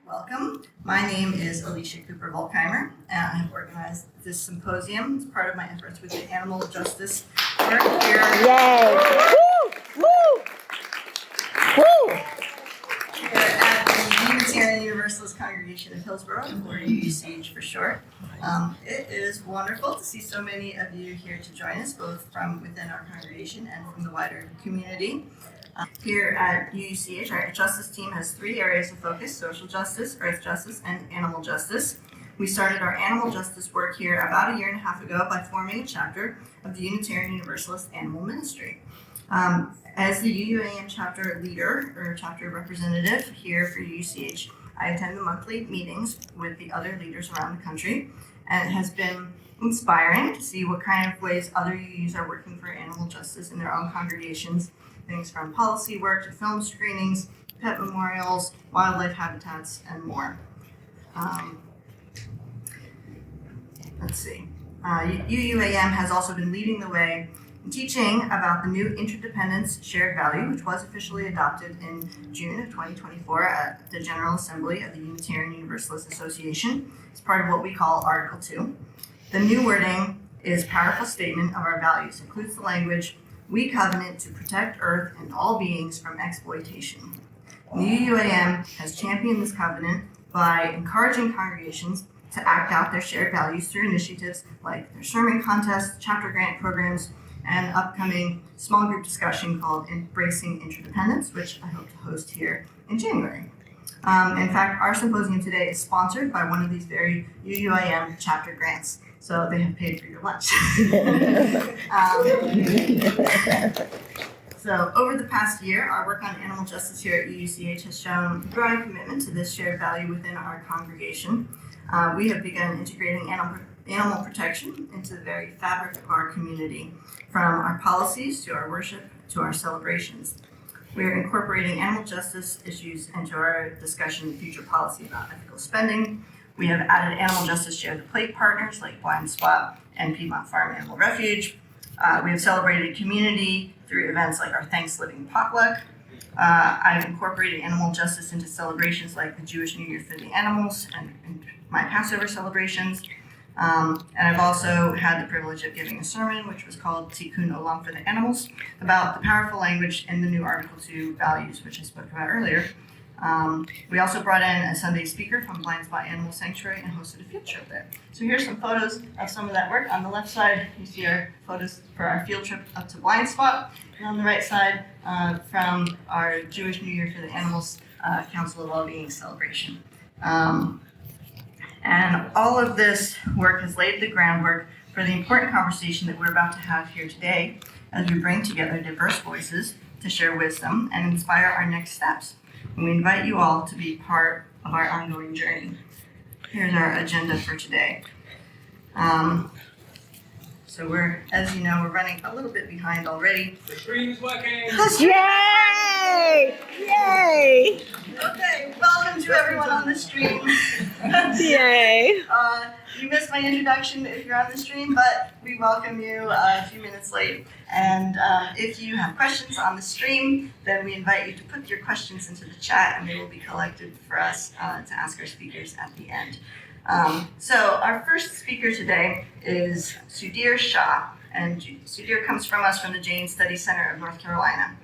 Welcome. My name is Alicia Cooper Volkheimer, and I have organized this symposium as part of my efforts with the animal justice work here. Yay! Woo! Woo! Woo! Here at the Unitarian Universalist Congregation of Hillsborough, or UUCH for short. It is wonderful to see so many of you here to join us, both from within our congregation and from the wider community. Here at UUCH, our justice team has three areas of focus: social justice, earth justice, and animal justice. We started our animal justice work here about a year and a half ago by forming a chapter of the Unitarian Universalist Animal Ministry. As the UUAM chapter leader or chapter representative here for UUCH, I attend the monthly meetings with the other leaders around the country, and it has been inspiring to see what kind of ways other UUs are working for animal justice in their own congregations. Things from policy work to film screenings, pet memorials, wildlife habitats, and more. Let's see. UUAM has also been leading the way in teaching about the new interdependence shared value, which was officially adopted in June of 2024 at the General Assembly of the Unitarian Universalist Association. It's part of what we call Article 2. The new wording is a powerful statement of our values. It includes the language, "We covenant to protect Earth and all beings from exploitation." The UUAM has championed this covenant by encouraging congregations to act out their shared values through initiatives like their sermon contests, chapter grant programs, and upcoming small group discussion called Embracing Interdependence, which I hope to host here in January. In fact, our symposium today is sponsored by one of these very UUAM chapter grants. So they have paid for your lunch. So over the past year, our work on animal justice here at UUCH has shown growing commitment to this shared value within our congregation. We have begun integrating animal protection into the very fabric of our community, from our policies to our worship to our celebrations. We are incorporating animal justice issues into our discussion and future policy about ethical spending. We have added animal justice share the plate partners like Blind Spot and Piedmont Farm Animal Refuge. We have celebrated community through events like our Thanksgiving potluck. I've incorporated animal justice into celebrations like the Jewish New Year for the animals and my Passover celebrations. And I've also had the privilege of giving a sermon, which was called Tikkun Olam for the Animals, about the powerful language in the new Article 2 values, which I spoke about earlier. We also brought in a Sunday speaker from Blind Spot Animal Sanctuary and hosted a field trip there. So here's some photos of some of that work. On the left side, you see our photos for our field trip up to Blind Spot. And on the right side, from our Jewish New Year for the Animals Council of Wellbeing celebration. And all of this work has laid the groundwork for the important conversation that we're about to have here today as we bring together diverse voices to share wisdom and inspire our next steps. And we invite you all to be part of our ongoing journey. Here's our agenda for today. So as you know, we're running a little bit behind already. The stream's working! Yay! Yay! Okay, welcome to everyone on the stream. Yay! You missed my introduction if you're on the stream, but we welcome you a few minutes late. And if you have questions on the stream, then we invite you to put your questions into the chat, and they will be collected for us to ask our speakers at the end. So our first speaker today is Sudhir Shah, and Sudhir comes from us from the Jain Study Center of North Carolina.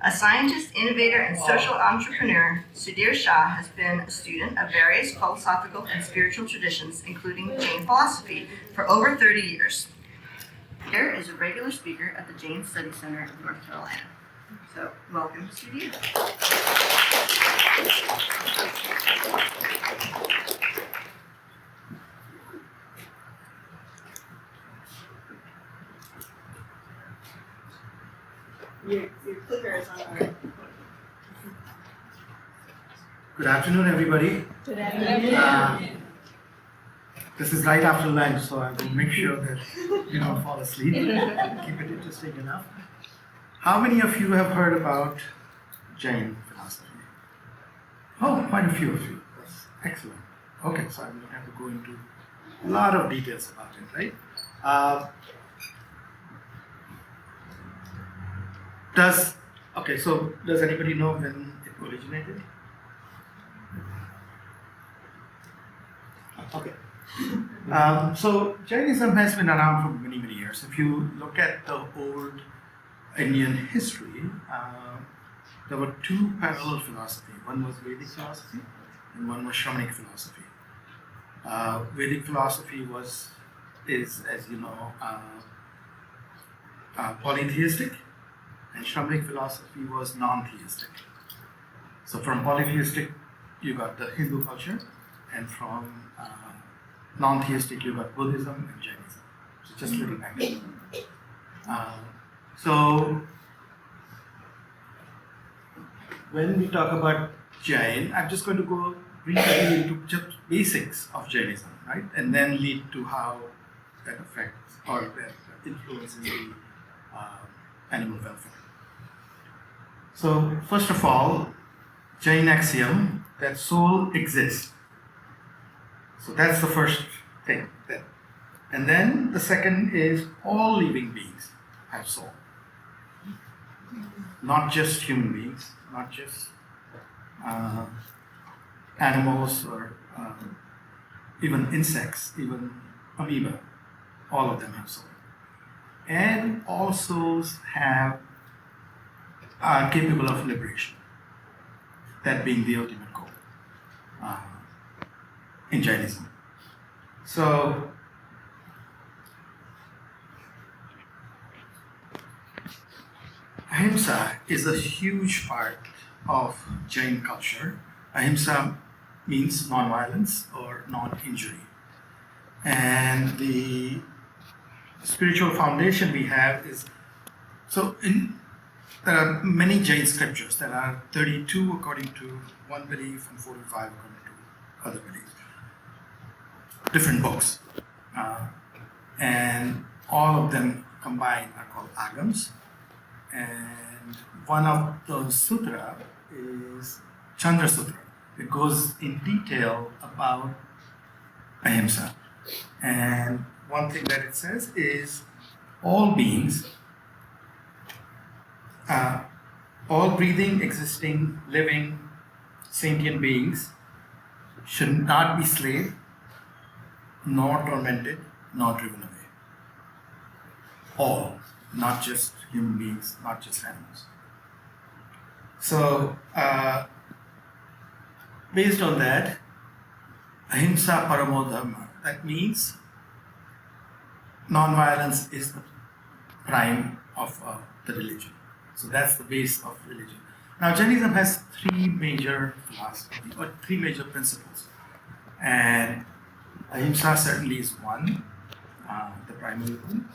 A scientist, innovator, and social entrepreneur, Sudhir Shah has been a student of various philosophical and spiritual traditions, including Jain philosophy, for over 30 years. Sudhir is a regular speaker at the Jain Study Center of North Carolina. So, welcome, Sudhir. Your clicker is on our... Good afternoon, everybody. Good afternoon. This is right after lunch, so I will make sure that you don't fall asleep. Keep it interesting enough. How many of you have heard about Jain philosophy? Oh, quite a few of you. That's excellent. Okay, so I don't have to go into a lot of details about it, right? Does anybody know when it originated? Okay. So Jainism has been around for many, many years. If you look at the old Indian history, there were two parallel philosophies. One was Vedic philosophy and one was Shramanic philosophy. Vedic philosophy is, as you know, polytheistic, and Shramanic philosophy was non-theistic. So from polytheistic, you got the Hindu culture, and from non-theistic, you got Buddhism and Jainism. So just a little background. So when we talk about Jain, I'm just going to go briefly into just basics of Jainism, right? And then lead to how that affects or that influences the animal welfare. So first of all, Jain axiom that soul exists. So that's the first thing. And then the second is all living beings have soul. Not just human beings, not just animals or even insects, even amoeba. All of them have soul. And all souls are capable of liberation. That being the ultimate goal in Jainism. So, ahimsa is a huge part of Jain culture. Ahimsa means non-violence or non-injury. And the spiritual foundation we have is, there are many Jain scriptures. There are 32 according to one belief and 45 according to other beliefs. Different books. And all of them combined are called agams. And one of those sutra is Chandra Sutra. It goes in detail about ahimsa. And one thing that it says is all beings, all breathing, existing, living, sentient beings should not be slain, nor tormented, nor driven away. All, not just human beings, not just animals. So, based on that, ahimsa paramo dharma, that means non-violence is the prime of the religion. So that's the base of religion. Now Jainism has three major philosophies, or three major principles. And ahimsa certainly is one, the primary one.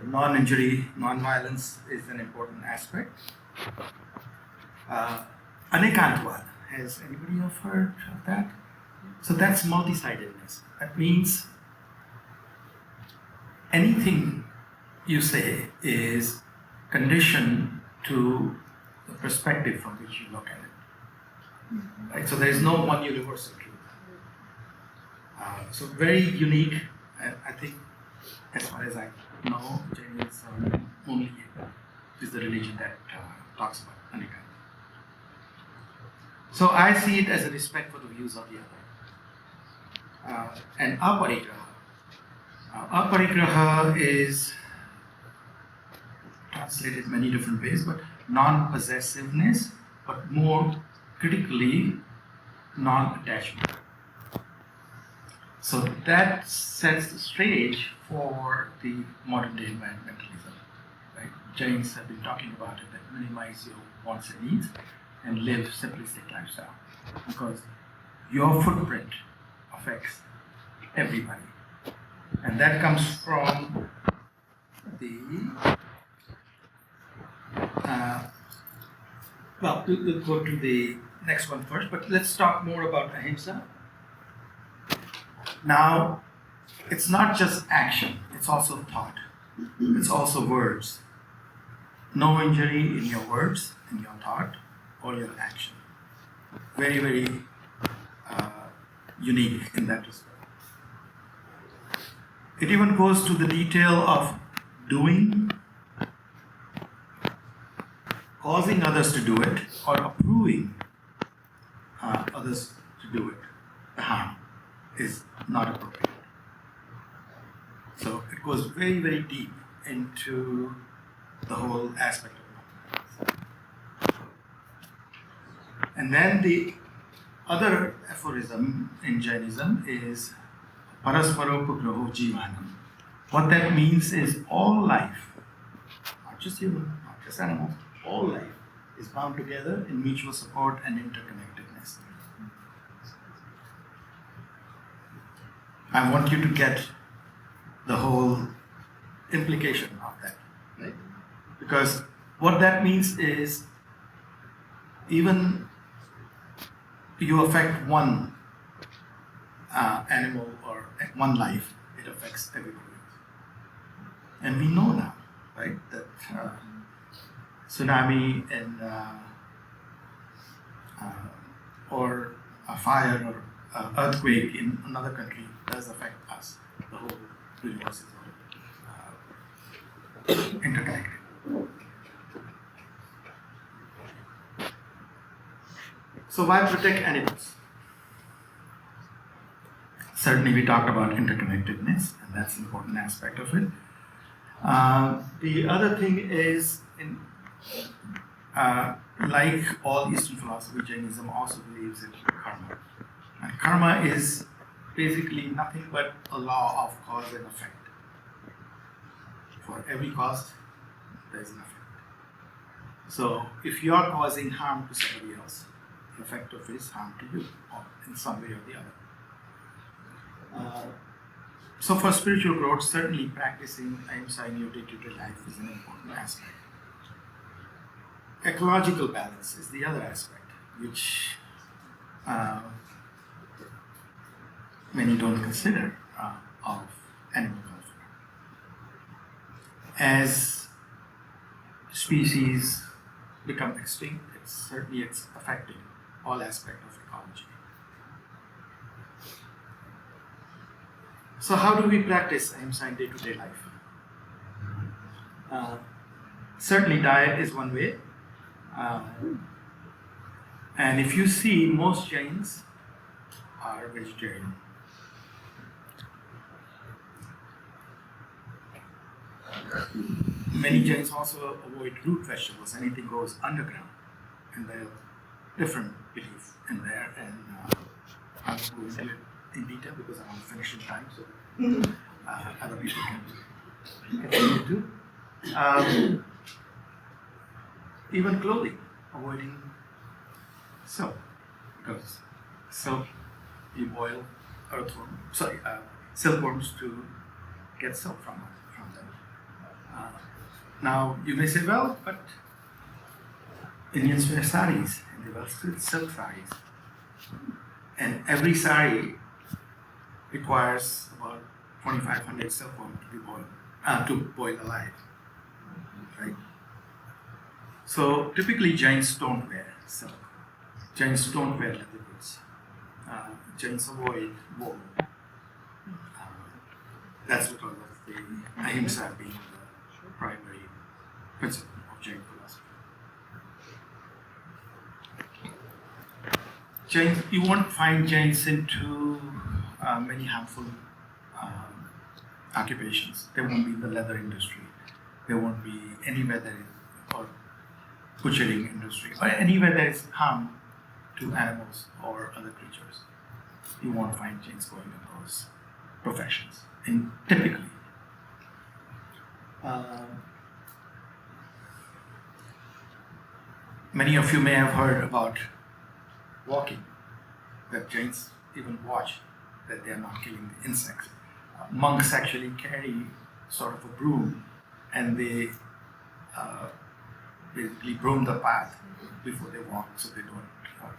Non-injury, non-violence is an important aspect. Anekantvad, has anybody heard of that? So that's multi-sidedness. That means anything you say is conditioned to the perspective from which you look at it. Right? So there is no one universal truth. So very unique, and I think as far as I know, Jainism only is the religion that talks about Anikant. So I see it as a respect for the views of the other. And aparigraha. Aparigraha is translated many different ways, but non-possessiveness, but more critically, non-attachment. So that sets the stage for the modern day environmentalism. Right? Jains have been talking about it, that minimize your wants and needs and live simplistic lifestyle. Because your footprint affects everybody. And that comes from the we'll go to the next one first, but let's talk more about ahimsa. Now, it's not just action, it's also thought. It's also words. No injury in your words, in your thought, or your action. Very, very unique in that respect. It even goes to the detail of doing, causing others to do it, or approving others to do it, the harm. is not appropriate. So it goes very, very deep into the whole aspect of it. And then the other aphorism in Jainism is Parasparopagraho Jivanam. What that means is all life, not just human, not just animals, all life is bound together in mutual support and interconnectedness. I want you to get the whole implication of that, right? Because what that means is even you affect one animal or one life, it affects everybody else. And we know now, right, that tsunami and or a fire or earthquake in another country does affect us. The whole universe is all interconnected. So why protect animals? Certainly we talked about interconnectedness, and that's an important aspect of it. The other thing is, like all Eastern philosophy, Jainism also believes in karma. And karma is basically nothing but a law of cause and effect. For every cause, there is an effect. So if you are causing harm to somebody else, the effect of it is harm to you, or in some way or the other. So for spiritual growth, certainly practicing ahimsa in your day-to-day life is an important aspect. Ecological balance is the other aspect, which many don't consider of animal welfare. As species become extinct, it's affecting all aspects of ecology. So how do we practice ahimsa in day-to-day life? Certainly diet is one way. And if you see, most Jains are vegetarian. Many Jains also avoid root vegetables, anything goes underground. And there are different beliefs in there, and I won't go into it in detail because I want to finish in time, so other people can continue to. Even clothing, avoiding soap, because soap you boil silkworms to get soap from them. Now you may say, well, but Indians wear saris, and they wear silk saris, and every sari requires about 2,500 silkworms to be boil alive, right? So typically Jains don't wear silk. Jains don't wear leather goods. Jains avoid wool. That's because of the ahimsa being the primary principle of Jain philosophy. Jains, you won't find Jains into many harmful occupations. There won't be the leather industry. There won't be anywhere there is, or butchering industry, or anywhere there is harm to animals or other creatures. You won't find Jains going in those professions, typically. Many of you may have heard about walking, that Jains even watch that they are not killing the insects. Monks actually carry sort of a broom, and they basically broom the path before they walk so they don't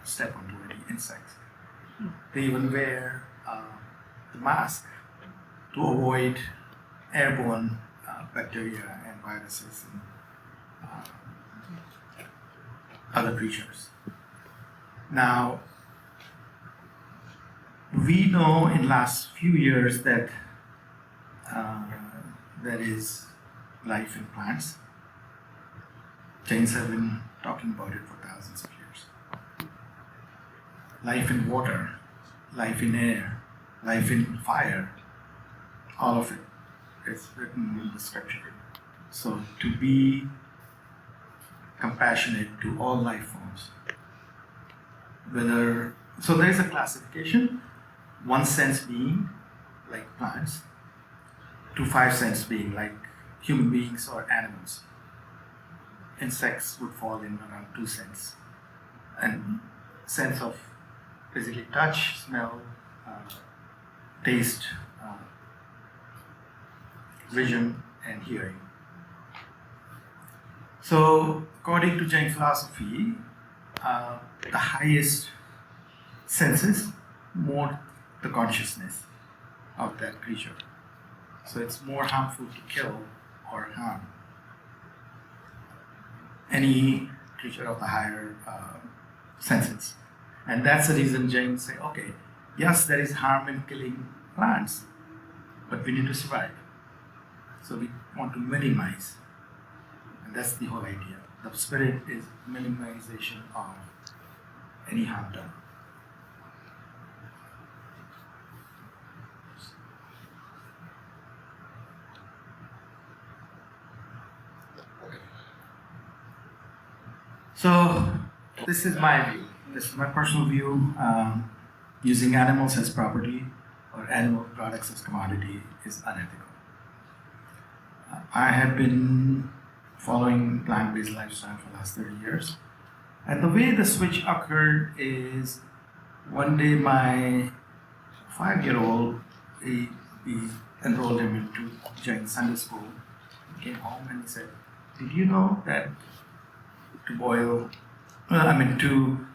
step onto any insects. They even wear the mask to avoid airborne bacteria and viruses and other creatures. Now, we know in last few years that there is life in plants. Jains have been talking about it for thousands of years. Life in water, life in air, life in fire, all of it is written in the scripture. So to be compassionate to all life forms, so there is a classification, 1 sense being like plants, to 5 sense being like human beings or animals. Insects would fall in around 2 sense, and sense of basically touch, smell, taste, vision, and hearing. So, according to Jain philosophy, the highest senses more the consciousness of that creature. So it's more harmful to kill or harm any creature of the higher senses. And that's the reason Jains say, okay, yes, there is harm in killing plants, but we need to survive. So we want to minimize. And that's the whole idea. The spirit is minimization of any harm done. So this is my view. This is my personal view. Using animals as property or animal products as commodity is unethical. I have been following plant-based lifestyle for the last 30 years. And the way the switch occurred is one day my 5-year-old, we enrolled him into Jain Sunday school. He came home and he said, "Did you know that to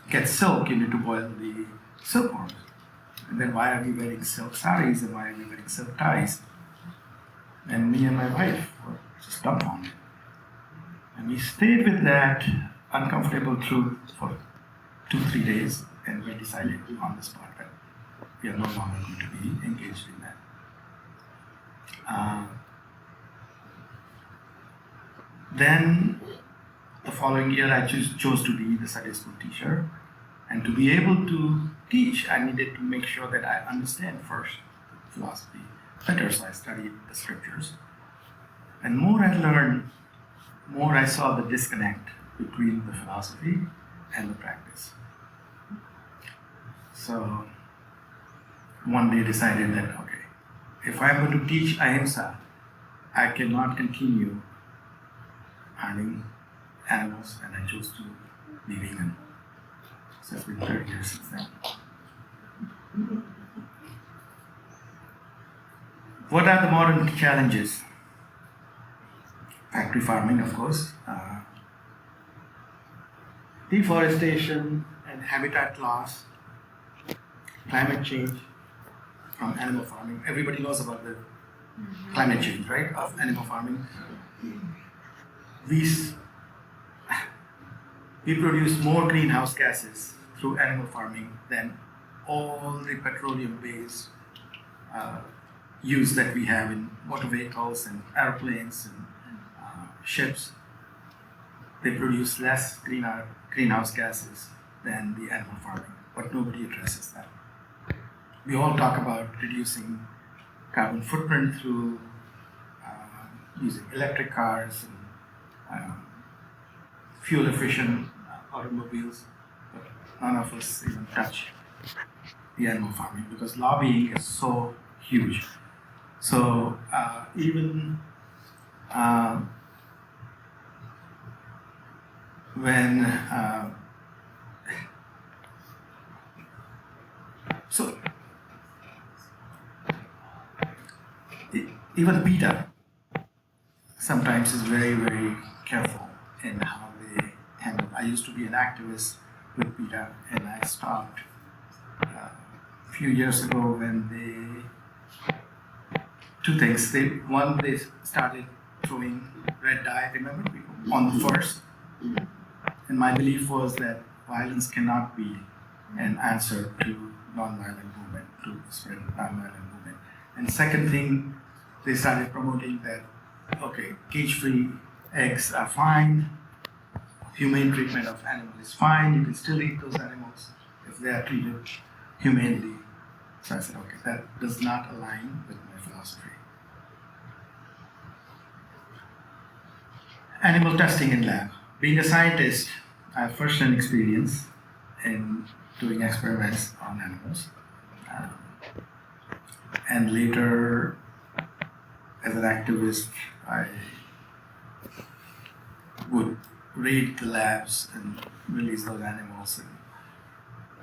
get silk, you need to boil the silkworms? And then why are we wearing silk saris and why are we wearing silk ties?" And me and my wife were just dumbfounded. And we stayed with that uncomfortable truth for 2-3 days, and we decided on the spot that we are no longer going to be engaged in that. Then the following year, I chose to be the Sunday school teacher. And to be able to teach, I needed to make sure that I understand first philosophy better. So I studied the scriptures. And more I learned, more I saw the disconnect between the philosophy and the practice. So one day decided that, okay, if I'm going to teach ahimsa, I cannot continue harming animals, and I chose to be vegan. So it's been 30 years since then. What are the modern challenges? Factory farming, of course, deforestation and habitat loss, climate change from animal farming. Everybody knows about the climate change, right, of animal farming. We produce more greenhouse gases through animal farming than all the petroleum-based use that we have in motor vehicles and airplanes and ships. They produce less greenhouse gases than the animal farming, but nobody addresses that. We all talk about reducing carbon footprint through using electric cars and fuel-efficient automobiles, but none of us even touch the animal farming because lobbying is so huge. So even when even PETA sometimes is very, very careful in how they handle. I used to be an activist with PETA, and I stopped a few years ago when two things. They started throwing red dye, remember, on the furs. And my belief was that violence cannot be an answer to nonviolent movement, to spread nonviolent movement. And second thing, they started promoting that, okay, cage-free eggs are fine, humane treatment of animals is fine, you can still eat those animals if they are treated humanely. So I said, okay, that does not align with my philosophy. Animal testing in lab. Being a scientist, I have first-hand experience in doing experiments on animals. And later, as an activist, I would raid the labs and release those animals.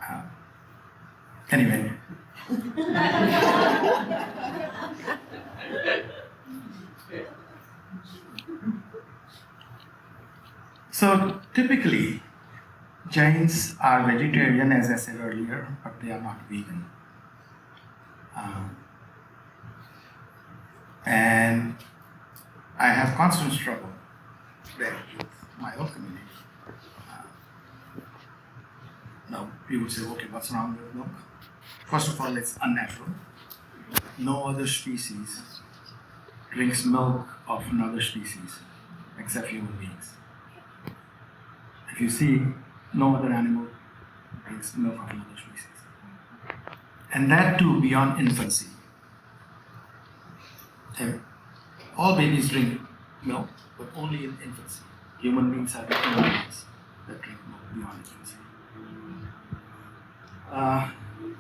And, anyway. So typically, Jains are vegetarian, as I said earlier, but they are not vegan. And I have constant struggle there with my own community. Now, you would say, okay, what's wrong with milk? First of all, it's unnatural. No other species drinks milk of another species except human beings. If you see, no other animal drinks milk of another species. And that too beyond infancy. Okay. All babies drink milk, but only in infancy. Human beings are the only ones that drink milk beyond infancy.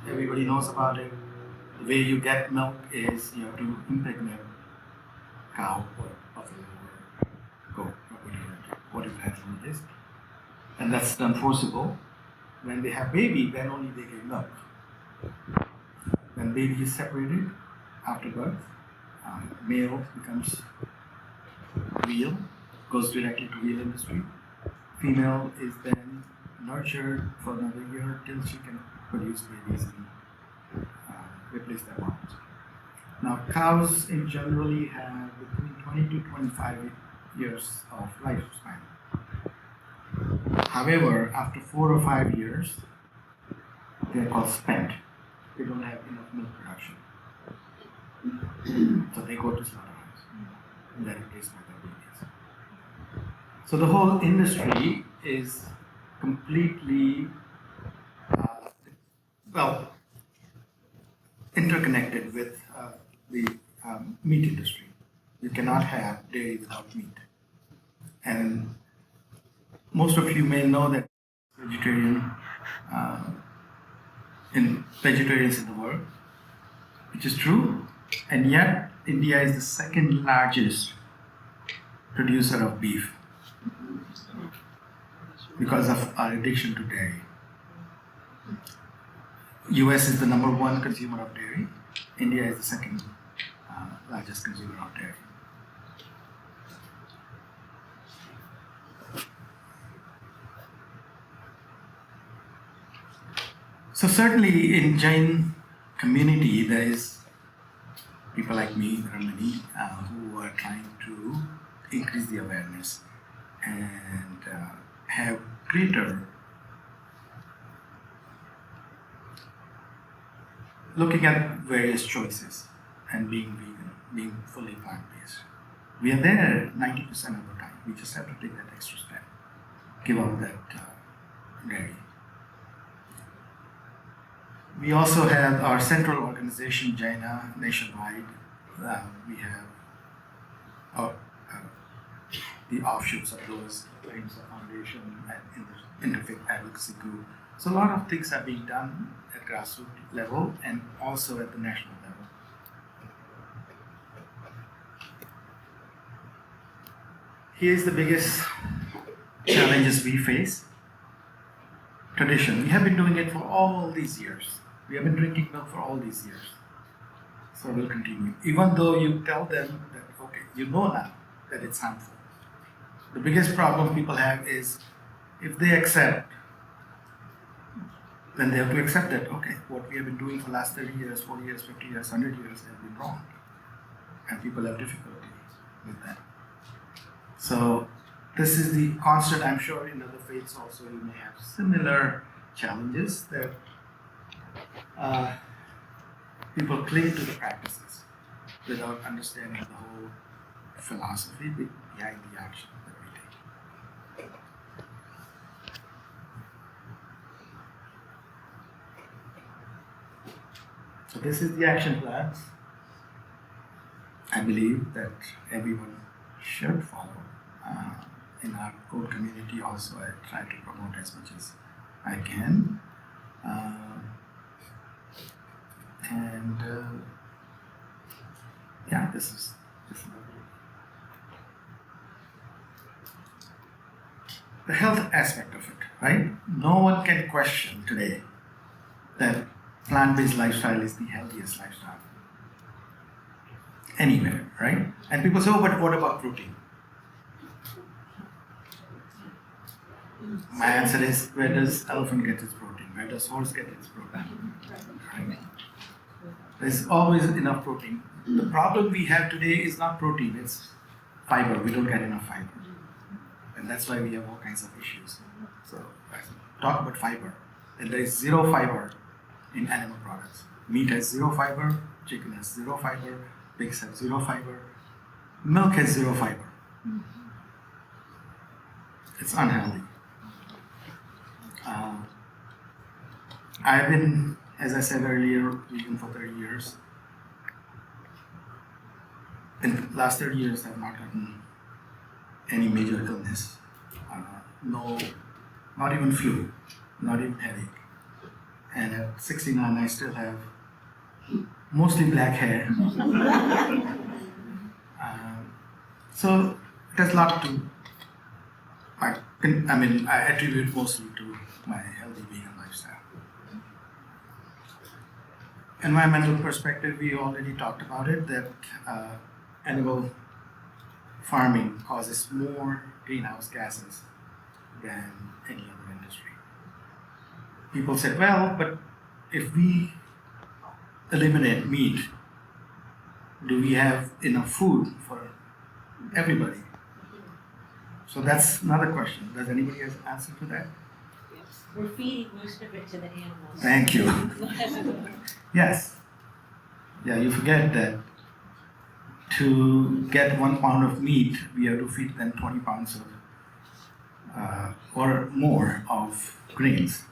Everybody knows about it. The way you get milk is you have to impregnate cow or buffalo or goat or whatever animal it is. And that's done forcible. When they have baby, then only they get milk. When baby is separated after birth, male becomes veal, goes directly to veal industry. Female is then nurtured for another year till she can produce babies and replace their moms. Now, cows in generally have between 20 to 25 years of lifespan. However, after 4 or 5 years, they are called spent. They don't have enough milk production. So they go to slaughterhouse and they're replaced by their babies. So the whole industry is completely, interconnected with the meat industry. You cannot have dairy without meat. And most of you may know that vegetarians in the world, which is true, and yet India is the second largest producer of beef because of our addiction to dairy. US is the number 1 consumer of dairy. India is the second largest consumer of dairy. So certainly in Jain community, there is people like me, there are many who are trying to increase the awareness and have greater looking at various choices and being vegan, being fully plant-based. We are there 90% of the time. We just have to take that extra step, give up that dairy. We also have our central organization, Jaina, nationwide. We have the offshoots of those, Ahimsa Foundation and Interfaith Advocacy Group. So a lot of things are being done at grassroots level and also at the national level. Here's the biggest challenges we face. Tradition. We have been doing it for all these years. We have been drinking milk for all these years. So we'll continue. Even though you tell them that, okay, you know now that it's harmful. The biggest problem people have is if they accept, then they have to accept that, okay, what we have been doing for the last 30 years, 40 years, 50 years, 100 years has been wrong. And people have difficulty with that. So this is the constant, I'm sure in other faiths also you may have similar challenges that people cling to the practices without understanding the whole philosophy behind the action that we take. So this is the action plan. I believe that everyone should follow. In our own community also, I try to promote as much as I can. Yeah, this is the health aspect of it, right? No one can question today that plant-based lifestyle is the healthiest lifestyle anywhere, right? And people say, oh, but what about protein? My answer is, where does elephant get its protein? Where does horse get its protein? Right? There's always enough protein. The problem we have today is not protein, it's fiber. We don't get enough fiber. And that's why we have all kinds of issues. So, talk about fiber. And there is zero fiber in animal products. Meat has zero fiber, chicken has zero fiber, pigs have zero fiber, milk has zero fiber. It's unhealthy. I've been, as I said earlier, vegan for 30 years. In the last 30 years, I've not gotten any major illness. No, not even flu, not even headache. And at 69, I still have mostly black hair. So it has a lot to, I attribute mostly to my healthy vegan lifestyle. Environmental perspective, we already talked about it, that animal farming causes more greenhouse gases than any other industry. People said, well, but if we eliminate meat, do we have enough food for everybody? So that's another question. Does anybody have an answer to that? We're feeding most of it to the animals. Thank you. Yes. Yeah, you forget that to get 1 pound of meat, we have to feed them 20 pounds of or more of grains.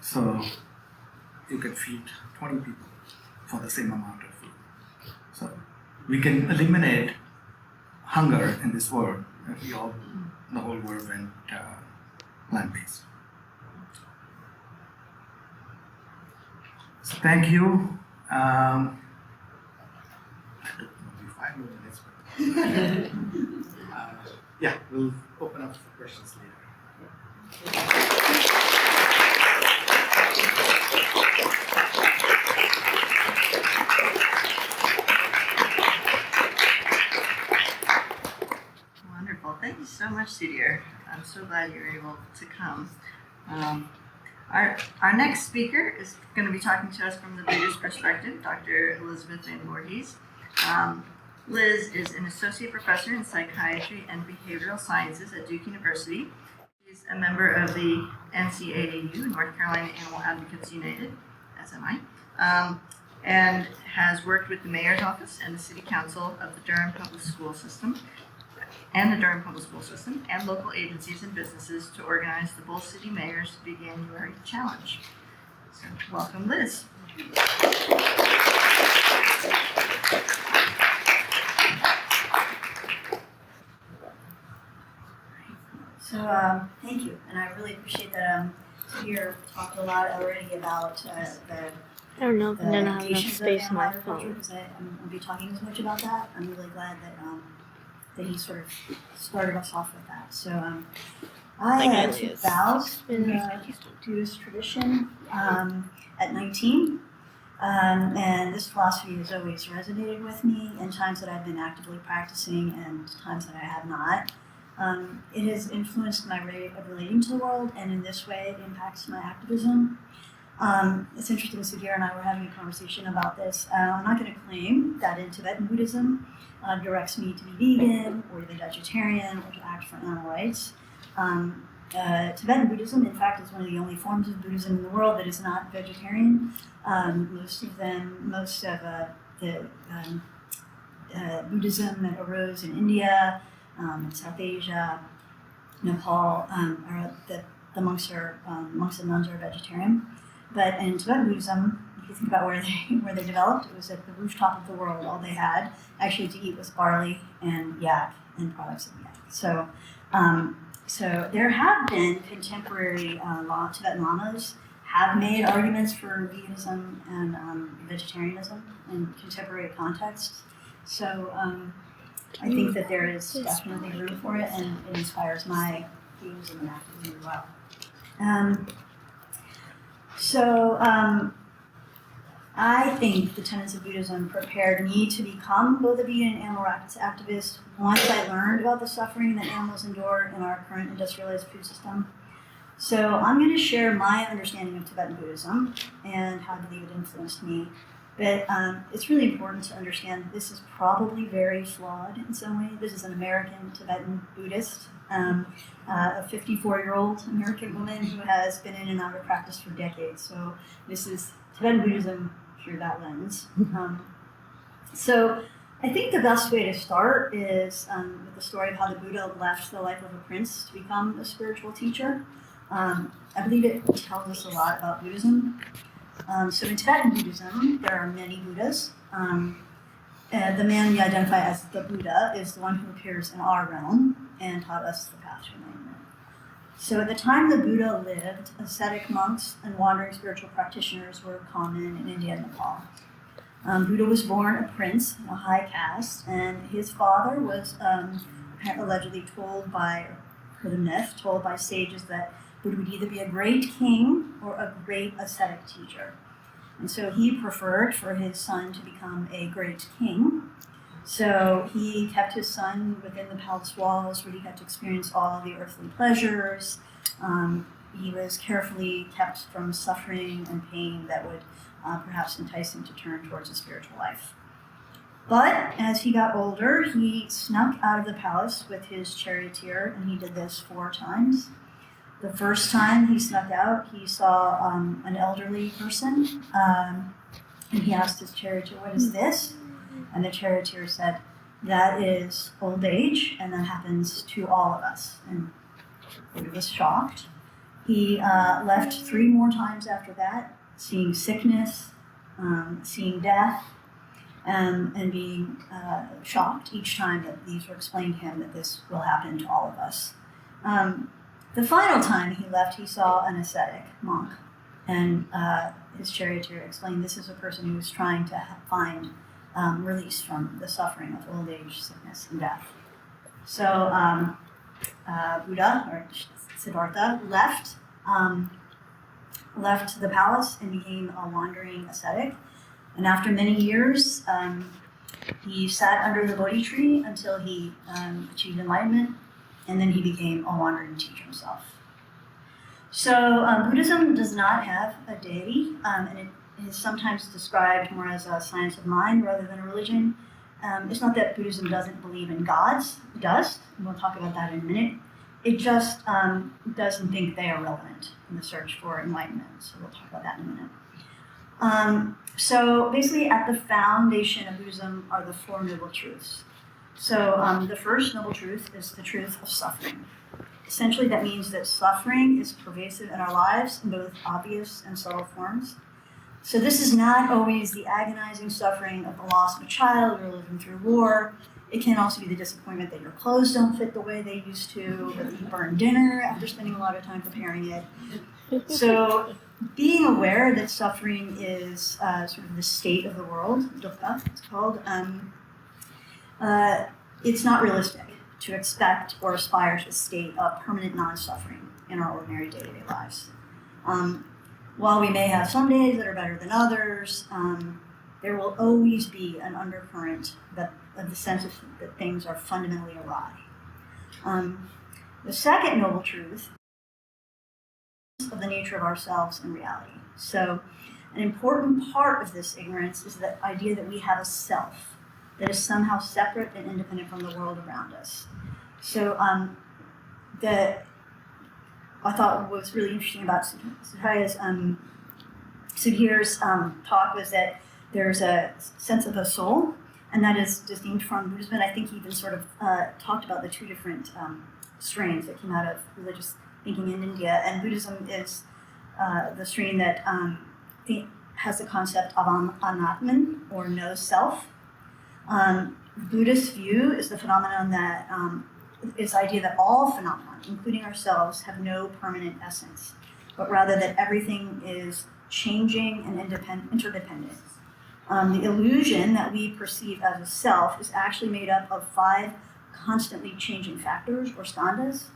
So you can feed 20 people for the same amount of food. So we can eliminate hunger in this world if the whole world went plant-based. So thank you. Maybe 5 more minutes. Yeah, we'll open up for questions later. Wonderful. Thank you so much, Sudhir. I'm so glad you were able to come. Our next speaker is going to be talking to us from the Buddhist perspective, Dr. Elizabeth Van Voorhees. Liz is an associate professor in psychiatry and behavioral sciences at Duke University. She's a member of the NCAAU, North Carolina Animal Advocates United, SMI, and has worked with the mayor's office and the city council of the Durham Public School System and local agencies and businesses to organize the Bull City Mayor's Veganuary Challenge. So, welcome, Liz. So thank you, and I really appreciate that Sudhir talked a lot already about the I don't know if I'm gonna have enough implications of space on my animal agriculture, phone. because I won't be talking as much about that. I'm really glad that he sort of started us off with that. So I took vows in the Buddhist tradition at 19. And this philosophy has always resonated with me in times that I've been actively practicing and times that I have not. It has influenced my way of relating to the world, and in this way it impacts my activism. It's interesting, Sudhir and I were having a conversation about this. I'm not going to claim that in Tibetan Buddhism directs me to be vegan or to be vegetarian or to act for animal rights. Tibetan Buddhism, in fact, is one of the only forms of Buddhism in the world that is not vegetarian. Most of the Buddhism that arose in India, in South Asia, Nepal, the monks and nuns are vegetarian. But in Tibetan Buddhism, if you think about where they developed, it was at the rooftop of the world. All they had actually to eat was barley and yak and products of yak. So there have been contemporary Tibetan lamas have made arguments for veganism and vegetarianism in contemporary contexts. So I think that there is definitely room for it, and it inspires my views and activism as well. I think the tenets of Buddhism prepared me to become both a vegan and animal rights activist once I learned about the suffering that animals endure in our current industrialized food system. So I'm going to share my understanding of Tibetan Buddhism and how I believe it influenced me. But it's really important to understand this is probably very flawed in some way. This is an American Tibetan Buddhist, a 54-year-old American woman who has been in and out of practice for decades. So this is Tibetan Buddhism through that lens. So I think the best way to start is with the story of how the Buddha left the life of a prince to become a spiritual teacher. I believe it tells us a lot about Buddhism. So in Tibetan Buddhism, there are many Buddhas. The man we identify as the Buddha is the one who appears in our realm and taught us the path to enlightenment. So at the time the Buddha lived, ascetic monks and wandering spiritual practitioners were common in India and Nepal. Buddha was born a prince, a high caste, and his father was allegedly told by sages that Buddha would either be a great king or a great ascetic teacher. And so he preferred for his son to become a great king. So he kept his son within the palace walls where he got to experience all the earthly pleasures. He was carefully kept from suffering and pain that would perhaps entice him to turn towards a spiritual life. But as he got older, he snuck out of the palace with his charioteer, and he did this 4 times. The first time he snuck out, he saw an elderly person, and he asked his charioteer, "What is this?" And the charioteer said, "That is old age, and that happens to all of us." And he was shocked. He left 3 more times after that, seeing sickness, seeing death, and being shocked each time that these were explained to him that this will happen to all of us. The final time he left, he saw an ascetic monk, and his charioteer explained this is a person who is trying to find release from the suffering of old age, sickness, and death. So Buddha, or Siddhartha, left the palace and became a wandering ascetic. And after many years, he sat under the Bodhi tree until he achieved enlightenment, and then he became a wandering teacher himself. So Buddhism does not have a deity, and it is sometimes described more as a science of mind rather than a religion. It's not that Buddhism doesn't believe in gods, it does, and we'll talk about that in a minute. It just doesn't think they are relevant in the search for enlightenment, so we'll talk about that in a minute. So basically at the foundation of Buddhism are the 4 noble truths. So the first noble truth is the truth of suffering. Essentially that means that suffering is pervasive in our lives in both obvious and subtle forms. So this is not always the agonizing suffering of the loss of a child or living through war. It can also be the disappointment that your clothes don't fit the way they used to, or that you burn dinner after spending a lot of time preparing it. So being aware that suffering is sort of the state of the world, dukkha it's called, it's not realistic to expect or aspire to a state of permanent non-suffering in our ordinary day-to-day lives. While we may have some days that are better than others, there will always be an undercurrent of the sense that things are fundamentally awry. The second noble truth of the nature of ourselves and reality. So an important part of this ignorance is the idea that we have a self that is somehow separate and independent from the world around us. So I thought what was really interesting about Sudhir's talk was that there's a sense of a soul, and that is distinct from Buddhism. And I think he even sort of talked about the 2 different strains that came out of religious thinking in India. And Buddhism is the strain that has the concept of anatman, or no self. Buddhist view is the phenomenon that it's the idea that all phenomena, including ourselves, have no permanent essence, but rather that everything is changing and interdependent. The illusion that we perceive as a self is actually made up of 5 constantly changing factors, or skandhas.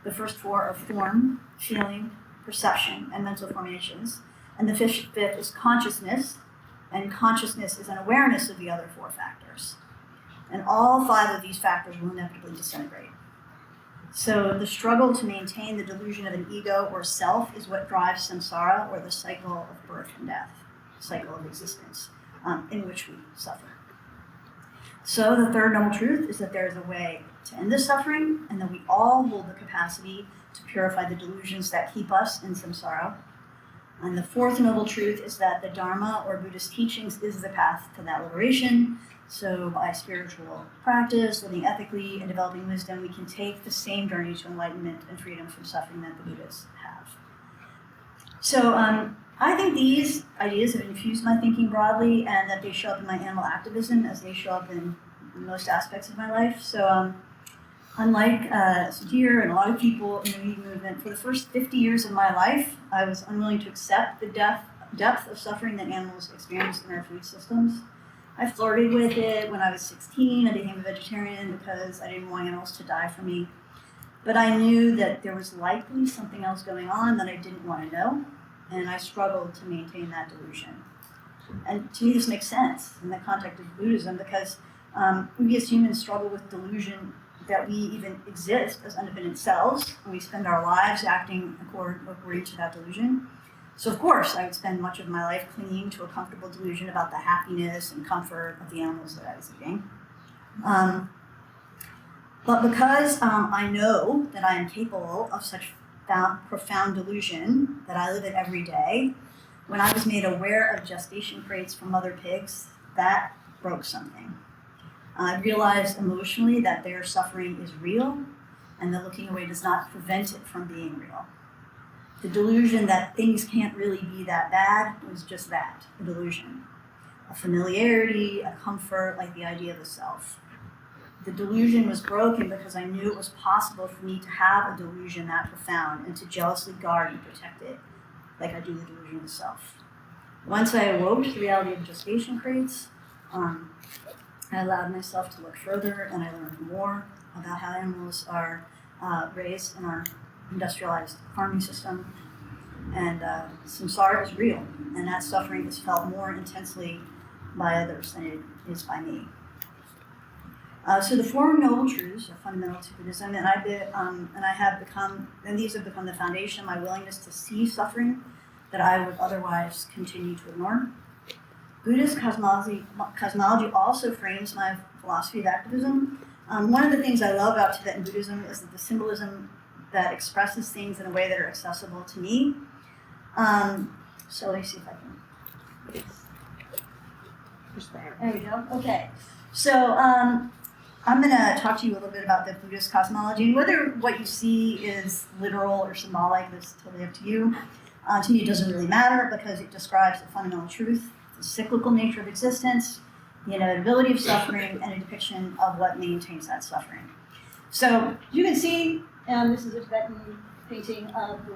The first 4 are form, feeling, perception, and mental formations. And the fifth is consciousness, and consciousness is an awareness of the other 4 factors. And all 5 of these factors will inevitably disintegrate. So the struggle to maintain the delusion of an ego or self is what drives samsara, or the cycle of birth and death, cycle of existence, in which we suffer. So the third noble truth is that there is a way to end this suffering, and that we all hold the capacity to purify the delusions that keep us in samsara. And the fourth noble truth is that the Dharma, or Buddhist teachings, is the path to that liberation. So by spiritual practice, living ethically, and developing wisdom, we can take the same journey to enlightenment and freedom from suffering that the Buddhists have. So I think these ideas have infused my thinking broadly, and that they show up in my animal activism as they show up in most aspects of my life. So unlike Sudhir and a lot of people in the vegan movement, for the first 50 years of my life, I was unwilling to accept the depth of suffering that animals experience in our food systems. I flirted with it when I was 16. I became a vegetarian because I didn't want animals to die for me. But I knew that there was likely something else going on that I didn't want to know, and I struggled to maintain that delusion. And to me, this makes sense in the context of Buddhism, because we as humans struggle with delusion that we even exist as independent selves, and we spend our lives acting according to that delusion. So of course, I would spend much of my life clinging to a comfortable delusion about the happiness and comfort of the animals that I was eating. But because I know that I am capable of such profound delusion, that I live it every day, when I was made aware of gestation crates from mother pigs, that broke something. I realized emotionally that their suffering is real, and that looking away does not prevent it from being real. The delusion that things can't really be that bad was just that, a delusion. A familiarity, a comfort, like the idea of the self. The delusion was broken because I knew it was possible for me to have a delusion that profound and to jealously guard and protect it, like I do the delusion of the self. Once I awoke to the reality of gestation crates, I allowed myself to look further, and I learned more about how animals are raised in our industrialized farming system. And samsara is real, and that suffering is felt more intensely by others than it is by me. So the 4 noble truths are fundamental to Buddhism, and these have become the foundation of my willingness to see suffering that I would otherwise continue to ignore. Buddhist cosmology also frames my philosophy of activism. One of the things I love about Tibetan Buddhism is that the symbolism that expresses things in a way that are accessible to me. So let me see if I can. There we go. Okay. So I'm going to talk to you a little bit about the Buddhist cosmology, and whether what you see is literal or symbolic, that's totally up to you. To me, it doesn't really matter, because it describes the fundamental truth, the cyclical nature of existence, the inevitability of suffering, and a depiction of what maintains that suffering. So you can see, this is a Tibetan painting of the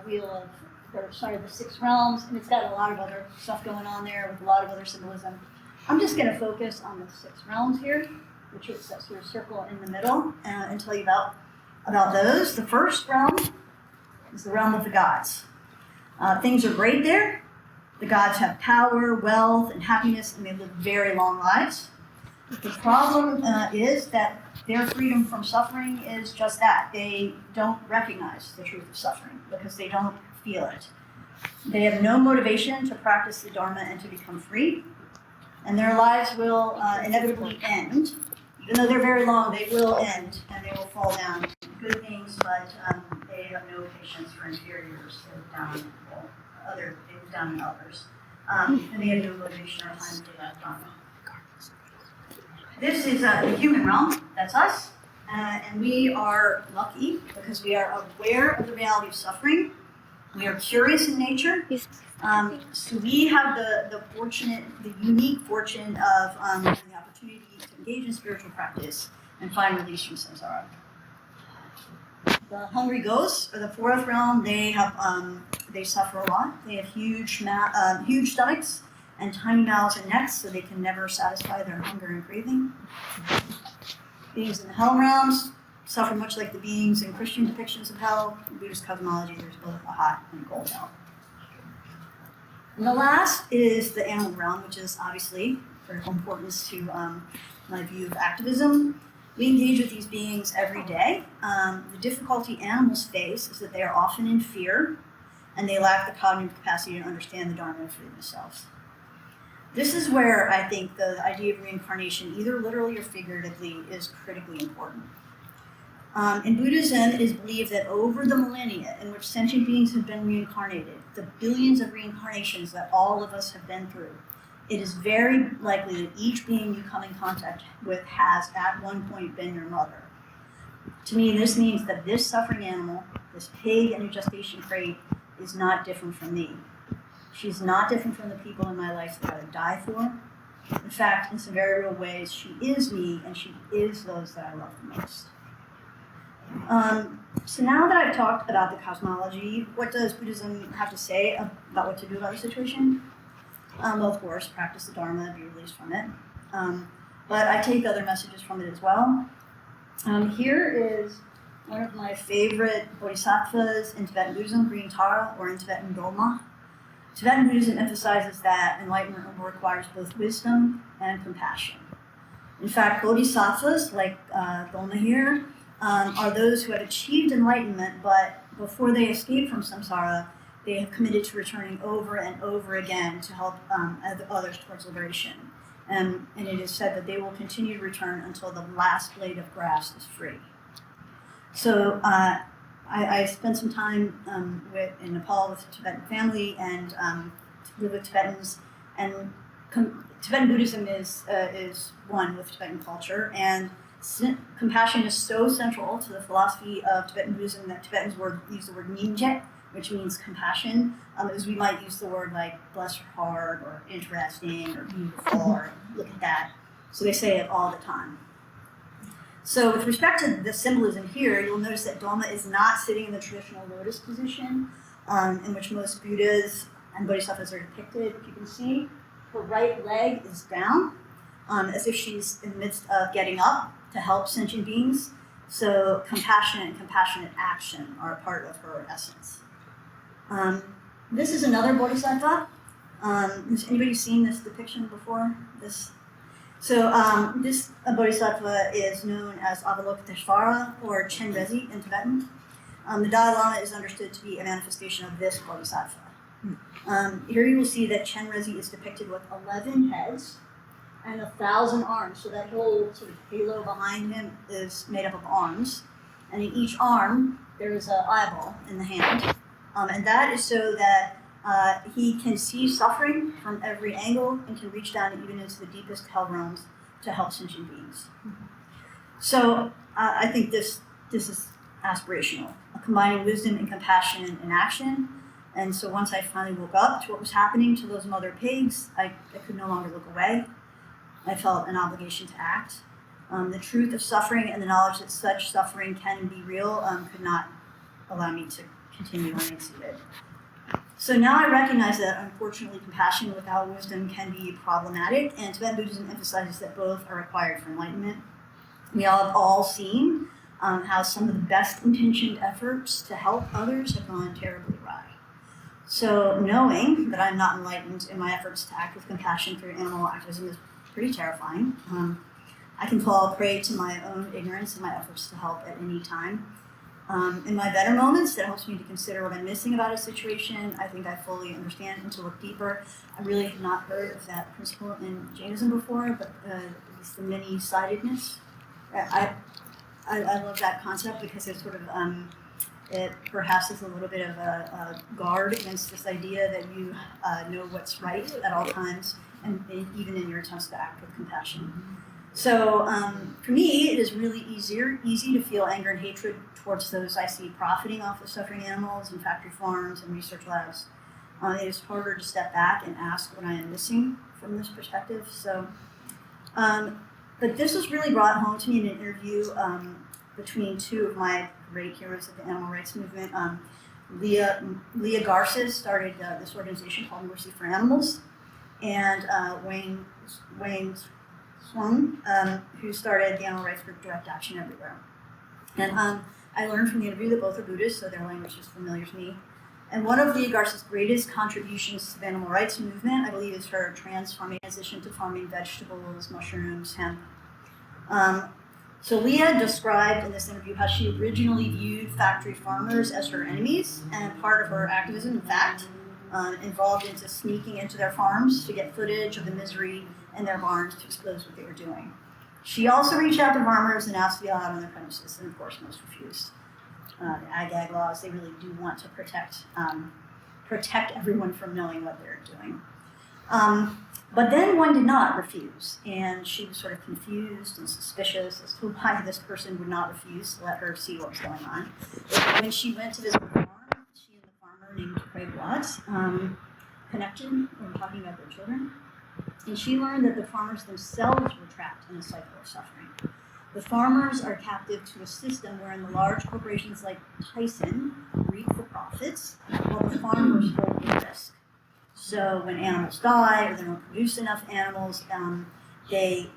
wheel of the 6 realms, and it's got a lot of other stuff going on there with a lot of other symbolism. I'm just going to focus on the 6 realms here, which is that sort of circle in the middle, and tell you about those. The first realm is the realm of the gods. Things are great there. The gods have power, wealth, and happiness, and they live very long lives. The problem is that their freedom from suffering is just that. They don't recognize the truth of suffering because they don't feel it. They have no motivation to practice the Dharma and to become free, and their lives will inevitably end. Even though they're very long, they will end, and they will fall down to good things, but they have no patience for inferiors. They look down on others. And they have no motivation or time to do that Dharma. This is the human realm, that's us, and we are lucky because we are aware of the reality of suffering, We are curious in nature. So we have the unique fortune of having the opportunity to engage in spiritual practice and find release from samsara. The hungry ghosts, or the fourth realm, they suffer a lot. They have huge stomachs and tiny mouths and necks, so they can never satisfy their hunger and craving. Beings in the hell realms suffer much like the beings in Christian depictions of hell. In Buddhist cosmology, there's both a hot and a cold hell. And the last is the animal realm, which is obviously of critical importance to my view of activism. We engage with these beings every day. The difficulty animals face is that they are often in fear, and they lack the cognitive capacity to understand the Dharma for themselves. This is where I think the idea of reincarnation, either literally or figuratively, is critically important. In Buddhism, it is believed that over the millennia in which sentient beings have been reincarnated, the billions of reincarnations that all of us have been through, it is very likely that each being you come in contact with has at one point been your mother. To me, this means that this suffering animal, this pig in a gestation crate, is not different from me. She's not different from the people in my life that I would die for. In fact, in some very real ways, she is me, and she is those that I love the most. So now that I've talked about the cosmology, what does Buddhism have to say about what to do about the situation? Well, of course, practice the Dharma, be released from it. But I take other messages from it as well. Here is one of my favorite bodhisattvas in Tibetan Buddhism, Green Tara, or in Tibetan Doma. Tibetan Buddhism emphasizes that enlightenment requires both wisdom and compassion. In fact, bodhisattvas, like Doma here, are those who have achieved enlightenment, but before they escape from samsara, they have committed to returning over and over again to help others towards liberation. And it is said that they will continue to return until the last blade of grass is free. So I spent some time in Nepal with a Tibetan family and live with Tibetans. And Tibetan Buddhism is one with Tibetan culture, and compassion is so central to the philosophy of Tibetan Buddhism that Tibetans use the word ninjet, which means compassion, as we might use the word like bless your heart or interesting or beautiful or look at that. So they say it all the time. So with respect to the symbolism here, you'll notice that Doma is not sitting in the traditional lotus position in which most Buddhas and Bodhisattvas are depicted. If you can see, her right leg is down as if she's in the midst of getting up to help sentient beings. So compassion and compassionate action are a part of her essence. This is another bodhisattva. Has anybody seen this depiction before? This bodhisattva is known as Avalokiteshvara or Chenrezig in Tibetan. The Dalai Lama is understood to be a manifestation of this bodhisattva. Here you will see that Chenrezig is depicted with 11 heads and 1,000 arms. So that whole sort of halo behind him is made up of arms. And in each arm, there is an eyeball in the hand. And that is so that he can see suffering from every angle and can reach down even into the deepest hell realms to help sentient beings. So I think this is aspirational, combining wisdom and compassion in action. And so once I finally woke up to what was happening to those mother pigs, I could no longer look away. I felt an obligation to act. The truth of suffering and the knowledge that such suffering can be real could not allow me to continue unaided. So now I recognize that, unfortunately, compassion without wisdom can be problematic, and Tibetan Buddhism emphasizes that both are required for enlightenment. We have all seen how some of the best intentioned efforts to help others have gone terribly awry. So knowing that I'm not enlightened in my efforts to act with compassion through animal activism is pretty terrifying. I can fall prey to my own ignorance in my efforts to help at any time. In my better moments, that helps me to consider what I'm missing about a situation. I think I fully understand and to look deeper. I really have not heard of that principle in Jainism before, but it's the many-sidedness. I love that concept because it sort of it perhaps is a little bit of a guard against this idea that you know what's right at all times, and even in your attempts to act with compassion. So for me, it is really easy to feel anger and hatred towards those I see profiting off of suffering animals in factory farms and research labs. It is harder to step back and ask what I am missing from this perspective. So, but this was really brought home to me in an interview between two of my great heroes of the animal rights movement. Leah Garces started this organization called Mercy for Animals, and Wayne Swung, who started the animal rights group Direct Action Everywhere. And I learned from the interview that both are Buddhists, so their language is familiar to me. And one of Leah Garces' greatest contributions to the animal rights movement, I believe, is her transition to farming vegetables, mushrooms, hemp. So Leah described in this interview how she originally viewed factory farmers as her enemies, and part of her activism, in fact, involved into sneaking into their farms to get footage of the misery in their barns to expose what they were doing. She also reached out to farmers and asked to be allowed on their premises, and of course most refused. The ag laws, they really do want to protect everyone from knowing what they're doing. But then one did not refuse, and she was sort of confused and suspicious as to why this person would not refuse to let her see what was going on. When she went to visit the farm, she and the farmer named Craig Watts connected and were talking about their children, and she learned that the farmers themselves were trapped in a cycle of suffering. The farmers are captive to a system wherein the large corporations like Tyson reap the profits, while the farmers hold the risk. So when animals die or they don't produce enough animals, they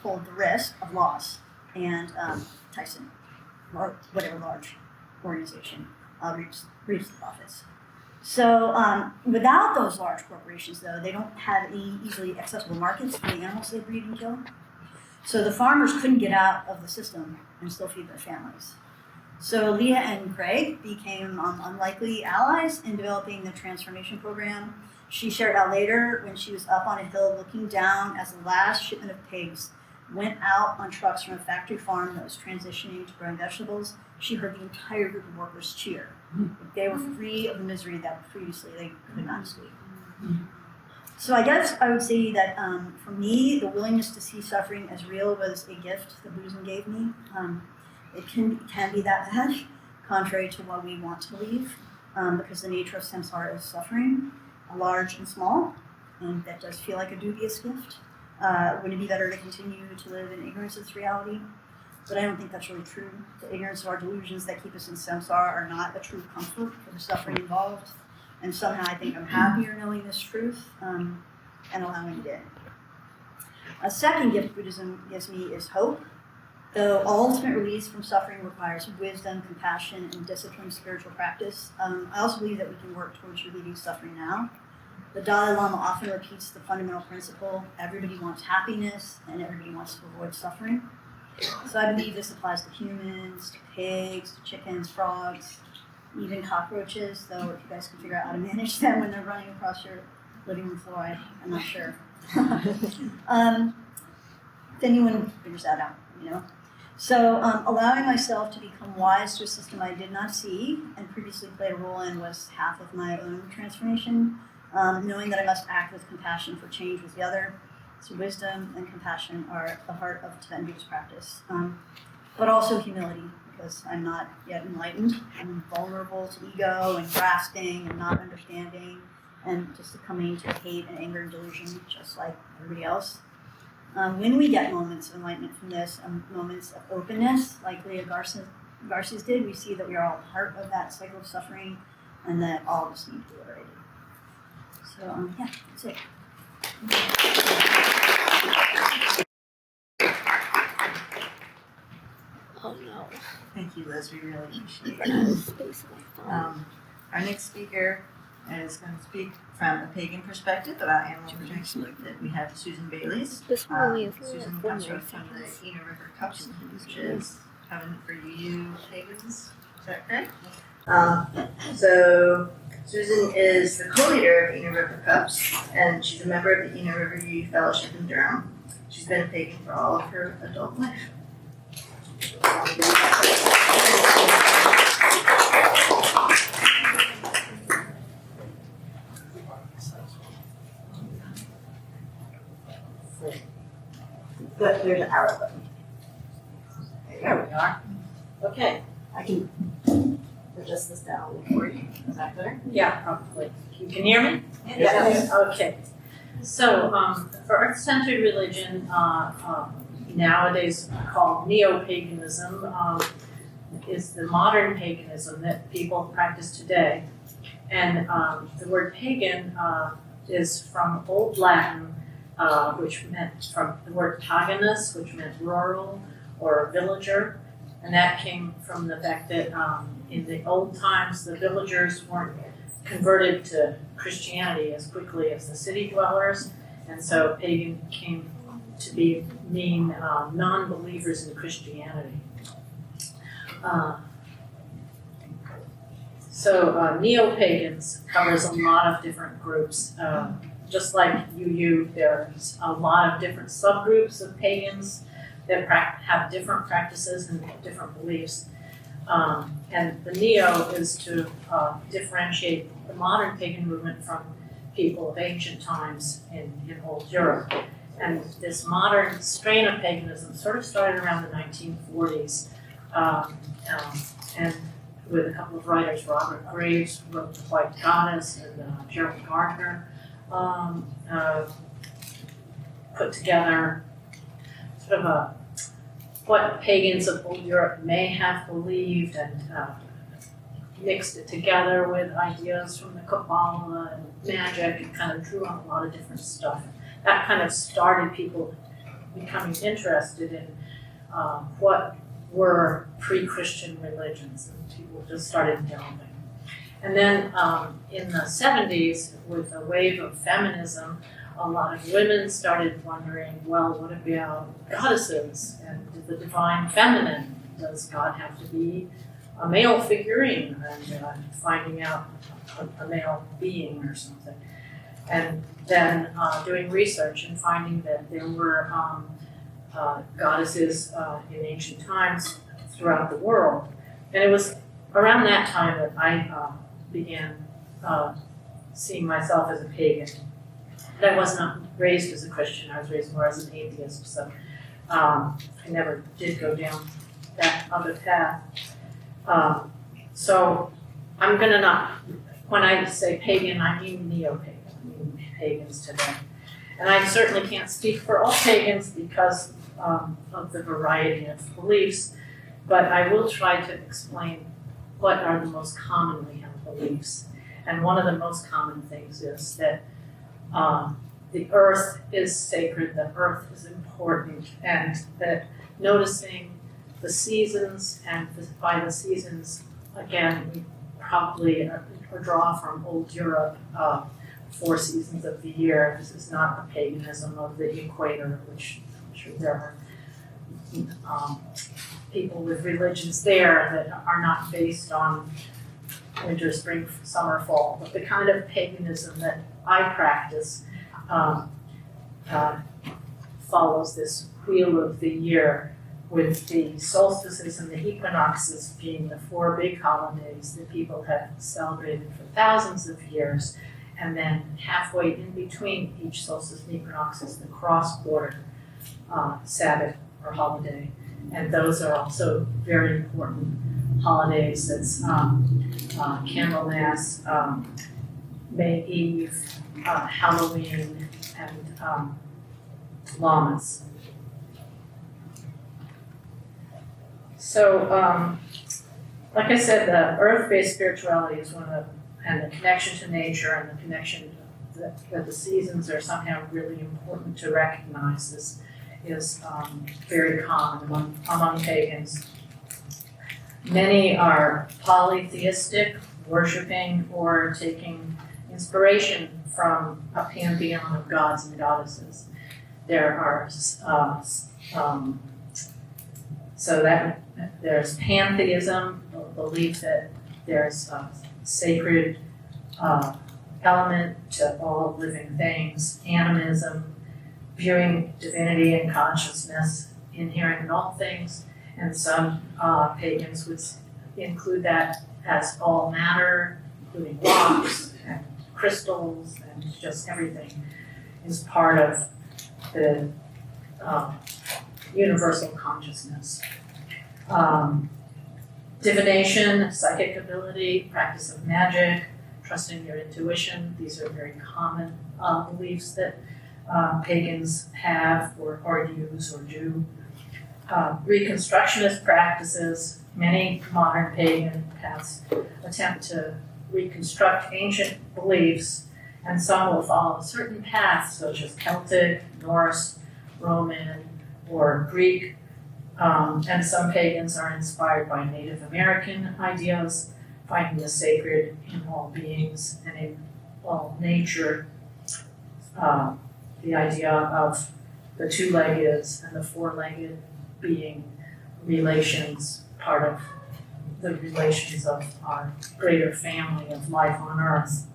hold the risk of loss. And Tyson, or whatever large organization, reaps the profits. So without those large corporations, though, they don't have any easily accessible markets for the animals they breed and kill. So the farmers couldn't get out of the system and still feed their families. So Leah and Craig became unlikely allies in developing the transformation program. She shared out later when she was up on a hill looking down as the last shipment of pigs went out on trucks from a factory farm that was transitioning to growing vegetables. She heard the entire group of workers cheer. They were free of the misery that previously they could not escape. So I guess I would say that for me, the willingness to see suffering as real was a gift that Buddhism gave me. It can be that bad, contrary to what we want to believe, because the nature of samsara is suffering, large and small, and that does feel like a dubious gift. Wouldn't it be better to continue to live in ignorance of this reality? But I don't think that's really true. The ignorance of our delusions that keep us in samsara are not a true comfort for the suffering involved. And somehow I think I'm happier knowing this truth and allowing it in. A second gift Buddhism gives me is hope. Though ultimate release from suffering requires wisdom, compassion, and disciplined spiritual practice, I also believe that we can work towards relieving suffering now. The Dalai Lama often repeats the fundamental principle: everybody wants happiness and everybody wants to avoid suffering. So I believe this applies to humans, to pigs, to chickens, frogs, even cockroaches, though if you guys can figure out how to manage them when they're running across your living room floor, I'm not sure. If anyone figures that out, you know. So allowing myself to become wise to a system I did not see and previously played a role in was half of my own transformation. Knowing that I must act with compassion for change was the other. So wisdom and compassion are at the heart of Tibetan Buddhist practice. But also humility, because I'm not yet enlightened. I'm vulnerable to ego and grasping and not understanding and just succumbing to hate and anger and delusion, just like everybody else. When we get moments of enlightenment from this, moments of openness, like Leah Garces did, we see that we are all part of that cycle of suffering and that all of us need to be liberated. So, yeah, that's it. Oh no. Thank you, Liz. We really appreciate I have it. space on my phone. Our next speaker is going to speak from a pagan perspective about animal protection. That we have Susan Bailey's. This one only is Susan like comes 4 from the seconds. Ina River Cups, which is Covenant for You Pagans. Is that correct? So Susan is the co-leader of the Ina River Cups, and she's a member of the Ina River Youth Fellowship in Durham. She's been a pagan for all of her adult life. there's an arrow button. There we are. Okay, I can adjust this down a little for you. Is that better? yeah, probably. You can hear me? Yes. Okay. So, for Earth-centered religion, nowadays called neo-paganism, is the modern paganism that people practice today. And the word pagan is from Old Latin, which meant from the word paganus, which meant rural or villager. And that came from the fact that in the old times, the villagers weren't converted to Christianity as quickly as the city dwellers. And so pagan came to mean non-believers in Christianity. So neo-pagans covers a lot of different groups. Just like there's a lot of different subgroups of pagans that have different practices and different beliefs. And the neo is to differentiate the modern pagan movement from people of ancient times in old Europe. And this modern strain of paganism sort of started around the 1940s. And with a couple of writers, Robert Graves wrote The White Goddess, and Gerald Gardner put together sort of what pagans of old Europe may have believed, and mixed it together with ideas from the Kabbalah and magic, and kind of drew on a lot of different stuff. That kind of started people becoming interested in what were pre-Christian religions, and people just started delving. And then in the 70s, with a wave of feminism, a lot of women started wondering, well, what about goddesses and the divine feminine? Does God have to be a male figurine, and finding out a male being or something? And then doing research and finding that there were goddesses in ancient times throughout the world. And it was around that time that I began seeing myself as a pagan. I was not raised as a Christian, I was raised more as an atheist, so I never did go down that other path. So I'm gonna not, when I say pagan, I mean neo-pagan, I mean pagans today. And I certainly can't speak for all pagans because of the variety of beliefs, but I will try to explain what are the most commonly held beliefs. And one of the most common things is that the earth is sacred, the earth is important, and that noticing the seasons, and by the seasons, again, we probably draw from old Europe, 4 seasons of the year. This is not a paganism of the equator, which I'm sure there are people with religions there that are not based on winter, spring, summer, fall, but the kind of paganism that I practice follows this wheel of the year, with the solstices and the equinoxes being the 4 big holidays that people have celebrated for thousands of years, and then halfway in between each solstice and equinox is the cross-border Sabbath or holiday, and those are also very important holidays. That's Candlemas, May Eve, Halloween, and Lammas. So, like I said, the earth-based spirituality is one of the, and the connection to nature and the connection that the seasons are somehow really important to recognize is very common among pagans. Many are polytheistic, worshiping or taking inspiration from a pantheon of gods and goddesses. There are so that there's pantheism, the belief that there's a sacred element to all living things. Animism, viewing divinity and consciousness inherent in all things, and some pagans would include that as all matter, including rocks and crystals and just everything is part of the universal consciousness. Divination, psychic ability, practice of magic, trusting your intuition, these are very common beliefs that pagans have or use or do. Reconstructionist practices, many modern pagan paths attempt to reconstruct ancient beliefs, and some will follow certain paths such as Celtic, Norse, Roman, or Greek, and some pagans are inspired by Native American ideas, finding the sacred in all beings and in all nature. The idea of the two-legged and the four-legged being relations, part of the relations of our greater family of life on earth.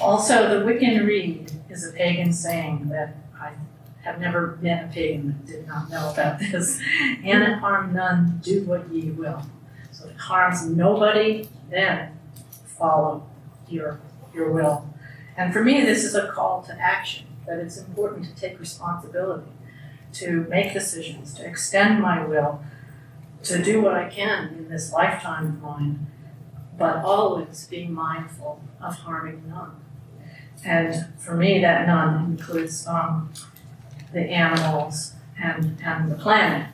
Also, the Wiccan Rede is a pagan saying that I have never met a pagan that did not know about this. And it harm none, do what ye will. So it harms nobody, then follow your will. And for me, this is a call to action, that it's important to take responsibility, to make decisions, to extend my will, to do what I can in this lifetime of mine, but always being mindful of harming none. And for me, that none includes the animals and the planet,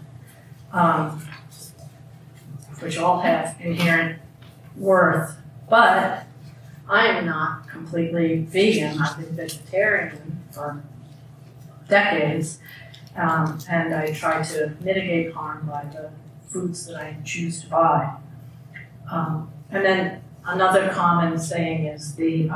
which all have inherent worth. But I am not completely vegan. I've been vegetarian for decades, and I try to mitigate harm by the foods that I choose to buy. And then another common saying is the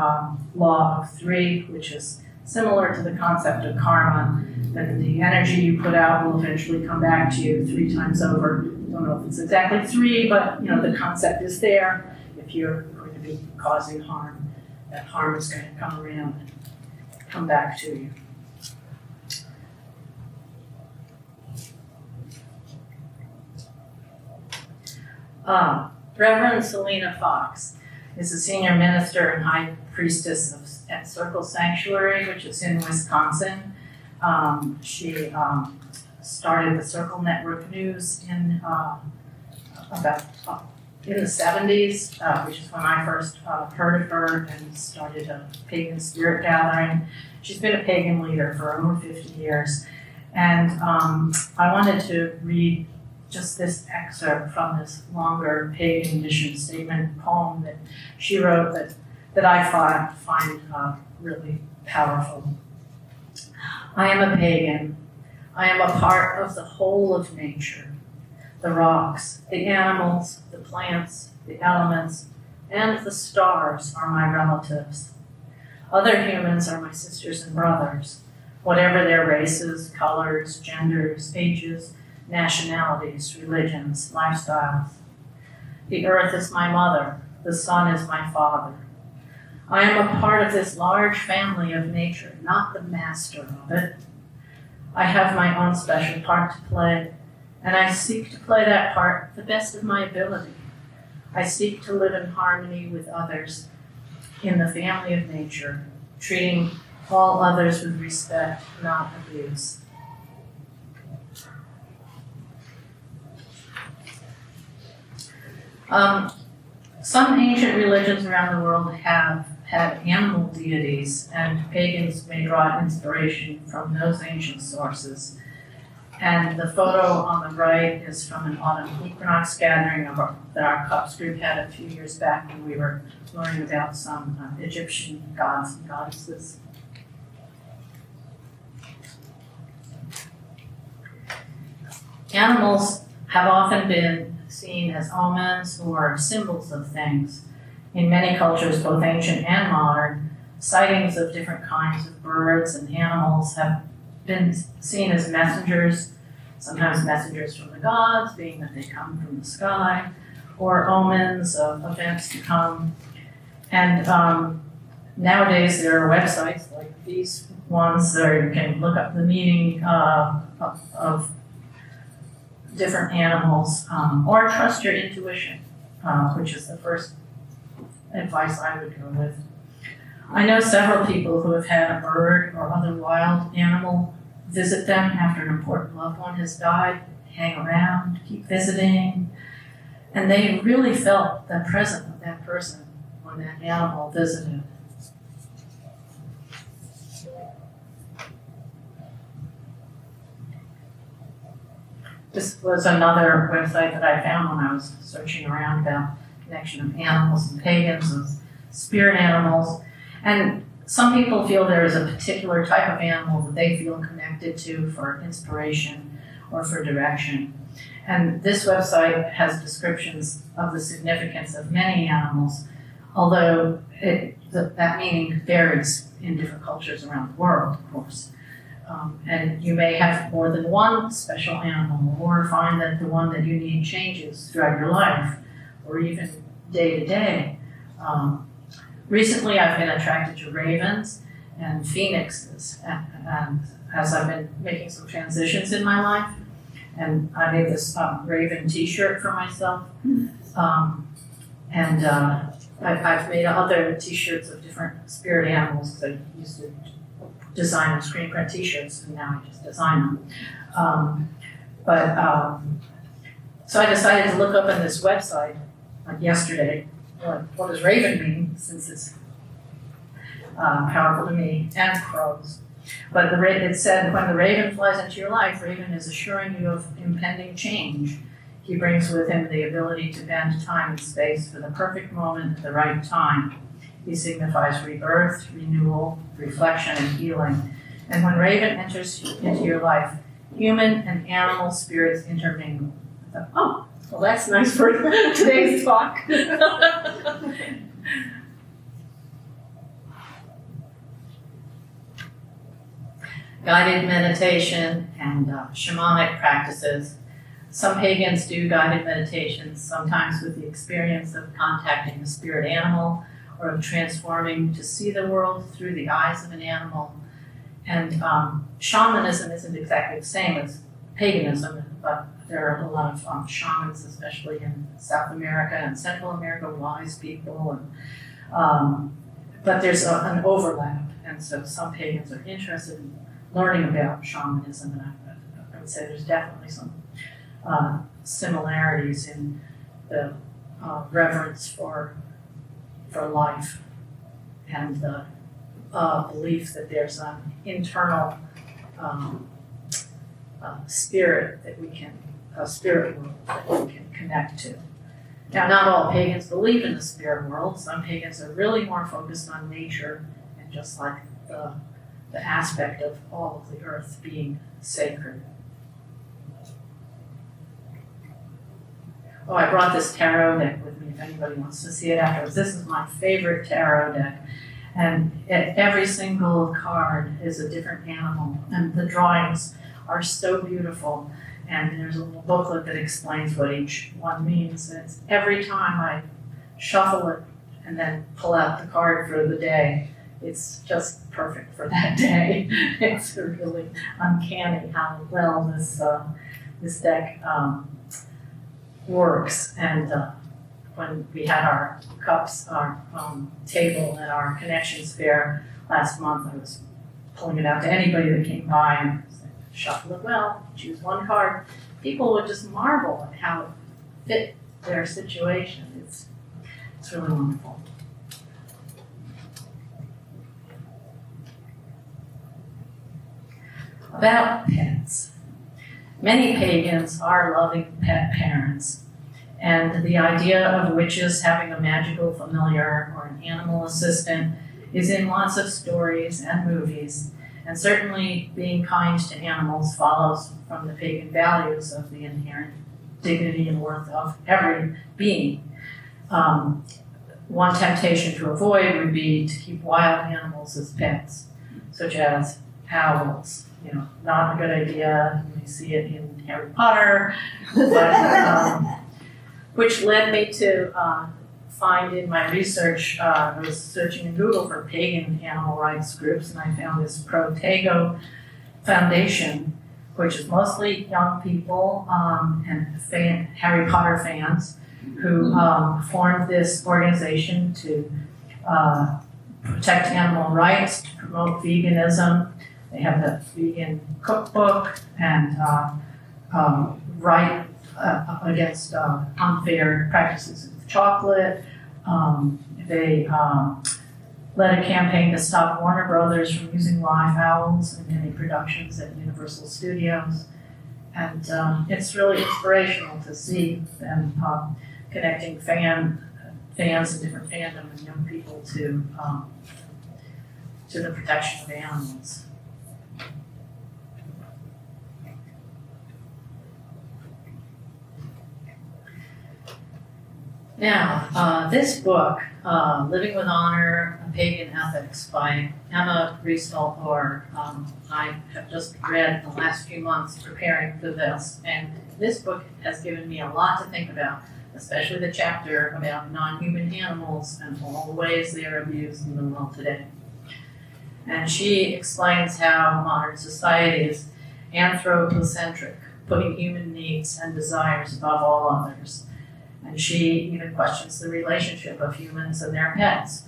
law of three, which is similar to the concept of karma, that the energy you put out will eventually come back to you 3 times over. I don't know if it's exactly 3, but the concept is there. If you're going to be causing harm, that harm is going to come around and come back to you. Reverend Selena Fox is a senior minister and high priestess at Circle Sanctuary, which is in Wisconsin. She started the Circle Network News in in the 70s, which is when I first heard of her and started a pagan spirit gathering. She's been a pagan leader for over 50 years. And I wanted to read just this excerpt from this longer pagan mission statement poem that she wrote that I find really powerful. I am a pagan. I am a part of the whole of nature. The rocks, the animals, the plants, the elements, and the stars are my relatives. Other humans are my sisters and brothers, whatever their races, colors, genders, ages, nationalities, religions, lifestyles. The earth is my mother, the sun is my father. I am a part of this large family of nature, not the master of it. I have my own special part to play, and I seek to play that part the best of my ability. I seek to live in harmony with others in the family of nature, treating all others with respect, not abuse. Some ancient religions around the world have had animal deities, and pagans may draw inspiration from those ancient sources. And the photo on the right is from an autumn equinox gathering that our CUPS group had a few years back when we were learning about some Egyptian gods and goddesses. Animals have often been seen as omens or symbols of things. In many cultures, both ancient and modern, sightings of different kinds of birds and animals have been seen as messengers, sometimes messengers from the gods, being that they come from the sky, or omens of events to come. And nowadays there are websites like these ones where you can look up the meaning of different animals, or trust your intuition, which is the first advice I would go with. I know several people who have had a bird or other wild animal visit them after an important loved one has died, hang around, keep visiting, and they really felt the presence of that person when that animal visited. This was another website that I found when I was searching around about the connection of animals and pagans and spirit animals. And some people feel there is a particular type of animal that they feel connected to for inspiration or for direction. And this website has descriptions of the significance of many animals, although that meaning varies in different cultures around the world, of course. And you may have more than one special animal, or find that the one that you need changes throughout your life, or even day to day. Recently, I've been attracted to ravens and phoenixes, and as I've been making some transitions in my life, and I made this raven T-shirt for myself, and I've made other T-shirts of different spirit animals because I used to design and screen print T-shirts, and now I just design them. So I decided to look up on this website, like yesterday, what does raven mean, since it's powerful to me, and crows. But it said, when the raven flies into your life, raven is assuring you of impending change. He brings with him the ability to bend time and space for the perfect moment at the right time. He signifies rebirth, renewal, reflection, and healing. And when raven enters into your life, human and animal spirits intermingle. Oh, well, that's nice for today's talk. Guided meditation and shamanic practices. Some pagans do guided meditations, sometimes with the experience of contacting a spirit animal or of transforming to see the world through the eyes of an animal. And shamanism isn't exactly the same as paganism, but there are a lot of shamans, especially in South America and Central America, wise people, and but there's an overlap, and so some pagans are interested in learning about shamanism, and I would say there's definitely some similarities in the reverence for life and the belief that there's an internal spirit that we can, a spirit world that we can connect to. Now, not all pagans believe in the spirit world. Some pagans are really more focused on nature and just like the aspect of all of the earth being sacred. Oh, I brought this tarot deck with me if anybody wants to see it afterwards. This is my favorite tarot deck. And every single card is a different animal. And the drawings are so beautiful. And there's a little booklet that explains what each one means. And it's every time I shuffle it and then pull out the card for the day, it's just perfect for that day. It's really uncanny how well this deck works. And when we had our cups, our table at our Connections Fair last month, I was pulling it out to anybody that came by and shuffle it well, choose one card. People would just marvel at how it fit their situation. It's really wonderful. About pets. Many pagans are loving pet parents, and the idea of witches having a magical familiar or an animal assistant is in lots of stories and movies, and certainly being kind to animals follows from the pagan values of the inherent dignity and worth of every being. One temptation to avoid would be to keep wild animals as pets, such as owls. You know, not a good idea. You see it in Harry Potter, but, which led me to find in my research, I was searching in Google for pagan animal rights groups, and I found this Protego Foundation, which is mostly young people and Harry Potter fans who formed this organization to protect animal rights, to promote veganism. They have the vegan cookbook and right against unfair practices with chocolate. They led a campaign to stop Warner Brothers from using live owls in any productions at Universal Studios. And it's really inspirational to see them connecting fans and different fandom and young people to the protection of animals. Now, this book, Living with Honor, Pagan Ethics by Emma Riesel-Orr, I have just read the last few months preparing for this, and this book has given me a lot to think about, especially the chapter about non-human animals and all the ways they are abused in the world today. And she explains how modern society is anthropocentric, putting human needs and desires above all others. And she even questions the relationship of humans and their pets.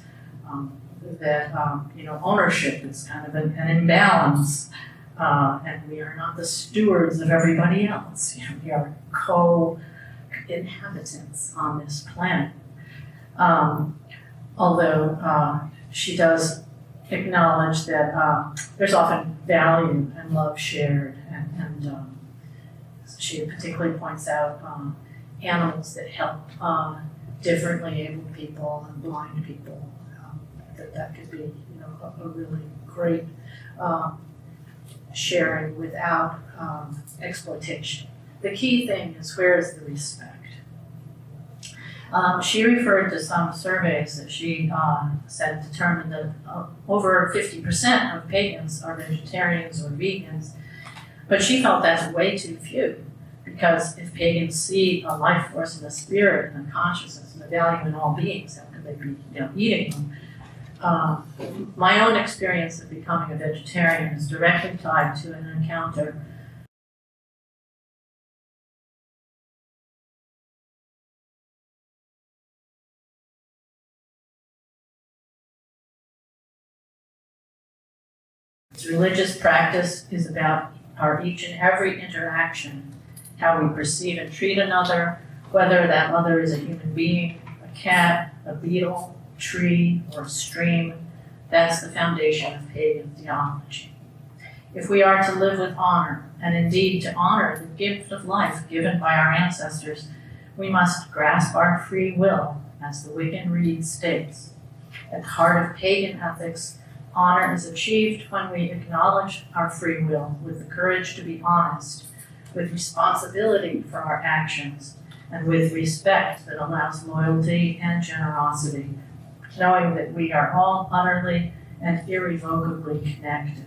Ownership is kind of an imbalance, and we are not the stewards of everybody else. We are co-inhabitants on this planet. Although she does acknowledge that there's often value and love shared, and she particularly points out animals that help differently abled people and blind people. That could be, a really great sharing without exploitation. The key thing is, where is the respect? She referred to some surveys that she said determined that over 50% of pagans are vegetarians or vegans, but she felt that's way too few. Because if pagans see a life force and a spirit and a consciousness and a value in all beings, how could they be eating them? My own experience of becoming a vegetarian is directly tied to an encounter religious practice is about our each and every interaction, how we perceive and treat another, whether that other is a human being, a cat, a beetle, a tree, or a stream. That's the foundation of pagan theology. If we are to live with honor, and indeed to honor the gift of life given by our ancestors, we must grasp our free will, as the Wiccan Rede states. At the heart of pagan ethics, honor is achieved when we acknowledge our free will with the courage to be honest, with responsibility for our actions, and with respect that allows loyalty and generosity, knowing that we are all utterly and irrevocably connected.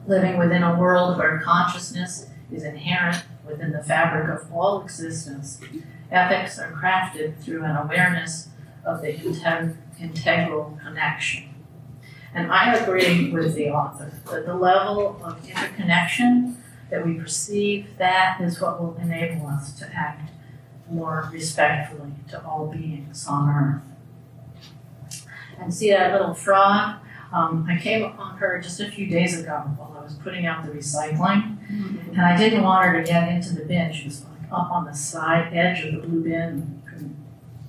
Living within a world where consciousness is inherent within the fabric of all existence, ethics are crafted through an awareness of the integral connection. And I agree with the author that the level of interconnection that we perceive, that is what will enable us to act more respectfully to all beings on earth. And see that little frog? I came upon her just a few days ago while I was putting out the recycling, and I didn't want her to get into the bin. She was like up on the side edge of the blue bin.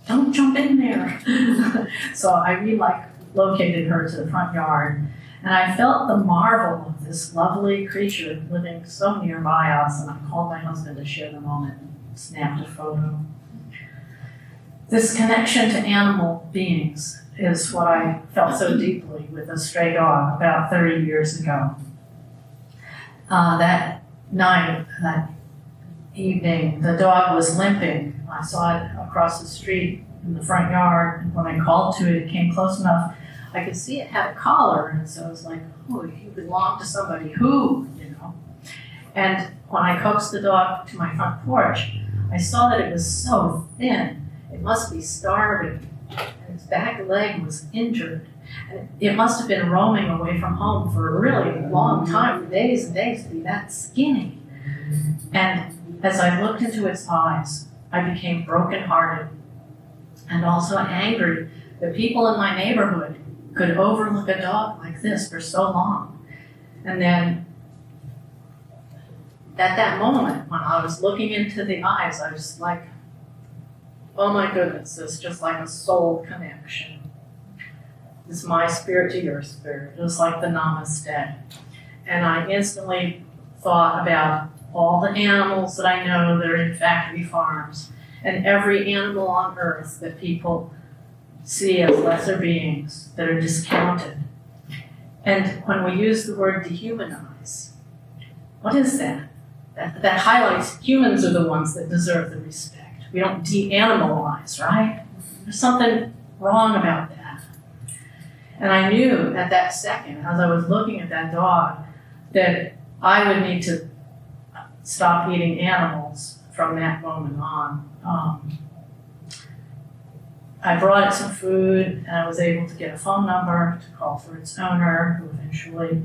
Don't jump in there. So I relocated her to the front yard, and I felt the marvel of this lovely creature living so nearby us, and I called my husband to share the moment and snapped a photo. This connection to animal beings is what I felt so deeply with a stray dog about 30 years ago. That night, that evening, the dog was limping. I saw it across the street in the front yard, and when I called to it, it came close enough. I could see it had a collar, and so I was like, oh, you belong to somebody who, And when I coaxed the dog to my front porch, I saw that it was so thin, it must be starving. And its back leg was injured. And it must have been roaming away from home for a really long time, for days and days, to be that skinny. And as I looked into its eyes, I became brokenhearted and also angry the people in my neighborhood could overlook a dog like this for so long. And then at that moment, when I was looking into the eyes, I was like, oh my goodness, it's just like a soul connection. It's my spirit to your spirit, just like the namaste. And I instantly thought about all the animals that I know that are in factory farms, and every animal on earth that people see as lesser beings that are discounted. And when we use the word dehumanize, what is that? That highlights humans are the ones that deserve the respect. We don't de-animalize, right? There's something wrong about that. And I knew at that second, as I was looking at that dog, that I would need to stop eating animals from that moment on. I brought it some food, and I was able to get a phone number to call for its owner, who eventually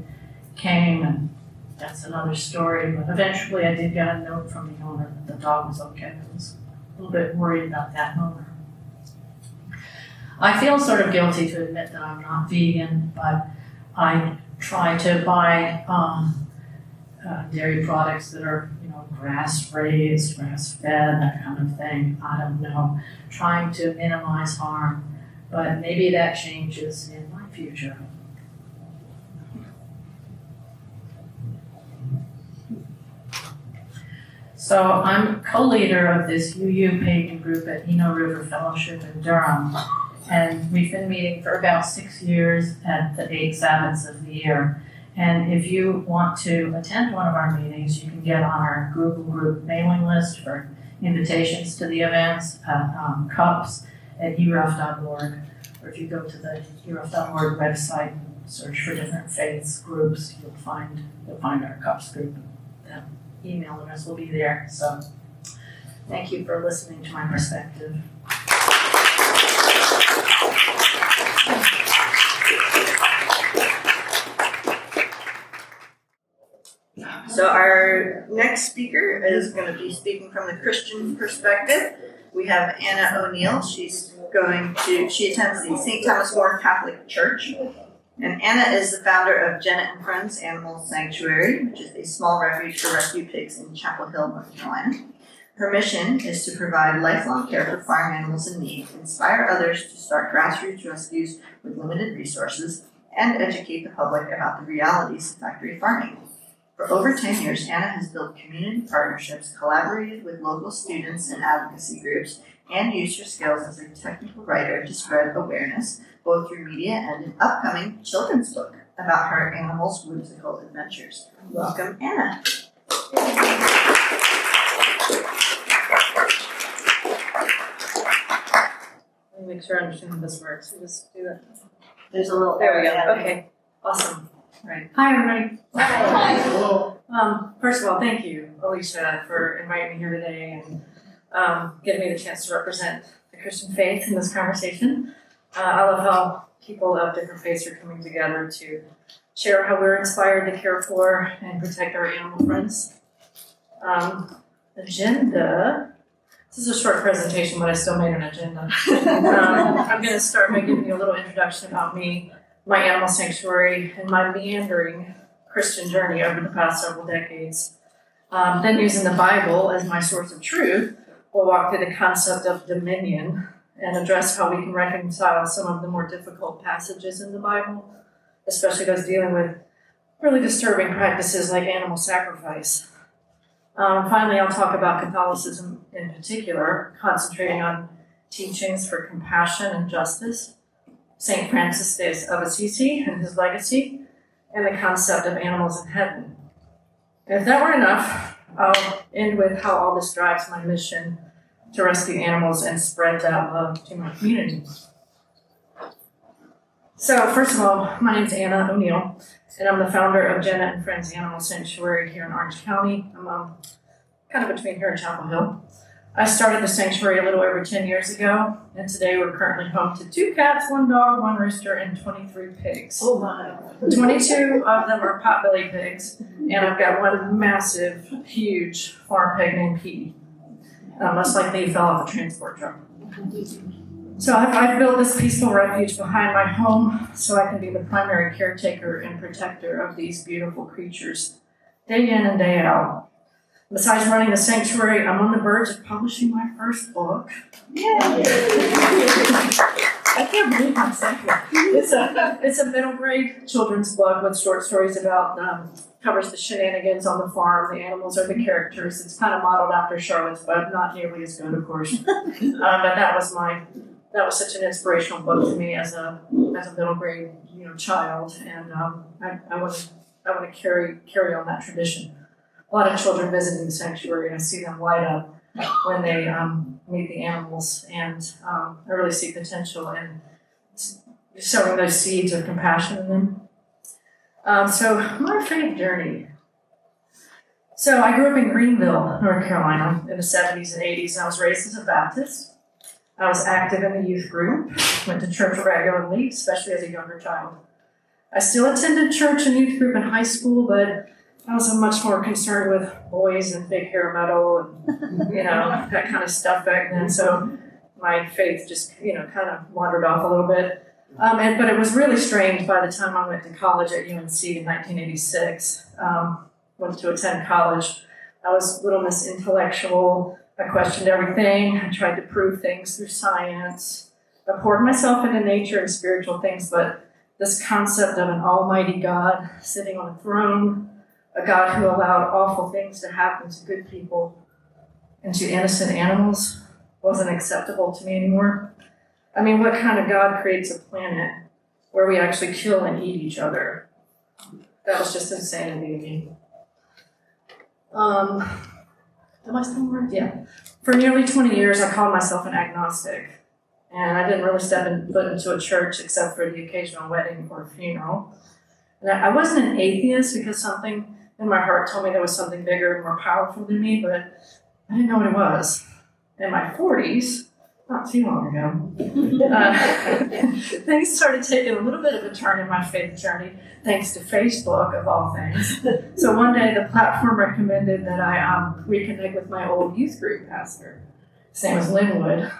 came, and that's another story. But eventually I did get a note from the owner that the dog was okay. I was a little bit worried about that owner. I feel sort of guilty to admit that I'm not vegan, but I try to buy dairy products that are, grass-raised, grass-fed, that kind of thing. I don't know, trying to minimize harm, but maybe that changes in my future. So I'm co-leader of this UU pagan group at Eno River Fellowship in Durham, and we've been meeting for about 6 years at the 8 Sabbaths of the year. And if you want to attend one of our meetings, you can get on our Google group mailing list for invitations to the events at cups at urf.org, or if you go to the urf.org website and search for different faiths groups, you'll find our cups group. The email address will be there. So thank you for listening to my perspective. So our next speaker is going to be speaking from the Christian perspective. We have Anna O'Neill. She attends the St. Thomas More Catholic Church. And Anna is the founder of Jenna and Friends Animal Sanctuary, which is a small refuge for rescue pigs in Chapel Hill, North Carolina. Her mission is to provide lifelong care for farm animals in need, inspire others to start grassroots rescues with limited resources, and educate the public about the realities of factory farming. For over 10 years, Anna has built community partnerships, collaborated with local students and advocacy groups, and used her skills as a technical writer to spread awareness, both through media and an upcoming children's book about her animals' whimsical adventures. Welcome, Anna. Let me make sure I understand how this works. We just do that. There's a little. There we go. Okay. Awesome. Right. Hi, everybody. Hi. First of all, thank you, Alicia, for inviting me here today and giving me the chance to represent the Christian faith in this conversation. I love how people of different faiths are coming together to share how we're inspired to care for and protect our animal friends. Agenda. This is a short presentation, but I still made an agenda. I'm going to start by giving you a little introduction about me, my animal sanctuary, and my meandering Christian journey over the past several decades. Then, using the Bible as my source of truth, we'll walk through the concept of dominion and address how we can reconcile some of the more difficult passages in the Bible, especially those dealing with really disturbing practices like animal sacrifice. Finally, I'll talk about Catholicism in particular, concentrating on teachings for compassion and justice, St. Francis of Assisi and his legacy, and the concept of animals in heaven. And if that were enough, I'll end with how all this drives my mission to rescue animals and spread that love to my community. So, first of all, my name's Anna O'Neill, and I'm the founder of Jenna and Friends Animal Sanctuary here in Orange County. I'm kind of between here and Chapel Hill. I started the sanctuary a little over 10 years ago, and today we're currently home to 2 cats, 1 dog, 1 rooster, and 23 pigs. Oh my. 22 of them are potbelly pigs, and I've got 1 massive, huge farm pig named Petey. Most likely he fell off a transport truck. So I've built this peaceful refuge behind my home so I can be the primary caretaker and protector of these beautiful creatures, day in and day out. Besides running the sanctuary, I'm on the verge of publishing my first book. I can't believe I'm saying it. It's a middle grade children's book with short stories about, covers the shenanigans on the farm. The animals are the characters. It's kind of modeled after Charlotte's, but not nearly as good, of course. But that was such an inspirational book to me as a middle grade child, and I want to carry on that tradition. A lot of children visiting the sanctuary, and I see them light up when they meet the animals, and I really see potential in sowing those seeds of compassion in them. So my faith journey. So I grew up in Greenville, North Carolina, in the 70s and 80s, and I was raised as a Baptist. I was active in the youth group, went to church regularly, especially as a younger child. I still attended church and youth group in high school, but I was much more concerned with boys and big hair metal and, that kind of stuff back then. So my faith just, kind of wandered off a little bit. But it was really strange by the time I went to college at UNC in 1986. Went to attend college. I was Little Miss Intellectual. I questioned everything. I tried to prove things through science. I poured myself into nature and spiritual things, but this concept of an almighty God sitting on a throne, a God who allowed awful things to happen to good people and to innocent animals, wasn't acceptable to me anymore. I mean, what kind of God creates a planet where we actually kill and eat each other? That was just insanity to me. Am I still right? Yeah. For nearly 20 years, I called myself an agnostic. And I didn't really step foot into a church except for the occasional wedding or funeral. And I wasn't an atheist because something in my heart told me there was something bigger and more powerful than me, but I didn't know what it was. In my 40s, not too long ago, things started taking a little bit of a turn in my faith journey, thanks to Facebook, of all things. So one day, the platform recommended that I reconnect with my old youth group pastor. His name was Linwood.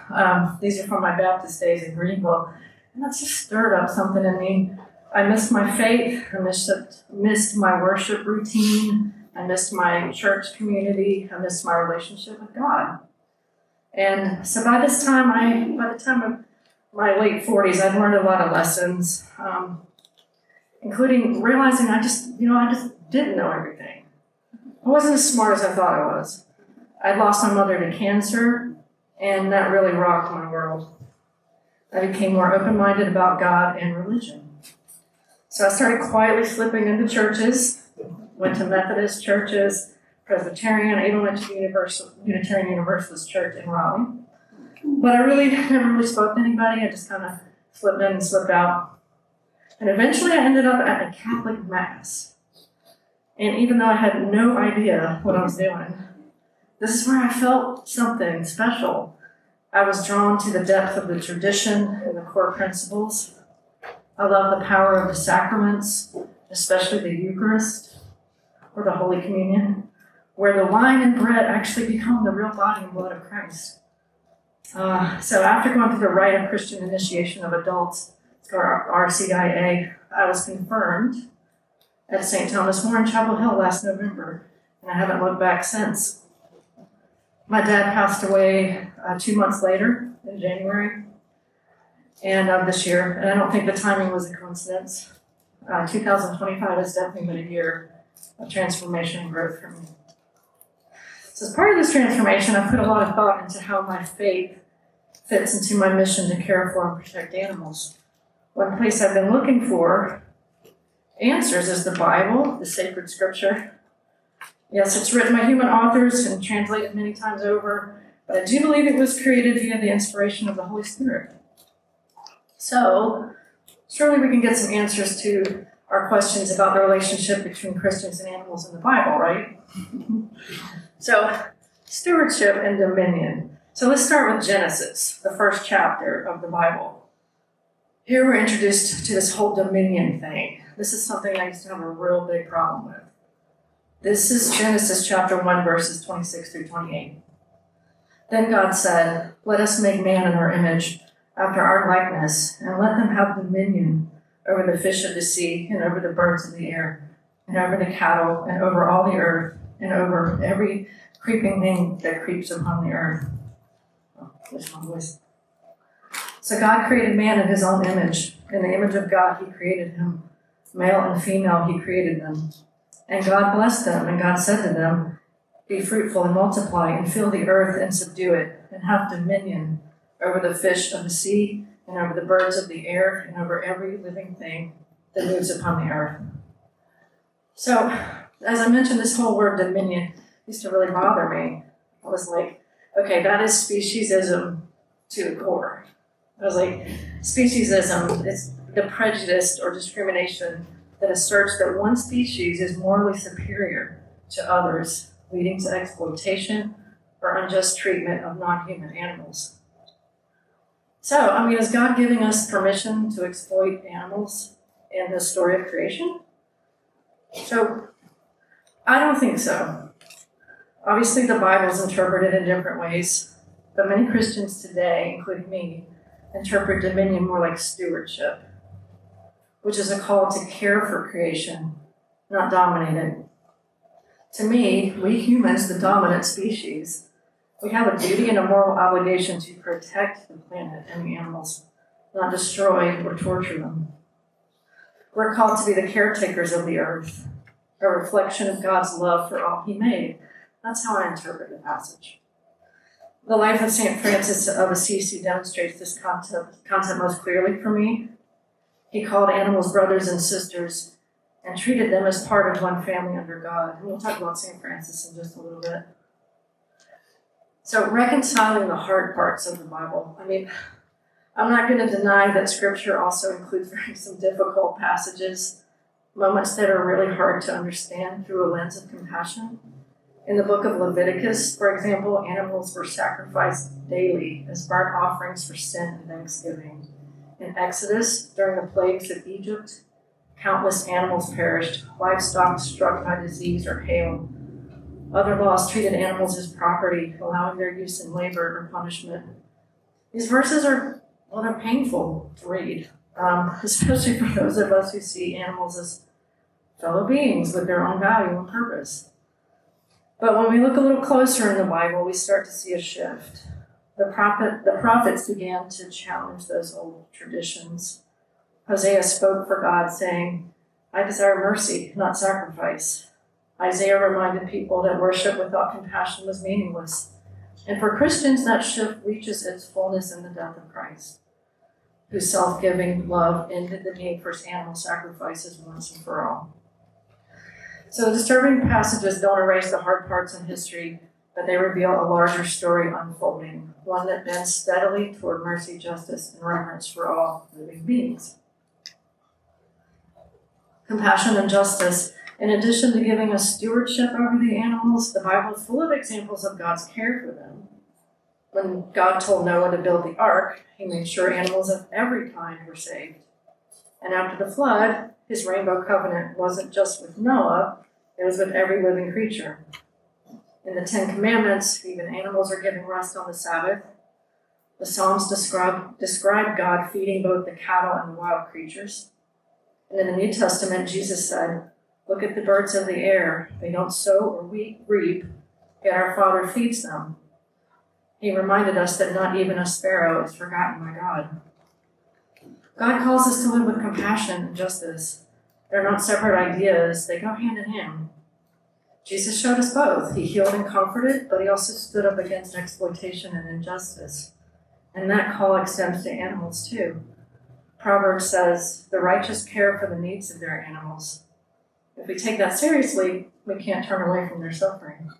These are from my Baptist days in Greenville. And that just stirred up something in me. I missed my faith. I missed my worship routine. I missed my church community. I missed my relationship with God. And so by the time of my late 40s, I'd learned a lot of lessons, including realizing I just didn't know everything. I wasn't as smart as I thought I was. I'd lost my mother to cancer, and that really rocked my world. I became more open-minded about God and religion. So I started quietly slipping into churches, went to Methodist churches, Presbyterian. I even went to the Unitarian Universalist church in Raleigh. But I never really spoke to anybody. I just kind of slipped in and slipped out. And eventually I ended up at a Catholic Mass. And even though I had no idea what I was doing, this is where I felt something special. I was drawn to the depth of the tradition and the core principles. I love the power of the sacraments, especially the Eucharist or the Holy Communion, where the wine and bread actually become the real body and blood of Christ. So after going through the rite of Christian initiation of adults, or RCIA, I was confirmed at St. Thomas More in Chapel Hill last November, and I haven't looked back since. My dad passed away 2 months later, in January of this year, and I don't think the timing was a coincidence. 2025 has definitely been a year of transformation and growth for me. So as part of this transformation, I put a lot of thought into how my faith fits into my mission to care for and protect animals. One place I've been looking for answers is the Bible, the sacred scripture. Yes, it's written by human authors and translated many times over, but I do believe it was created via the inspiration of the Holy Spirit. So, surely we can get some answers to our questions about the relationship between Christians and animals in the Bible, right? So, stewardship and dominion. So let's start with Genesis, the first chapter of the Bible. Here we're introduced to this whole dominion thing. This is something I used to have a real big problem with. This is Genesis chapter 1, verses 26 through 28. Then God said, "Let us make man in our image, after our likeness, and let them have dominion over the fish of the sea, and over the birds of the air, and over the cattle, and over all the earth, and over every creeping thing that creeps upon the earth. Oh, there's my voice. So God created man in his own image. In the image of God, he created him. Male and female, he created them. And God blessed them, and God said to them, be fruitful and multiply, and fill the earth and subdue it, and have dominion over the fish of the sea, and over the birds of the air, and over every living thing that moves upon the earth. So, as I mentioned, this whole word dominion used to really bother me. I was like, okay, that is speciesism to the core. I was like, speciesism is the prejudice or discrimination that asserts that one species is morally superior to others, leading to exploitation or unjust treatment of non-human animals. So, is God giving us permission to exploit animals in the story of creation? So, I don't think so. Obviously, the Bible is interpreted in different ways, but many Christians today, including me, interpret dominion more like stewardship, which is a call to care for creation, not dominate it. To me, we humans, the dominant species, we have a duty and a moral obligation to protect the planet and the animals, not destroy or torture them. We're called to be the caretakers of the earth, a reflection of God's love for all he made. That's how I interpret the passage. The life of St. Francis of Assisi demonstrates this concept most clearly for me. He called animals brothers and sisters and treated them as part of one family under God. And we'll talk about St. Francis in just a little bit. So reconciling the hard parts of the Bible. I'm not going to deny that Scripture also includes some difficult passages, moments that are really hard to understand through a lens of compassion. In the book of Leviticus, for example, animals were sacrificed daily as burnt offerings for sin and thanksgiving. In Exodus, during the plagues of Egypt, countless animals perished, livestock struck by disease or hail. Other laws treated animals as property, allowing their use in labor or punishment. These verses they're painful to read, especially for those of us who see animals as fellow beings with their own value and purpose. But when we look a little closer in the Bible, we start to see a shift. The prophets began to challenge those old traditions. Hosea spoke for God, saying, I desire mercy, not sacrifice. Isaiah reminded people that worship without compassion was meaningless. And for Christians, that shift reaches its fullness in the death of Christ, whose self-giving love ended the need for animal sacrifices once and for all. So disturbing passages don't erase the hard parts in history, but they reveal a larger story unfolding, one that bends steadily toward mercy, justice, and reverence for all living beings. Compassion and justice. In addition to giving us stewardship over the animals, the Bible is full of examples of God's care for them. When God told Noah to build the ark, he made sure animals of every kind were saved. And after the flood, his rainbow covenant wasn't just with Noah, it was with every living creature. In the Ten Commandments, even animals are given rest on the Sabbath. The Psalms describe God feeding both the cattle and the wild creatures. And in the New Testament, Jesus said, look at the birds of the air. They don't sow or reap, yet our Father feeds them. He reminded us that not even a sparrow is forgotten by God. God calls us to live with compassion and justice. They're not separate ideas, they go hand in hand. Jesus showed us both. He healed and comforted, but he also stood up against exploitation and injustice. And that call extends to animals too. Proverbs says, the righteous care for the needs of their animals. If we take that seriously, we can't turn away from their suffering.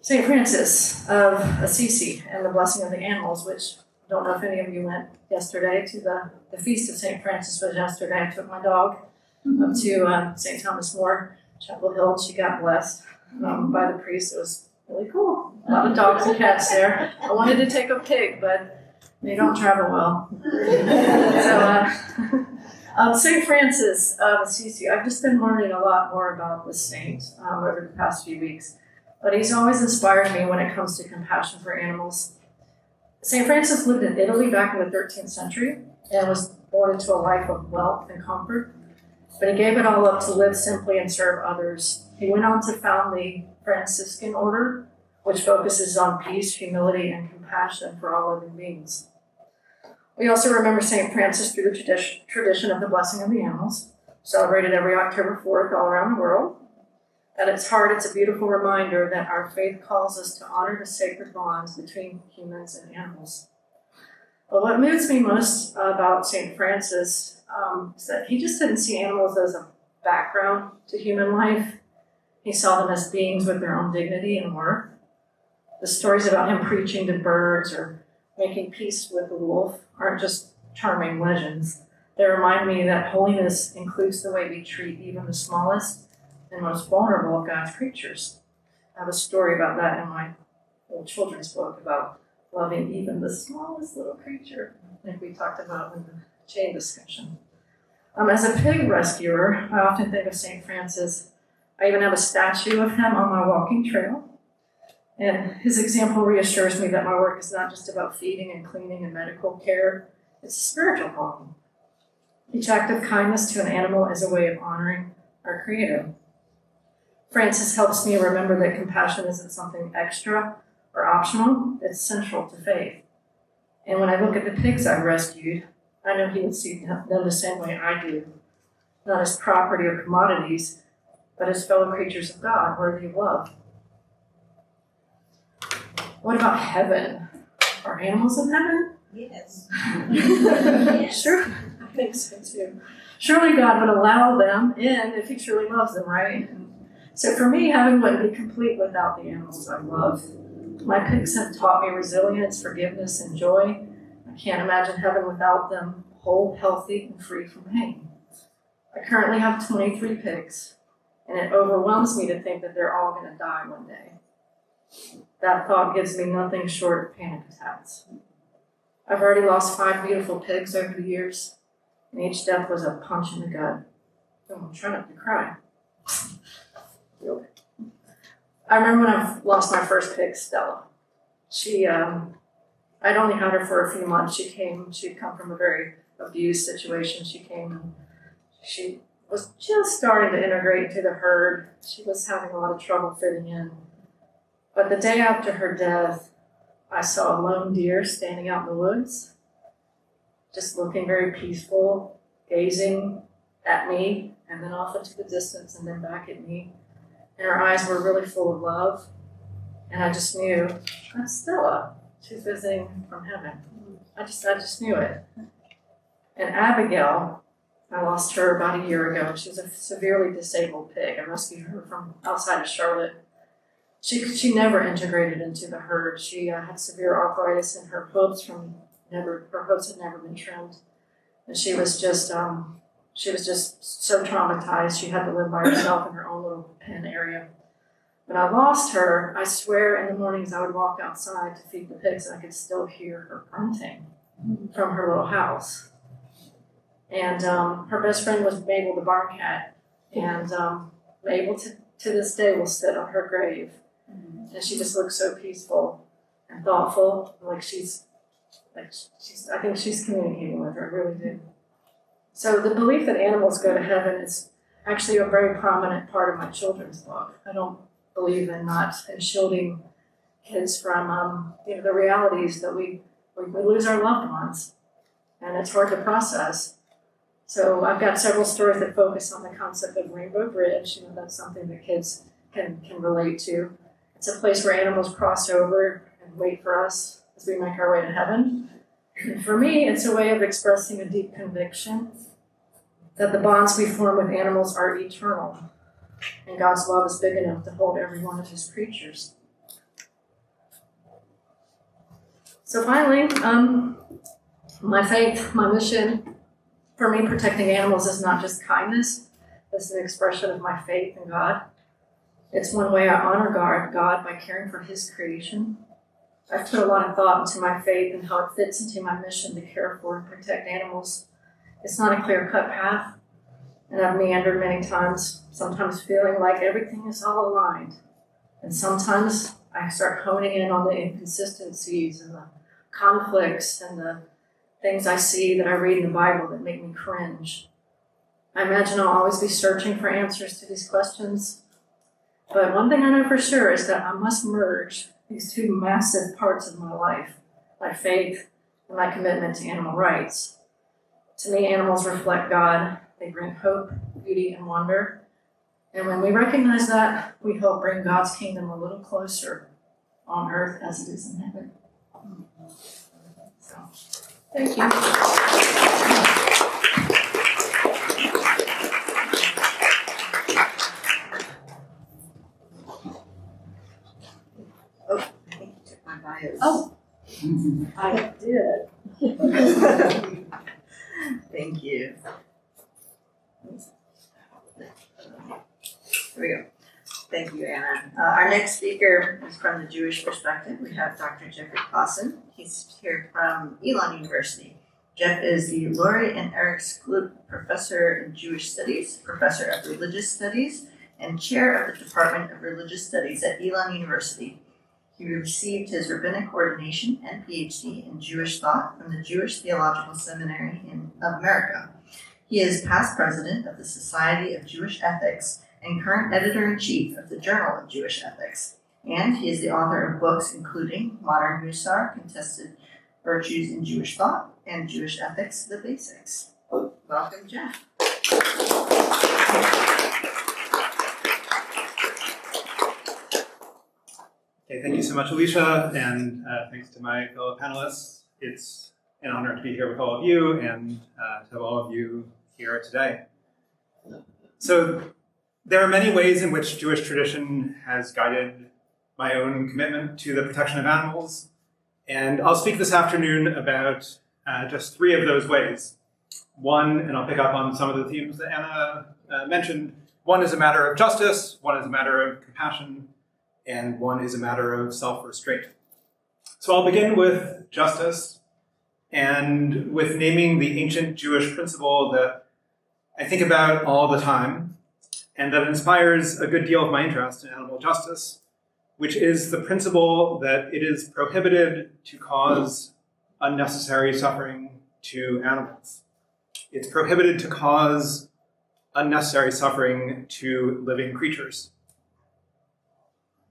St. Francis of Assisi and the blessing of the animals, which I don't know if any of you went yesterday to the feast of St. Francis was yesterday. I took my dog up to St. Thomas More, Chapel Hill. She got blessed by the priest. It was really cool. A lot of dogs and cats there. I wanted to take a pig, but they don't travel well. So, St. Francis of Assisi, I've just been learning a lot more about the saint over the past few weeks. But he's always inspired me when it comes to compassion for animals. St. Francis lived in Italy back in the 13th century and was born into a life of wealth and comfort, but he gave it all up to live simply and serve others. He went on to found the Franciscan order, which focuses on peace, humility, and compassion for all living beings. We also remember St. Francis through the tradition of the blessing of the animals, celebrated every October 4th all around the world. At its heart, it's a beautiful reminder that our faith calls us to honor the sacred bonds between humans and animals. But what moves me most about St. Francis is that he just didn't see animals as a background to human life. He saw them as beings with their own dignity and worth. The stories about him preaching to birds or making peace with the wolf aren't just charming legends. They remind me that holiness includes the way we treat even the smallest and most vulnerable of God's creatures. I have a story about that in my little children's book about loving even the smallest little creature, like we talked about in the chain discussion. As a pig rescuer, I often think of St. Francis. I even have a statue of him on my walking trail. And his example reassures me that my work is not just about feeding and cleaning and medical care, it's a spiritual calling. Each act of kindness to an animal is a way of honoring our Creator. Francis helps me remember that compassion isn't something extra or optional, it's central to faith. And when I look at the pigs I've rescued, I know he would see them the same way I do, not as property or commodities, but as fellow creatures of God, worthy of love. What about heaven? Are animals in heaven? Yes. Sure, I think so too. Surely God would allow them in if he truly loves them, right? So for me, heaven wouldn't be complete without the animals I love. My pigs have taught me resilience, forgiveness, and joy. I can't imagine heaven without them, whole, healthy, and free from pain. I currently have 23 pigs, and it overwhelms me to think that they're all going to die one day. That thought gives me nothing short of panic attacks. I've already lost 5 beautiful pigs over the years, and each death was a punch in the gut. Oh, I'm trying not to cry. I remember when I lost my first pig, Stella. I'd only had her for a few months. She'd come from a very abused situation. She came and she was just starting to integrate into the herd. She was having a lot of trouble fitting in. But the day after her death, I saw a lone deer standing out in the woods, just looking very peaceful, gazing at me, and then off into the distance, and then back at me. And her eyes were really full of love. And I just knew, that's Stella. She's visiting from heaven. I just knew it. And Abigail, I lost her about a year ago. She was a severely disabled pig. I rescued her from outside of Charlotte. She never integrated into the herd. She had severe arthritis in her hooves her hooves had never been trimmed. And she was just so traumatized. She had to live by herself in her own little pen area. When I lost her, I swear in the mornings I would walk outside to feed the pigs and I could still hear her grunting from her little house. And her best friend was Mabel the barn cat. And Mabel to this day will sit on her grave. And she just looks so peaceful and thoughtful, I think she's communicating with her, I really do. So the belief that animals go to heaven is actually a very prominent part of my children's book. I don't believe in not shielding kids from the realities that we lose our loved ones, and it's hard to process. So I've got several stories that focus on the concept of Rainbow Bridge. That's something that kids can relate to. It's a place where animals cross over and wait for us as we make our way to heaven. And for me, it's a way of expressing a deep conviction that the bonds we form with animals are eternal, and God's love is big enough to hold every one of his creatures. So finally, my faith, my mission, for me, protecting animals is not just kindness. It's an expression of my faith in God. It's one way I honor God by caring for his creation. I've put a lot of thought into my faith and how it fits into my mission to care for and protect animals. It's not a clear-cut path, and I've meandered many times, sometimes feeling like everything is all aligned. And sometimes I start honing in on the inconsistencies and the conflicts and the things I see that I read in the Bible that make me cringe. I imagine I'll always be searching for answers to these questions. But one thing I know for sure is that I must merge these two massive parts of my life, my faith and my commitment to animal rights. To me, animals reflect God. They bring hope, beauty, and wonder. And when we recognize that, we help bring God's kingdom a little closer on earth as it is in heaven. So, thank you. I think you took my bios. Oh. I did. Thank you. Here we go. Thank you, Anna. Our next speaker is from the Jewish perspective. We have Dr. Jeffrey Clausen. He's here from Elon University. Jeff is the Laurie and Eric Skloot Professor in Jewish Studies, Professor of Religious Studies, and Chair of the Department of Religious Studies at Elon University. He received his rabbinic ordination and PhD in Jewish thought from the Jewish Theological Seminary of America. He is past president of the Society of Jewish Ethics and current editor-in-chief of the Journal of Jewish Ethics. And he is the author of books including Modern Musar, Contested Virtues in Jewish Thought, and Jewish Ethics, The Basics. Welcome, Jeff. Okay, thank you so much, Alicia, and thanks to my fellow panelists. It's an honor to be here with all of you and to have all of you here today. So there are many ways in which Jewish tradition has guided my own commitment to the protection of animals, and I'll speak this afternoon about just three of those ways. One, and I'll pick up on some of the themes that Anna mentioned, one is a matter of justice, one is a matter of compassion, and one is a matter of self-restraint. So I'll begin with justice and with naming the ancient Jewish principle that I think about all the time and that inspires a good deal of my interest in animal justice, which is the principle that it is prohibited to cause unnecessary suffering to animals. It's prohibited to cause unnecessary suffering to living creatures.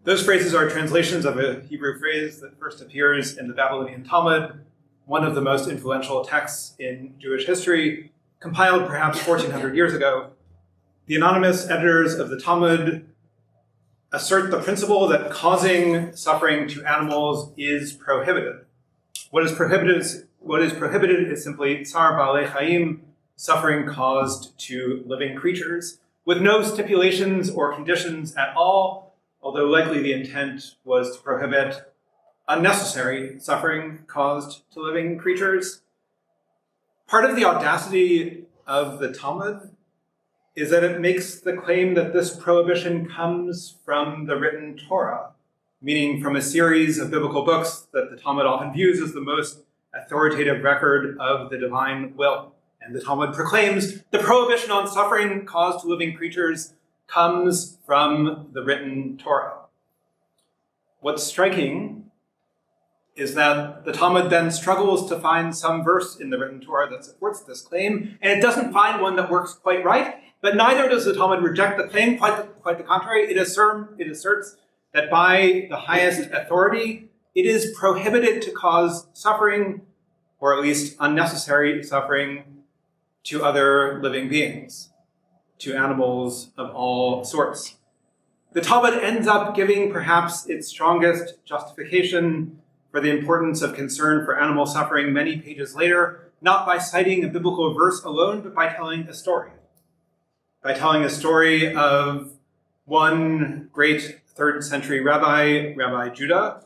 Those phrases are translations of a Hebrew phrase that first appears in the Babylonian Talmud, one of the most influential texts in Jewish history, compiled perhaps 1,400 years ago. The anonymous editors of the Talmud assert the principle that causing suffering to animals is prohibited. What is prohibited is simply tsar ba'alei chaim, suffering caused to living creatures, with no stipulations or conditions at all, although likely the intent was to prohibit unnecessary suffering caused to living creatures. Part of the audacity of the Talmud is that it makes the claim that this prohibition comes from the written Torah, meaning from a series of biblical books that the Talmud often views as the most authoritative record of the divine will. And the Talmud proclaims the prohibition on suffering caused to living creatures comes from the written Torah. What's striking is that the Talmud then struggles to find some verse in the written Torah that supports this claim, and it doesn't find one that works quite right, but neither does the Talmud reject the claim, quite the contrary. It asserts that by the highest authority, it is prohibited to cause suffering, or at least unnecessary suffering, to other living beings, to animals of all sorts. The Talmud ends up giving perhaps its strongest justification for the importance of concern for animal suffering many pages later, not by citing a biblical verse alone, but by telling a story. By telling a story of one great 3rd century rabbi, Rabbi Judah,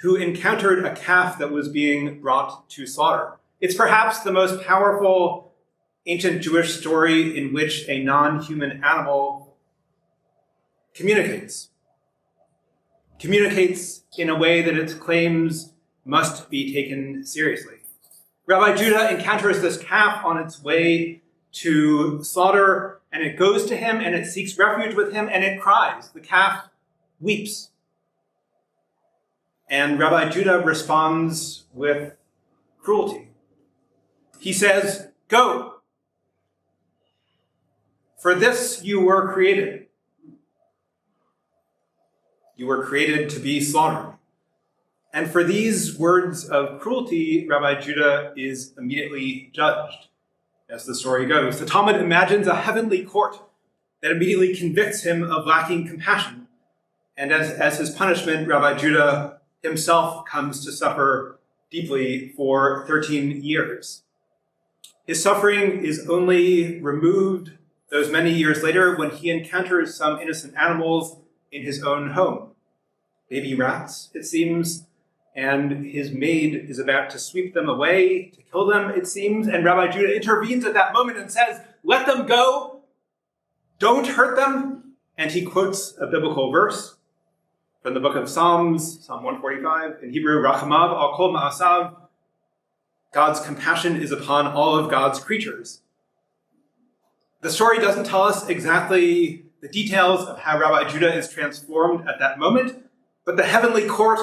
who encountered a calf that was being brought to slaughter. It's perhaps the most powerful ancient Jewish story in which a non-human animal communicates in a way that its claims must be taken seriously. Rabbi Judah encounters this calf on its way to slaughter, and it goes to him, and it seeks refuge with him, and it cries. The calf weeps. And Rabbi Judah responds with cruelty. He says, "Go. For this you were created. You were created to be slaughtered." And for these words of cruelty, Rabbi Judah is immediately judged. As the story goes, the Talmud imagines a heavenly court that immediately convicts him of lacking compassion. And as his punishment, Rabbi Judah himself comes to suffer deeply for 13 years. His suffering is only removed those many years later when he encounters some innocent animals in his own home. Baby rats, it seems, and his maid is about to sweep them away, to kill them, it seems, and Rabbi Judah intervenes at that moment and says, "Let them go, don't hurt them," and he quotes a biblical verse from the book of Psalms, Psalm 145, in Hebrew, Rachamav al kol ma'asav, God's compassion is upon all of God's creatures. The story doesn't tell us exactly the details of how Rabbi Judah is transformed at that moment, but the heavenly court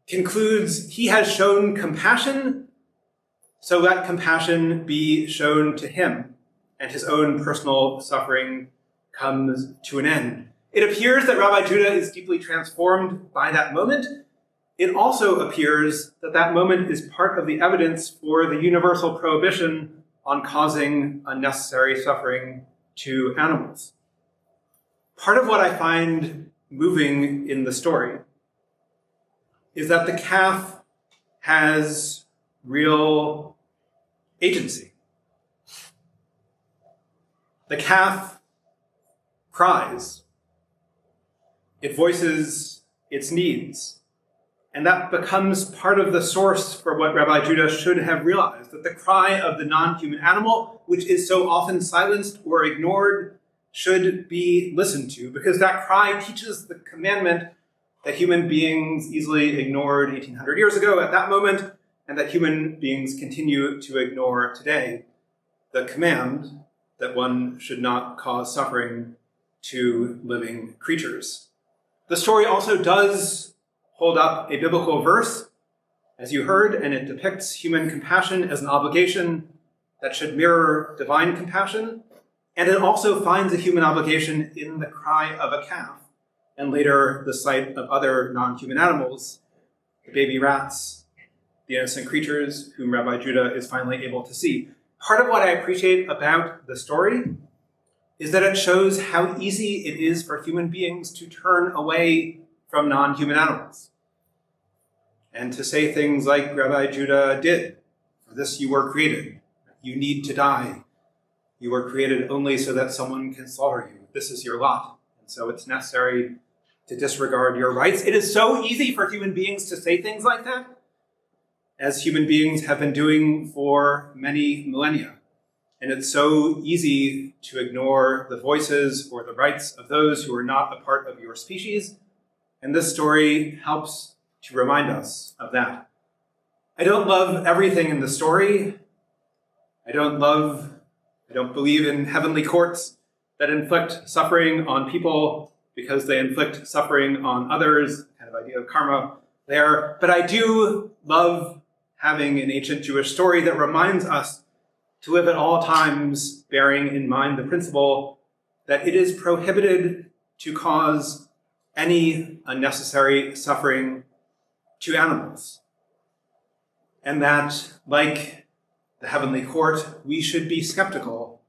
concludes he has shown compassion, so let compassion be shown to him, and his own personal suffering comes to an end. It appears that Rabbi Judah is deeply transformed by that moment. It also appears that that moment is part of the evidence for the universal prohibition on causing unnecessary suffering to animals. Part of what I find moving in the story is that the calf has real agency. The calf cries. It voices its needs. And that becomes part of the source for what Rabbi Judah should have realized, that the cry of the non-human animal, which is so often silenced or ignored, should be listened to, because that cry teaches the commandment that human beings easily ignored 1800 years ago at that moment, and that human beings continue to ignore today, the command that one should not cause suffering to living creatures. The story also does hold up a biblical verse, as you heard, and it depicts human compassion as an obligation that should mirror divine compassion, and it also finds a human obligation in the cry of a calf, and later the sight of other non-human animals, the baby rats, the innocent creatures whom Rabbi Judah is finally able to see. Part of what I appreciate about the story is that it shows how easy it is for human beings to turn away from non-human animals and to say things like Rabbi Judah did. For this you were created. You need to die. You were created only so that someone can slaughter you. This is your lot. And so it's necessary to disregard your rights. It is so easy for human beings to say things like that, as human beings have been doing for many millennia. And it's so easy to ignore the voices or the rights of those who are not a part of your species. And this story helps to remind us of that. I don't love everything in the story. I don't believe in heavenly courts that inflict suffering on people because they inflict suffering on others, kind of idea of karma there. But I do love having an ancient Jewish story that reminds us to live at all times bearing in mind the principle that it is prohibited to cause any unnecessary suffering to animals. And that, like the heavenly court, we should be skeptical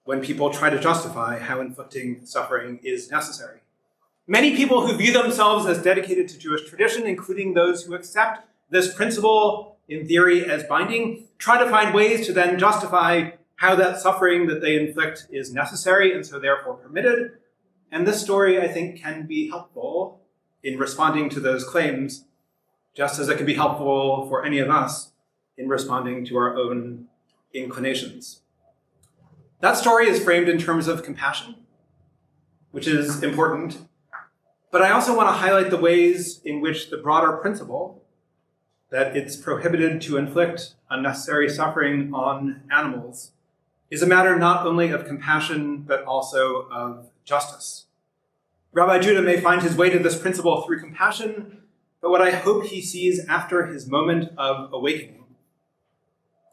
when people try to justify how inflicting suffering is necessary. Many people who view themselves as dedicated to Jewish tradition, including those who accept this principle in theory as binding, try to find ways to then justify how that suffering that they inflict is necessary and so therefore permitted. And this story, I think, can be helpful in responding to those claims, just as it can be helpful for any of us in responding to our own inclinations. That story is framed in terms of compassion, which is important. But I also want to highlight the ways in which the broader principle that it's prohibited to inflict unnecessary suffering on animals is a matter not only of compassion, but also of justice. Rabbi Judah may find his way to this principle through compassion, But what I hope he sees after his moment of awakening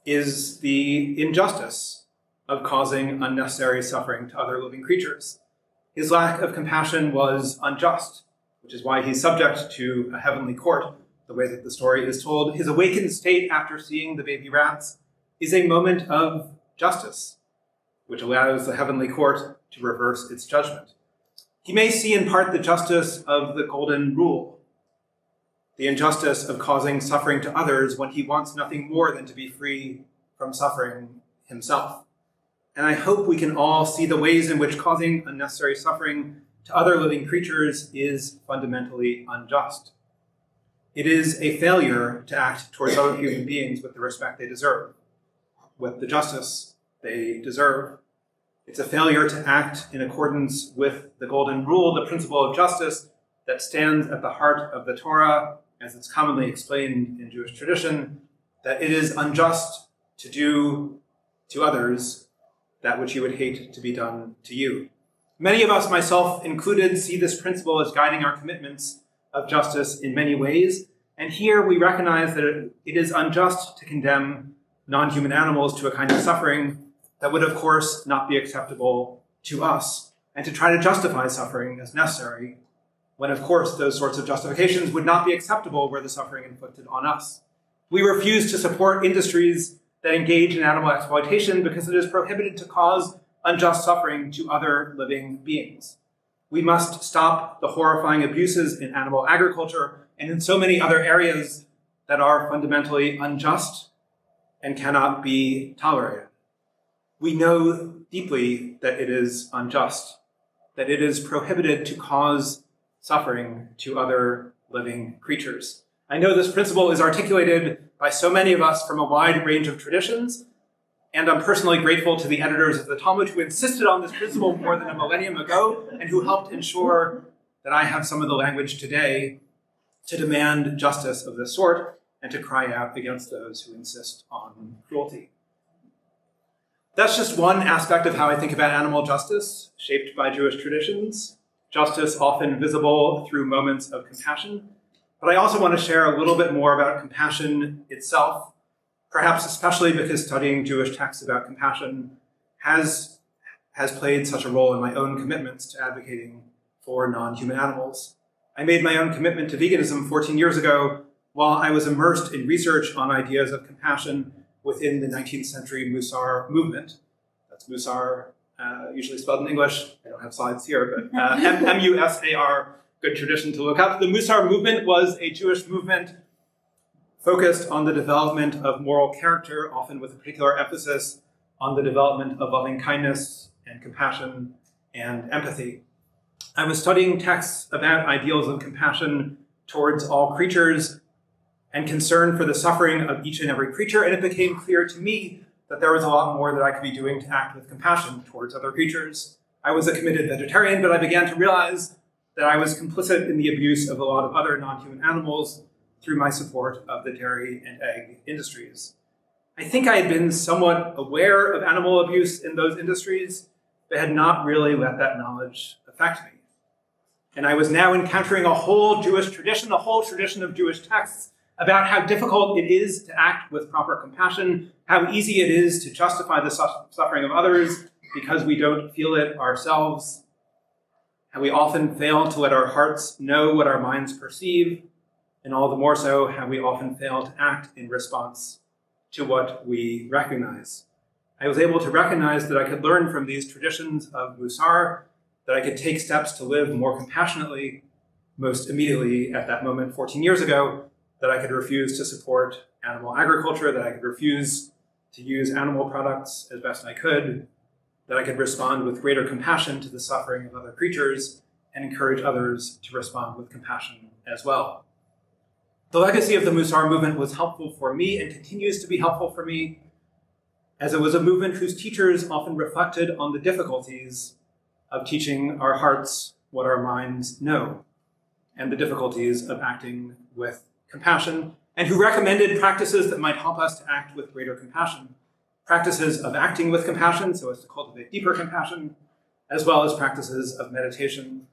is the injustice of causing unnecessary suffering to other living creatures. His lack of compassion was unjust, which is why he's subject to a heavenly court, the way that the story is told. His awakened state after seeing the baby rats is a moment of justice, which allows the heavenly court to reverse its judgment. He may see in part the justice of the golden rule, the injustice of causing suffering to others when he wants nothing more than to be free from suffering himself. And I hope we can all see the ways in which causing unnecessary suffering to other living creatures is fundamentally unjust. It is a failure to act towards other human beings with the respect they deserve, with the justice they deserve. It's a failure to act in accordance with the golden rule, the principle of justice that stands at the heart of the Torah, as it's commonly explained in Jewish tradition, that it is unjust to do to others that which you would hate to be done to you. Many of us, myself included, see this principle as guiding our commitments of justice in many ways. And here we recognize that it is unjust to condemn non-human animals to a kind of suffering that would, of course, not be acceptable to us, and to try to justify suffering as necessary, when, of course, those sorts of justifications would not be acceptable were the suffering inflicted on us. We refuse to support industries that engage in animal exploitation because it is prohibited to cause unjust suffering to other living beings. We must stop the horrifying abuses in animal agriculture and in so many other areas that are fundamentally unjust and cannot be tolerated. We know deeply that it is unjust, that it is prohibited to cause suffering to other living creatures. I know this principle is articulated by so many of us from a wide range of traditions, and I'm personally grateful to the editors of the Talmud who insisted on this principle more than a millennium ago and who helped ensure that I have some of the language today to demand justice of this sort and to cry out against those who insist on cruelty. That's just one aspect of how I think about animal justice, shaped by Jewish traditions. Justice often visible through moments of compassion. But I also want to share a little bit more about compassion itself, perhaps especially because studying Jewish texts about compassion has played such a role in my own commitments to advocating for non-human animals. I made my own commitment to veganism 14 years ago while I was immersed in research on ideas of compassion within the 19th century Musar movement. That's Musar, usually spelled in English. I don't have slides here, but M-U-S-A-R, good tradition to look up. The Musar movement was a Jewish movement focused on the development of moral character, often with a particular emphasis on the development of loving kindness and compassion and empathy. I was studying texts about ideals of compassion towards all creatures and concern for the suffering of each and every creature, and it became clear to me that there was a lot more that I could be doing to act with compassion towards other creatures. I was a committed vegetarian, but I began to realize that I was complicit in the abuse of a lot of other non-human animals through my support of the dairy and egg industries. I think I had been somewhat aware of animal abuse in those industries, but had not really let that knowledge affect me. And I was now encountering a whole Jewish tradition, a whole tradition of Jewish texts about how difficult it is to act with proper compassion, how easy it is to justify the suffering of others because we don't feel it ourselves, how we often fail to let our hearts know what our minds perceive, and all the more so how we often fail to act in response to what we recognize. I was able to recognize that I could learn from these traditions of Musar, that I could take steps to live more compassionately, most immediately at that moment 14 years ago, that I could refuse to support animal agriculture, that I could refuse to use animal products as best I could, that I could respond with greater compassion to the suffering of other creatures and encourage others to respond with compassion as well. The legacy of the Musar movement was helpful for me and continues to be helpful for me, as it was a movement whose teachers often reflected on the difficulties of teaching our hearts what our minds know, and the difficulties of acting with compassion, and who recommended practices that might help us to act with greater compassion. Practices of acting with compassion, so as to cultivate deeper compassion, as well as practices of meditation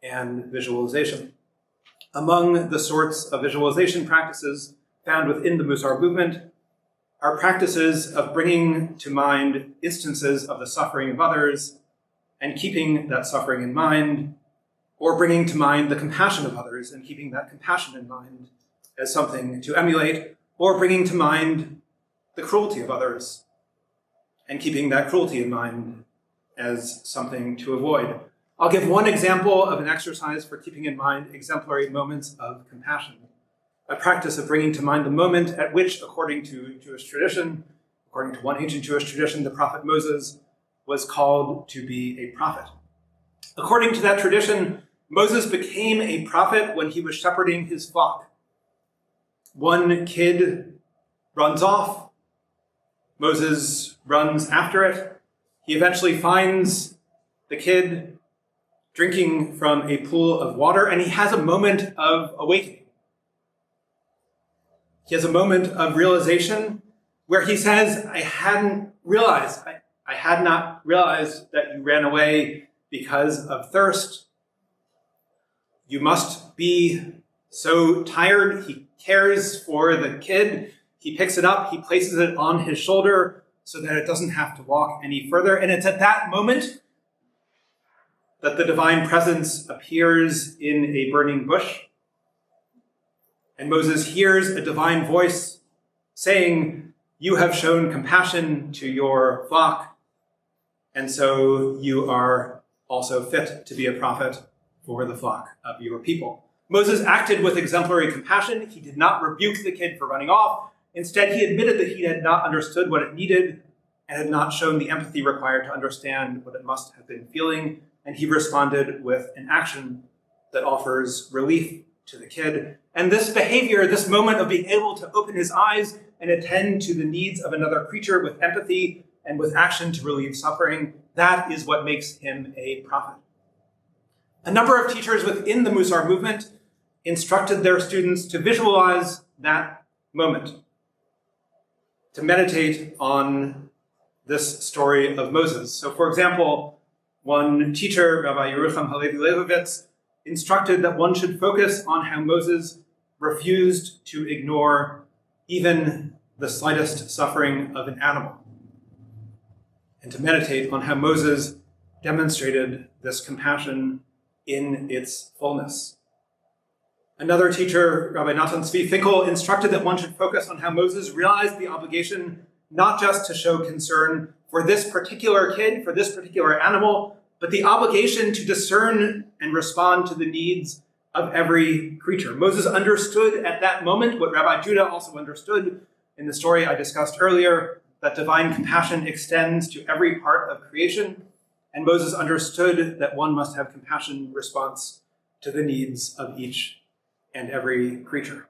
and visualization. Among the sorts of visualization practices found within the Musar movement are practices of bringing to mind instances of the suffering of others and keeping that suffering in mind, or bringing to mind the compassion of others and keeping that compassion in mind as something to emulate, or bringing to mind the cruelty of others and keeping that cruelty in mind as something to avoid. I'll give one example of an exercise for keeping in mind exemplary moments of compassion, a practice of bringing to mind the moment at which, according to Jewish tradition, according to one ancient Jewish tradition, the prophet Moses was called to be a prophet. According to that tradition, Moses became a prophet when he was shepherding his flock. One kid runs off. Moses runs after it. He eventually finds the kid drinking from a pool of water, and he has a moment of awakening. He has a moment of realization where he says, I had not realized that you ran away because of thirst. You must be so tired. He cares for the kid. He picks it up, he places it on his shoulder so that it doesn't have to walk any further. And it's at that moment that the divine presence appears in a burning bush. And Moses hears a divine voice saying, you have shown compassion to your flock, and so you are also fit to be a prophet for the flock of your people. Moses acted with exemplary compassion. He did not rebuke the kid for running off. Instead, he admitted that he had not understood what it needed and had not shown the empathy required to understand what it must have been feeling. And he responded with an action that offers relief to the kid. And this behavior, this moment of being able to open his eyes and attend to the needs of another creature with empathy and with action to relieve suffering, that is what makes him a prophet. A number of teachers within the Musar movement instructed their students to visualize that moment, to meditate on this story of Moses. So, for example, one teacher, Rabbi Yerucham Halevi Leibovitz, instructed that one should focus on how Moses refused to ignore even the slightest suffering of an animal, and to meditate on how Moses demonstrated this compassion in its fullness. Another teacher, Rabbi Natan Tzvi Finkel, instructed that one should focus on how Moses realized the obligation not just to show concern for this particular kid, for this particular animal, but the obligation to discern and respond to the needs of every creature. Moses understood at that moment what Rabbi Judah also understood in the story I discussed earlier, that divine compassion extends to every part of creation, and Moses understood that one must have compassion in response to the needs of each and every creature.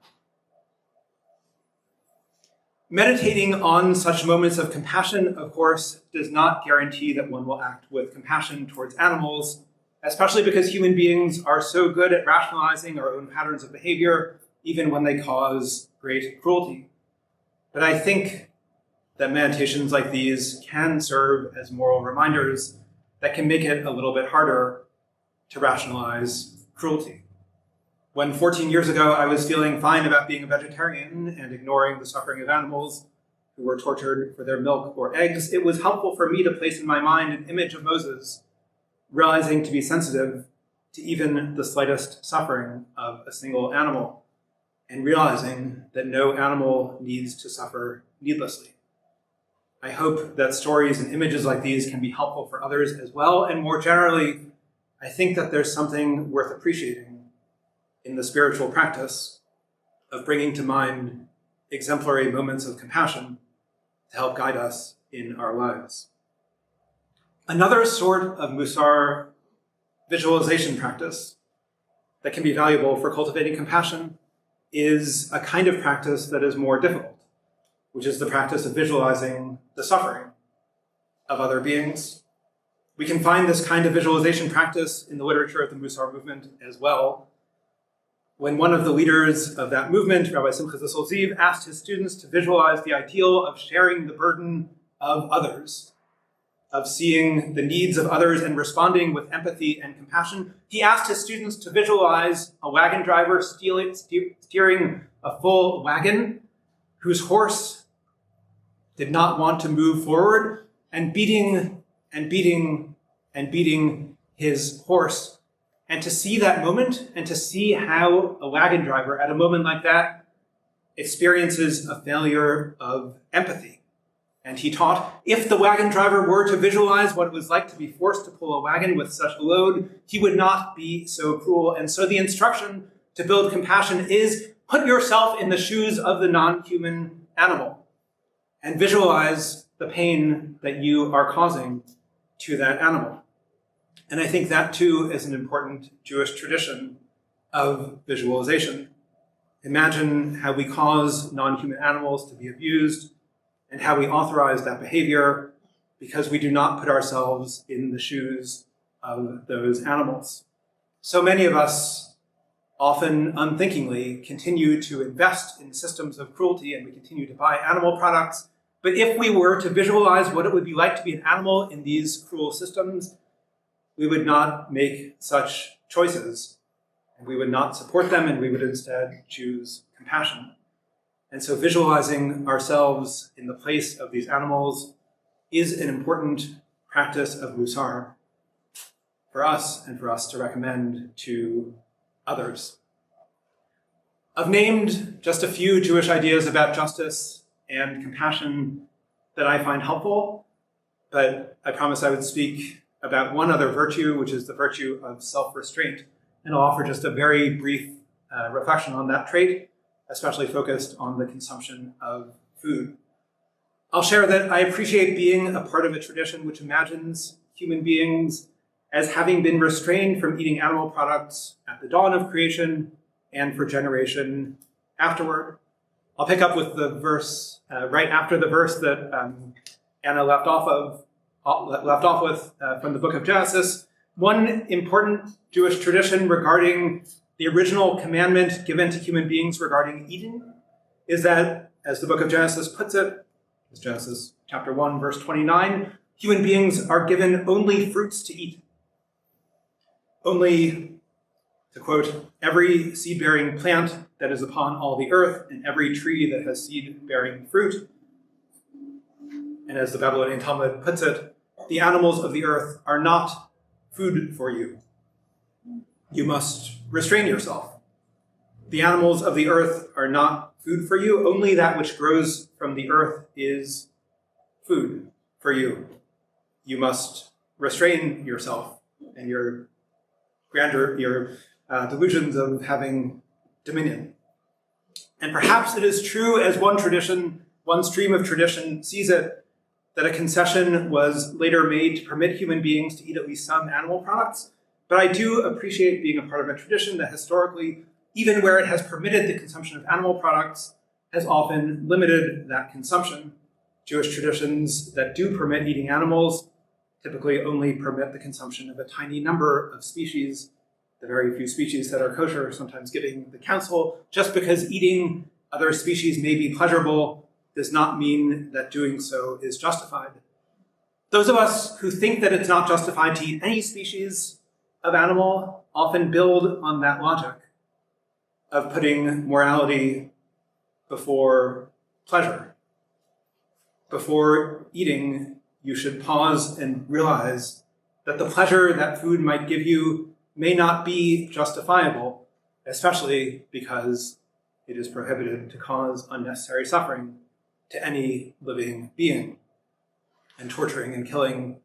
Meditating on such moments of compassion, of course, does not guarantee that one will act with compassion towards animals, especially because human beings are so good at rationalizing our own patterns of behavior, even when they cause great cruelty. But I think that meditations like these can serve as moral reminders that can make it a little bit harder to rationalize cruelty. When 14 years ago I was feeling fine about being a vegetarian and ignoring the suffering of animals who were tortured for their milk or eggs, it was helpful for me to place in my mind an image of Moses, realizing to be sensitive to even the slightest suffering of a single animal, and realizing that no animal needs to suffer needlessly. I hope that stories and images like these can be helpful for others as well, and more generally, I think that there's something worth appreciating in the spiritual practice of bringing to mind exemplary moments of compassion to help guide us in our lives. Another sort of Musar visualization practice that can be valuable for cultivating compassion is a kind of practice that is more difficult, which is the practice of visualizing the suffering of other beings. We can find this kind of visualization practice in the literature of the Musar movement as well. When one of the leaders of that movement, Rabbi Simcha Zissel Ziv, asked his students to visualize the ideal of sharing the burden of others, of seeing the needs of others and responding with empathy and compassion. He asked his students to visualize a wagon driver steering a full wagon whose horse did not want to move forward, and beating his horse. And to see that moment, and to see how a wagon driver at a moment like that experiences a failure of empathy. And he taught, if the wagon driver were to visualize what it was like to be forced to pull a wagon with such a load, he would not be so cruel. And so the instruction to build compassion is put yourself in the shoes of the non-human animal and visualize the pain that you are causing to that animal. And I think that too is an important Jewish tradition of visualization. Imagine how we cause non-human animals to be abused and how we authorize that behavior because we do not put ourselves in the shoes of those animals. So many of us, often unthinkingly, continue to invest in systems of cruelty, and we continue to buy animal products. But if we were to visualize what it would be like to be an animal in these cruel systems, we would not make such choices, and we would not support them, and we would instead choose compassion. And so visualizing ourselves in the place of these animals is an important practice of Musar for us and for us to recommend to others. I've named just a few Jewish ideas about justice and compassion that I find helpful, but I promised I would speak about one other virtue, which is the virtue of self-restraint. And I'll offer just a very brief reflection on that trait, especially focused on the consumption of food. I'll share that I appreciate being a part of a tradition which imagines human beings as having been restrained from eating animal products at the dawn of creation and for generation afterward. I'll pick up with the verse right after the verse that Anna left off with from the book of Genesis. One important Jewish tradition regarding the original commandment given to human beings regarding eating is that, as the book of Genesis puts it, it's Genesis chapter 1, verse 29, human beings are given only fruits to eat. Only, to quote, every seed-bearing plant that is upon all the earth and every tree that has seed-bearing fruit. And as the Babylonian Talmud puts it, the animals of the earth are not food for you. You must restrain yourself. The animals of the earth are not food for you. Only that which grows from the earth is food for you. You must restrain yourself and your grandeur, your delusions of having dominion. And perhaps it is true, as one stream of tradition sees it, that a concession was later made to permit human beings to eat at least some animal products. But I do appreciate being a part of a tradition that historically, even where it has permitted the consumption of animal products, has often limited that consumption. Jewish traditions that do permit eating animals typically only permit the consumption of a tiny number of species, the very few species that are kosher, sometimes giving the counsel, just because eating other species may be pleasurable does not mean that doing so is justified. Those of us who think that it's not justified to eat any species of animal often build on that logic of putting morality before pleasure. Before eating, you should pause and realize that the pleasure that food might give you may not be justifiable, especially because it is prohibited to cause unnecessary suffering to any living being. And torturing and killing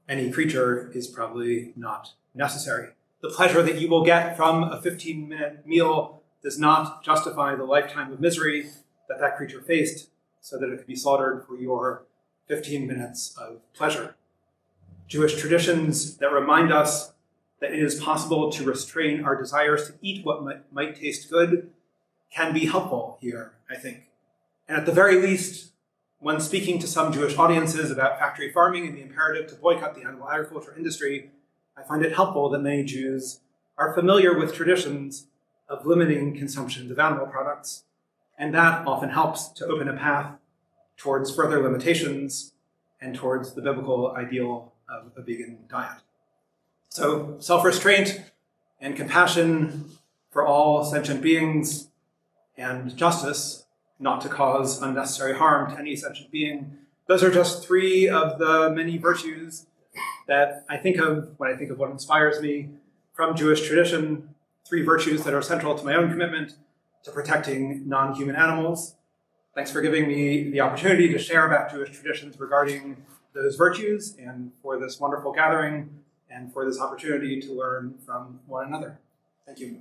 any creature is probably not necessary. The pleasure that you will get from a 15-minute meal does not justify the lifetime of misery that that creature faced so that it could be slaughtered for your 15 minutes of pleasure. Jewish traditions that remind us that it is possible to restrain our desires to eat what might taste good can be helpful here, I think. And at the very least, when speaking to some Jewish audiences about factory farming and the imperative to boycott the animal agriculture industry, I find it helpful that many Jews are familiar with traditions of limiting consumptions of animal products, and that often helps to open a path towards further limitations and towards the biblical ideal of a vegan diet. So self-restraint and compassion for all sentient beings and justice, not to cause unnecessary harm to any sentient being, those are just three of the many virtues that I think of when I think of what inspires me from Jewish tradition, three virtues that are central to my own commitment to protecting non-human animals. Thanks for giving me the opportunity to share about Jewish traditions regarding those virtues, and for this wonderful gathering, and for this opportunity to learn from one another. Thank you.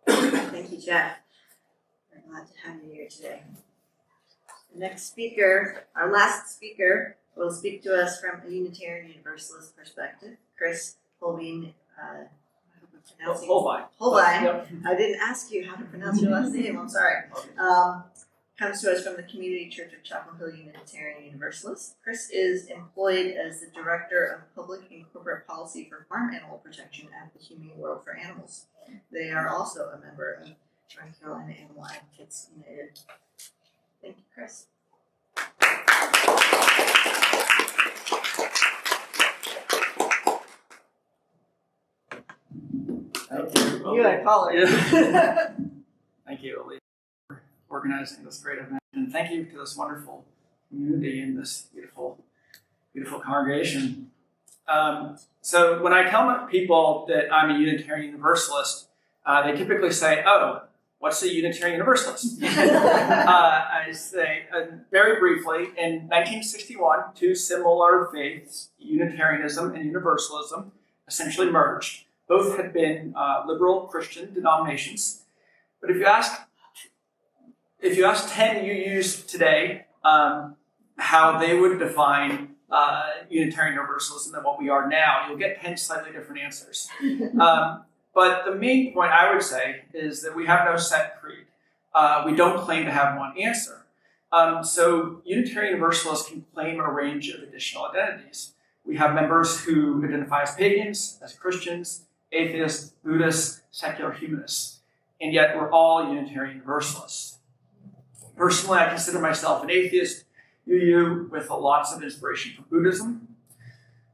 Thank you, Jeff. We're glad to have you here today. The next speaker, our last speaker, will speak to us from a Unitarian Universalist perspective. Chris Holbein, I hope I'm pronouncing Holbein. Yep. I didn't ask you how to pronounce your last name, I'm sorry. Comes to us from the Community Church of Chapel Hill Unitarian Universalist. Chris is employed as the Director of Public and Corporate Policy for Farm Animal Protection at the Humane World for Animals. They are also a member of North Carolina Animal Advocates United. Thank you, Chris. Thank you. You had caller. Yeah. Thank you, Elise, for organizing this great event, and thank you to this wonderful community and this beautiful, beautiful congregation. So when I tell people that I'm a Unitarian Universalist, they typically say, "Oh, what's a Unitarian Universalist?" I say very briefly, in 1961, two similar faiths, Unitarianism and Universalism, essentially merged. Both had been liberal Christian denominations, but if you ask 10 UUs today how they would define Unitarian Universalism and what we are now, you'll get 10 slightly different answers. But the main point I would say is that we have no set creed. We don't claim to have one answer. So Unitarian Universalists can claim a range of additional identities. We have members who identify as pagans, as Christians, atheists, Buddhists, secular humanists, and yet we're all Unitarian Universalists. Personally, I consider myself an atheist UU with lots of inspiration from Buddhism.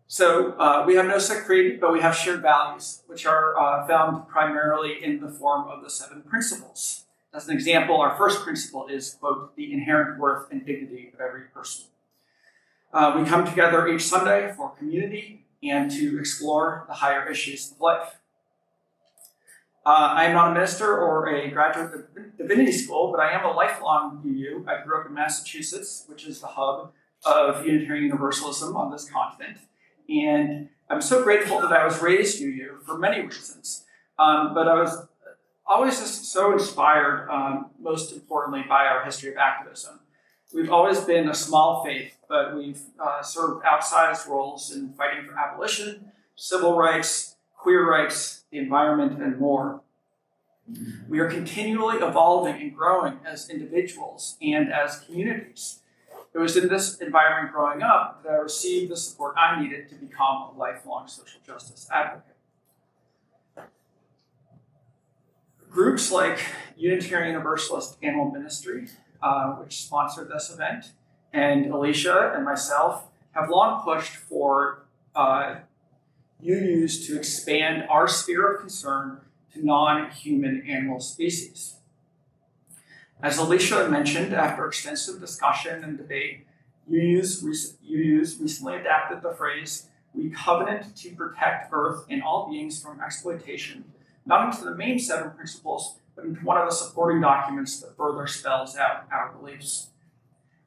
So we have no set creed, but we have shared values, which are found primarily in the form of the 7 principles. As an example, our first principle is, quote, the inherent worth and dignity of every person. We come together each Sunday for community and to explore the higher issues of life. I am not a minister or a graduate of divinity school, but I am a lifelong UU. I grew up in Massachusetts, which is the hub of Unitarian Universalism on this continent. And I'm so grateful that I was raised UU for many reasons. But I was always just so inspired, most importantly, by our history of activism. We've always been a small faith, but we've served outsized roles in fighting for abolition, civil rights, queer rights, the environment, and more. We are continually evolving and growing as individuals and as communities. It was in this environment growing up that I received the support I needed to become a lifelong social justice advocate. Groups like Unitarian Universalist Animal Ministry, which sponsored this event, and Alicia and myself have long pushed for UUs to expand our sphere of concern to non-human animal species. As Alicia mentioned, after extensive discussion and debate, UUs recently adapted the phrase, "We covenant to protect Earth and all beings from exploitation," not into the main 7 principles, but into one of the supporting documents that further spells out our beliefs.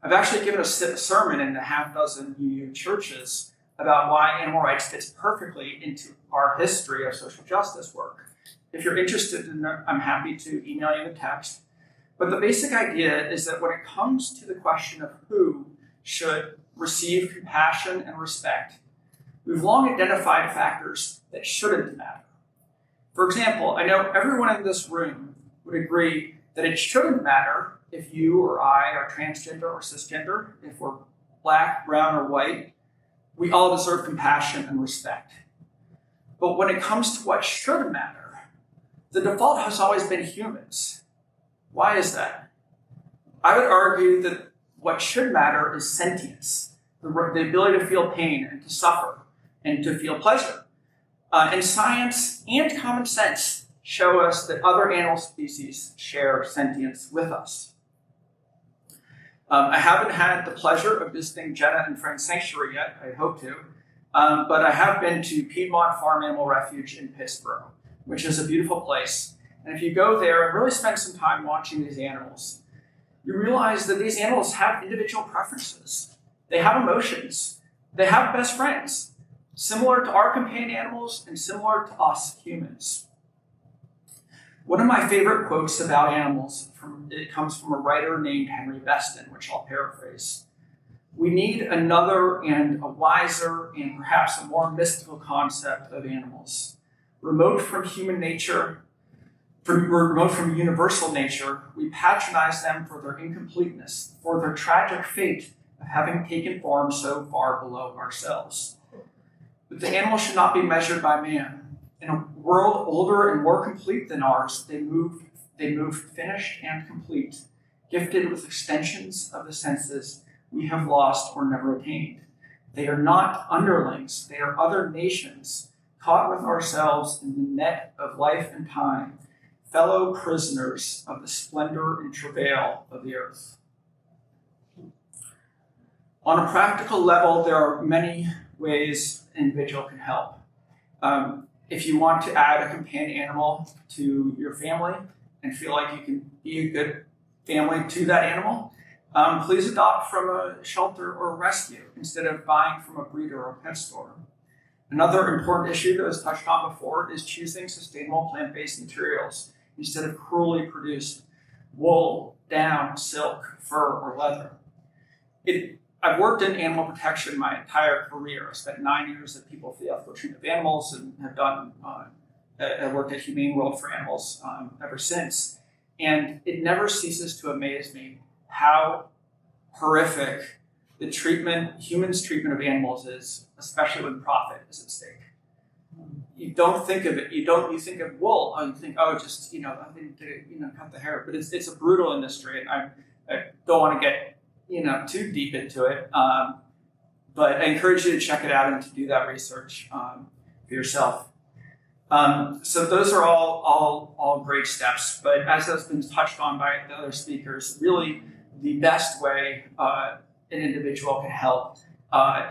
I've actually given a sermon in a half dozen UU churches about why animal rights fits perfectly into our history of social justice work. If you're interested in that, I'm happy to email you the text. But the basic idea is that when it comes to the question of who should receive compassion and respect, we've long identified factors that shouldn't matter. For example, I know everyone in this room would agree that it shouldn't matter if you or I are transgender or cisgender, if we're black, brown, or white. We all deserve compassion and respect. But when it comes to what should matter, the default has always been humans. Why is that? I would argue that what should matter is sentience, the ability to feel pain and to suffer and to feel pleasure. And science and common sense show us that other animal species share sentience with us. I haven't had the pleasure of visiting Jenna and Friends Sanctuary yet, I hope to, but I have been to Piedmont Farm Animal Refuge in Hillsborough, which is a beautiful place. And if you go there and really spend some time watching these animals, you realize that these animals have individual preferences. They have emotions. They have best friends, similar to our companion animals and similar to us humans. One of my favorite quotes about animals, it comes from a writer named Henry Beston, which I'll paraphrase. We need another and a wiser and perhaps a more mystical concept of animals. Remote from human nature, remote from universal nature, we patronize them for their incompleteness, for their tragic fate of having taken form so far below ourselves. But the animal should not be measured by man. In a world older and more complete than ours, they moved finished and complete, gifted with extensions of the senses we have lost or never attained. They are not underlings, they are other nations, caught with ourselves in the net of life and time, fellow prisoners of the splendor and travail of the earth. On a practical level, there are many ways an individual can help. If you want to add a companion animal to your family and feel like you can be a good family to that animal, please adopt from a shelter or a rescue instead of buying from a breeder or pet store. Another important issue that was touched on before is choosing sustainable plant-based materials instead of cruelly produced wool, down, silk, fur, or leather. I've worked in animal protection my entire career. I spent 9 years at People for the Ethical Treatment of Animals and have I worked at Humane World for Animals ever since. And it never ceases to amaze me how horrific the humans' treatment of animals is, especially when profit is at stake. You don't think of it. You think of wool. You think, just I think cut the hair. But it's a brutal industry, and I don't want to get too deep into it. But I encourage you to check it out and to do that research for yourself. So those are all great steps. But as has been touched on by the other speakers, really the best way an individual can help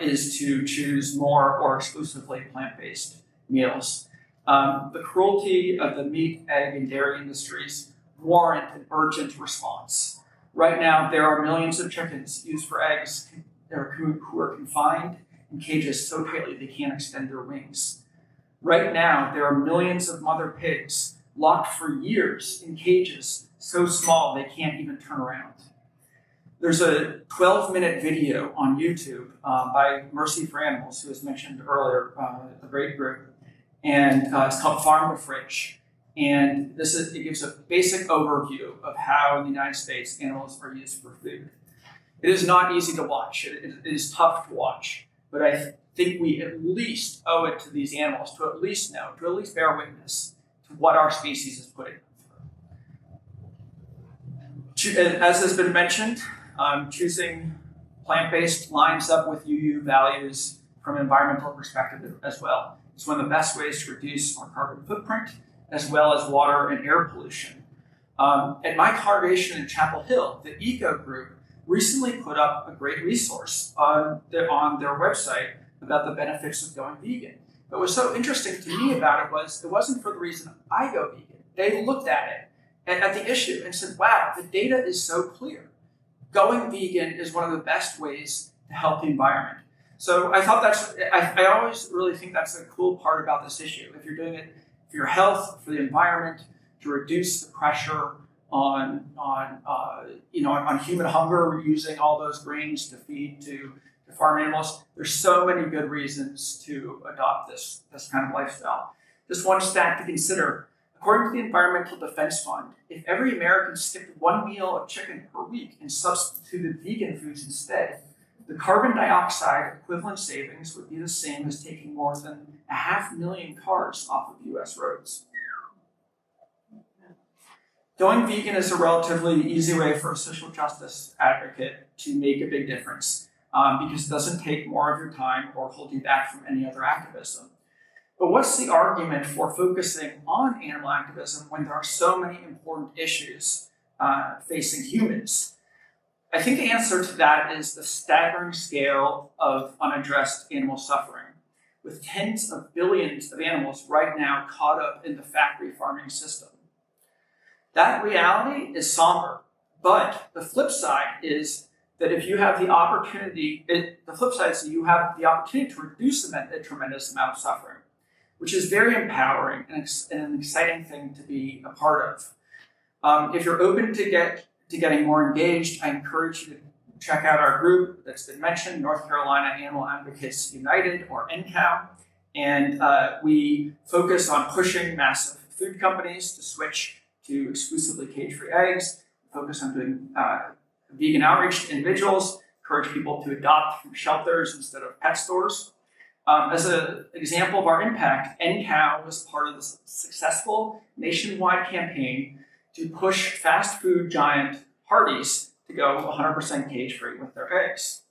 is to choose more or exclusively plant-based meals. The cruelty of the meat, egg, and dairy industries warrant an urgent response. Right now, there are millions of chickens used for eggs who are confined in cages so tightly they can't extend their wings. Right now, there are millions of mother pigs locked for years in cages so small they can't even turn around. There's a 12-minute video on YouTube by Mercy for Animals, who was mentioned earlier, a great group, and it's called Farm to Fridge. And it gives a basic overview of how in the United States animals are used for food. It is not easy to watch. It is tough to watch, but I think we at least owe it to these animals to at least bear witness to what our species is putting them through. As has been mentioned, choosing plant-based lines up with UU values from an environmental perspective as well. It's one of the best ways to reduce our carbon footprint, as well as water and air pollution. At my congregation in Chapel Hill, the Eco Group recently put up a great resource on their website about the benefits of going vegan. What was so interesting to me about it wasn't for the reason I go vegan. They looked at it and at the issue and said, wow, the data is so clear. Going vegan is one of the best ways to help the environment. So I thought I always really think that's a cool part about this issue. If you're doing it for your health, for the environment, to reduce the pressure on human hunger, using all those grains to feed to farm animals. There's so many good reasons to adopt this kind of lifestyle. Just one stat to consider. According to the Environmental Defense Fund, if every American skipped one meal of chicken per week and substituted vegan foods instead, The carbon dioxide equivalent savings would be the same as taking more than 500,000 cars off of US roads. Going vegan is a relatively easy way for a social justice advocate to make a big difference because it doesn't take more of your time or hold you back from any other activism. But what's the argument for focusing on animal activism when there are so many important issues facing humans? I think the answer to that is the staggering scale of unaddressed animal suffering, with tens of billions of animals right now caught up in the factory farming system. That reality is somber, but the flip side is that if you have the opportunity, you have the opportunity to reduce a tremendous amount of suffering, which is very empowering and an exciting thing to be a part of. If you're open to getting more engaged, I encourage you to check out our group that's been mentioned, North Carolina Animal Advocates United, or NCAU. And we focus on pushing massive food companies to switch to exclusively cage-free eggs. We focus on doing vegan outreach to individuals, encourage people to adopt from shelters instead of pet stores. As an example of our impact, NCAU was part of this successful nationwide campaign to push fast food giant Hardee's to go 100% cage-free with their eggs.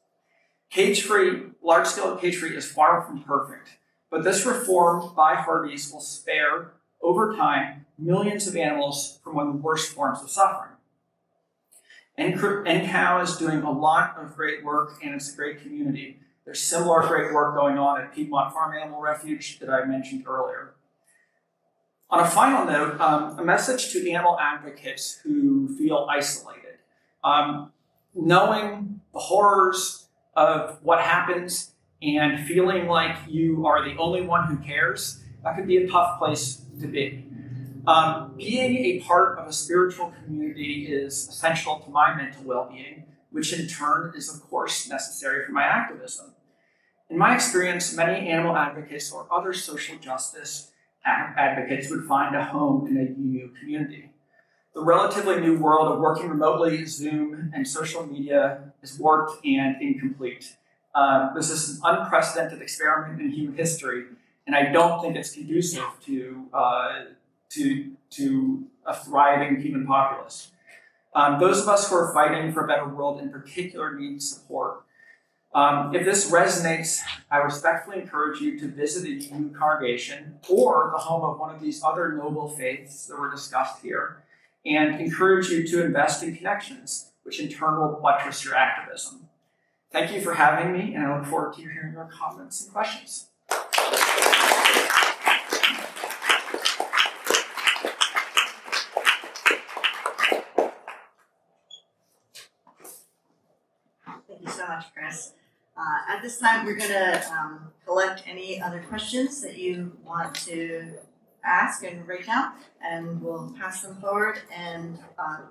Cage-free, large-scale cage-free is far from perfect, but this reform by Hardee's will spare, over time, millions of animals from one of the worst forms of suffering. NCAU is doing a lot of great work, and it's a great community. There's similar great work going on at Piedmont Farm Animal Refuge that I mentioned earlier. On a final note, a message to animal advocates who feel isolated. Knowing the horrors of what happens and feeling like you are the only one who cares, that could be a tough place to be. Being a part of a spiritual community is essential to my mental well-being, which in turn is, of course, necessary for my activism. In my experience, many animal advocates or other social justice advocates would find a home in a UU community. The relatively new world of working remotely, Zoom, and social media is warped and incomplete. This is an unprecedented experiment in human history, and I don't think it's conducive to a thriving human populace. Those of us who are fighting for a better world in particular need support. If this resonates, I respectfully encourage you to visit a UU congregation or the home of one of these other noble faiths that were discussed here, and encourage you to invest in connections, which in turn will buttress your activism. Thank you for having me, and I look forward to hearing your comments and questions. Thank you so much, Chris. At this time, we're going to collect any other questions that you want to ask and write down, and we'll pass them forward. And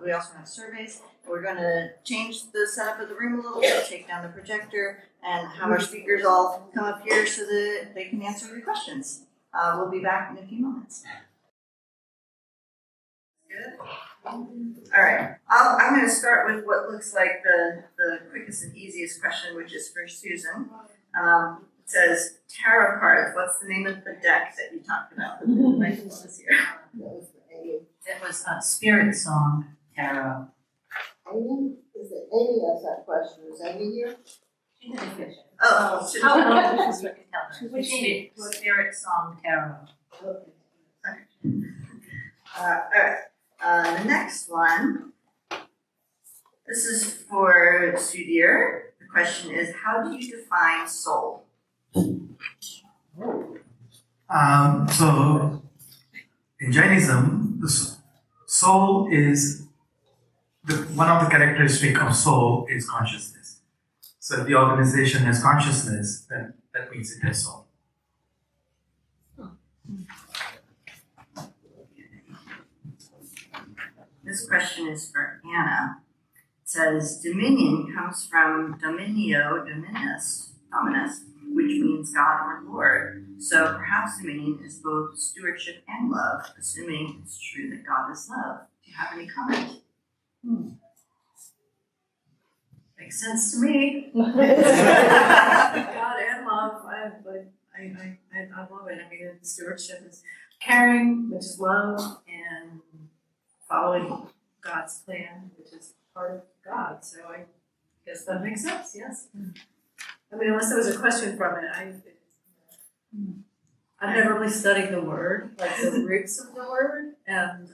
we also have surveys. We're going to change the setup of the room a little bit, take down the projector, and have our speakers all come up here so that they can answer your questions. We'll be back in a few moments. Good. All right. I'm going to start with what looks like the quickest and easiest question, which is for Susan. It says, tarot cards. What's the name of the deck that you talked about? This year. It was Spirit Song Tarot. Amy? Is it Amy asked that question? Is Amy here? Oh, Spirit Song Tarot. all right. The next one. This is for Sudhir. The question is, how do you define soul? So in Jainism, the soul is one of the characteristics of soul is consciousness. So if the organization has consciousness, then that means it has soul. This question is for Anna. It says, dominion comes from dominio, dominus, which means God or Lord. So perhaps dominion is both stewardship and love, assuming it's true that God is love. Do you have any comment? makes sense to me. God and love, I love it. I mean, stewardship is caring, which is love, and following God's plan, which is part of God. So I guess that makes sense, yes. I mean, unless there was a question from it, I've never really studied the word, like the roots of the word, and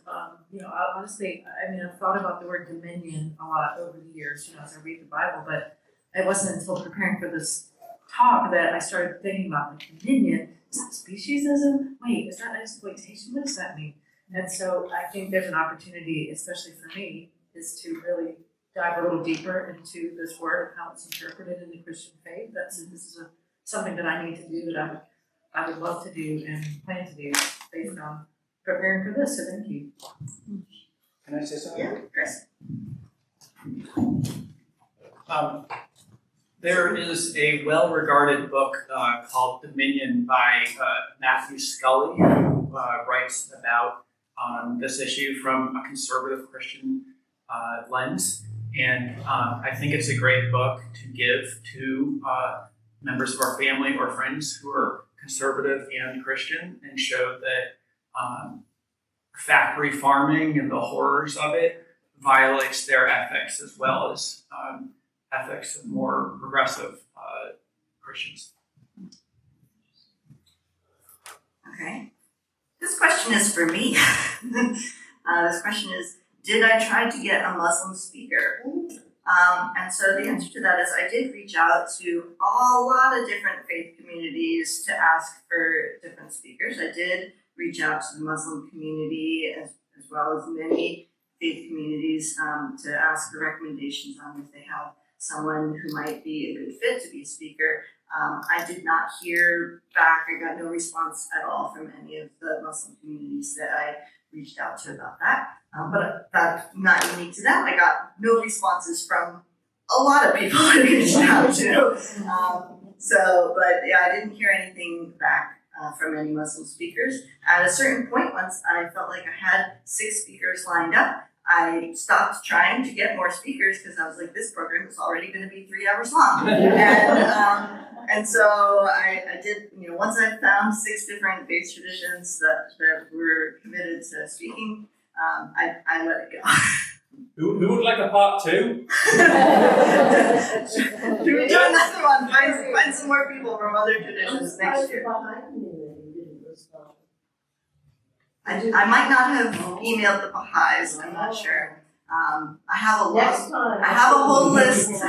honestly, I mean, I've thought about the word dominion a lot over the years, as I read the Bible, but it wasn't until preparing for this talk that I started thinking about like dominion. Is that speciesism? Wait, is that exploitation? What does that mean? And so I think there's an opportunity, especially for me, is to really dive a little deeper into this word and how it's interpreted in the Christian faith. This is something that I need to do, that I would love to do and plan to do based on preparing for this. So thank you. Can I say something? Yeah, Chris. There is a well-regarded book called Dominion by Matthew Scully, who writes about this issue from a conservative Christian lens. And I think it's a great book to give to members of our family or friends who are conservative and Christian, and show that factory farming and the horrors of it violates their ethics as well as ethics of more progressive Christians. Okay. This question is for me. This question is, did I try to get a Muslim speaker? And so the answer to that is I did reach out to a lot of different faith communities to ask for different speakers. I did reach out to the Muslim community as well as many faith communities to ask for recommendations on if they have someone who might be a good fit to be a speaker. I did not hear back. I got no response at all from any of the Muslim communities that I reached out to about that. But that's not unique to them. I got no responses from a lot of people I reached out to. But yeah, I didn't hear anything back from any Muslim speakers. At a certain point, once I felt like I had 6 speakers lined up, I stopped trying to get more speakers because I was like, this program is already going to be 3 hours long. And so I did, once I found 6 different faith traditions that were committed to speaking, I let it go. Who would like a part 2? Do we do another one? Find some more people from other traditions next year. I might not have emailed the Baha'is, I'm not sure. I have a list. I have a whole list. I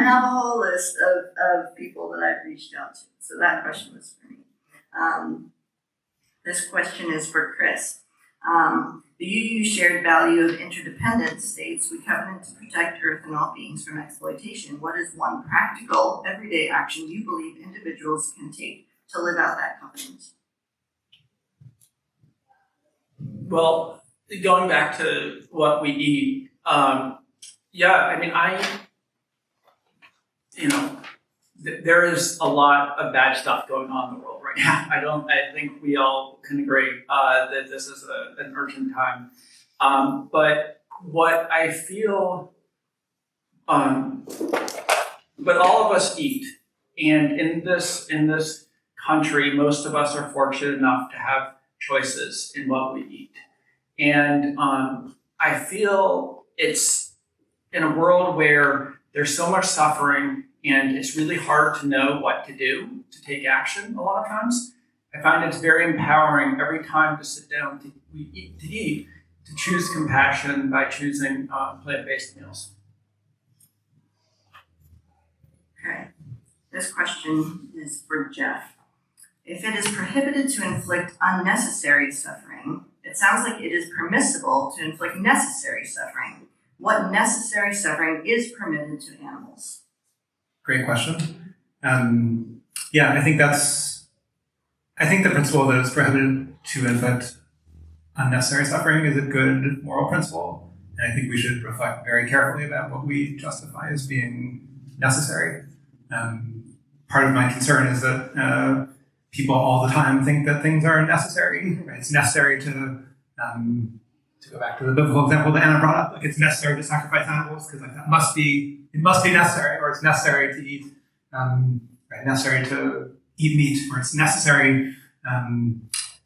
have a whole list of people that I've reached out to. So that question was for me. This question is for Chris. The UU shared value of interdependence states we covenant to protect Earth and all beings from exploitation. What is one practical, everyday action you believe individuals can take to live out that covenant? Well, going back to what we eat, there is a lot of bad stuff going on in the world right now. I think we all can agree that this is an urgent time. But what I feel, but all of us eat, and in this country, most of us are fortunate enough to have choices in what we eat. And I feel it's in a world where there's so much suffering and it's really hard to know what to do, to take action a lot of times. I find it's very empowering every time to sit down to eat, to choose compassion by choosing plant-based meals. Okay. This question is for Jeff. If it is prohibited to inflict unnecessary suffering, it sounds like it is permissible to inflict necessary suffering. What necessary suffering is permitted to animals? Great question. I think the principle that it's prohibited to inflict unnecessary suffering is a good moral principle. And I think we should reflect very carefully about what we justify as being necessary. Part of my concern is that people all the time think that things are necessary. Right? It's necessary to to go back to the biblical example that Anna brought up, like it's necessary to sacrifice animals because like it must be necessary, or it's necessary to eat, necessary to eat meat, or it's necessary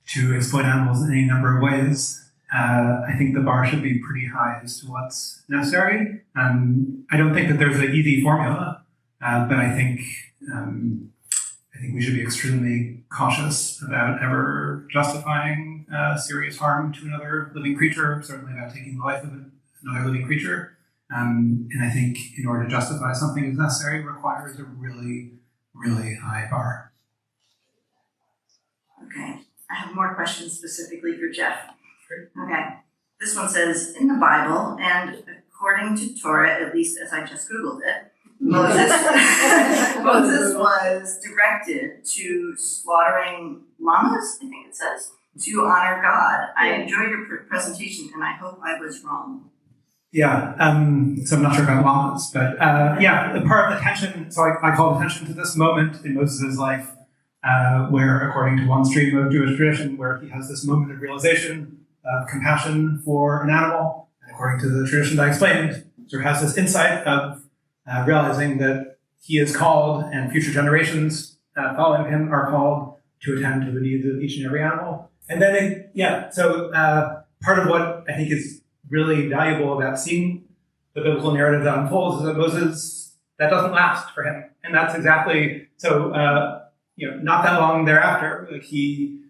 to exploit animals in any number of ways. I think the bar should be pretty high as to what's necessary. I don't think that there's an easy formula, but I think we should be extremely cautious about ever justifying serious harm to another living creature, certainly about taking the life of another living creature. And I think in order to justify something as necessary requires a really, really high bar. Okay, I have more questions specifically for Jeff. Okay, this one says, in the Bible, and according to Torah, at least as I just Googled it, Moses was directed to slaughtering llamas, I think it says, to honor God. I enjoyed your presentation, and I hope I was wrong. Yeah, so I'm not sure about llamas, but the part of the tension, so I call attention to this moment in Moses' life, where according to one stream of Jewish tradition, where he has this moment of realization of compassion for an animal, and according to the tradition that I explained, sort of has this insight of realizing that he is called, and future generations following him are called to attend to the needs of each and every animal. And then, part of what I think is really valuable about seeing the biblical narrative that unfolds is that Moses, that doesn't last for him. And that's exactly, so, not that long thereafter, like he